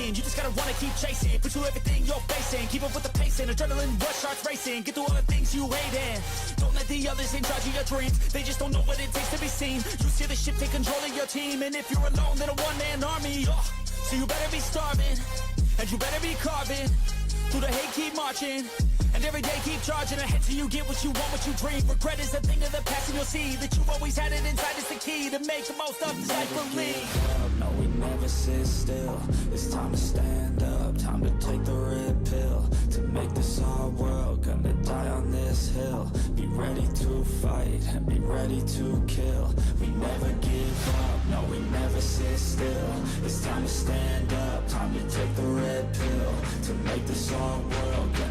[SPEAKER 1] You just gotta wanna keep chasing, pursue everything you're facing. Keep up with the pace and adrenaline rush starts racing. Get through all the things you hate in. Don't let the others in charge of your dreams. They just don't know what it takes to be seen. You see the ship take control of your team, and if you're alone, then a one-man army. So you better be starving, and you better be carving. Through the hate, keep marching, and every day keep charging ahead till you get what you want, what you dream. Regret is a thing of the past, and you'll see that you've always had it inside. It's the key to make the most of this life. Believe.
[SPEAKER 2] No, we never sit still. It's time to stand up, time to take the red pill. To make this our world, gonna die on this hill. Be ready to fight and be ready to kill. We never give up, no, we never sit still. It's time to stand up, time to take the red pill. To make this our world, gonna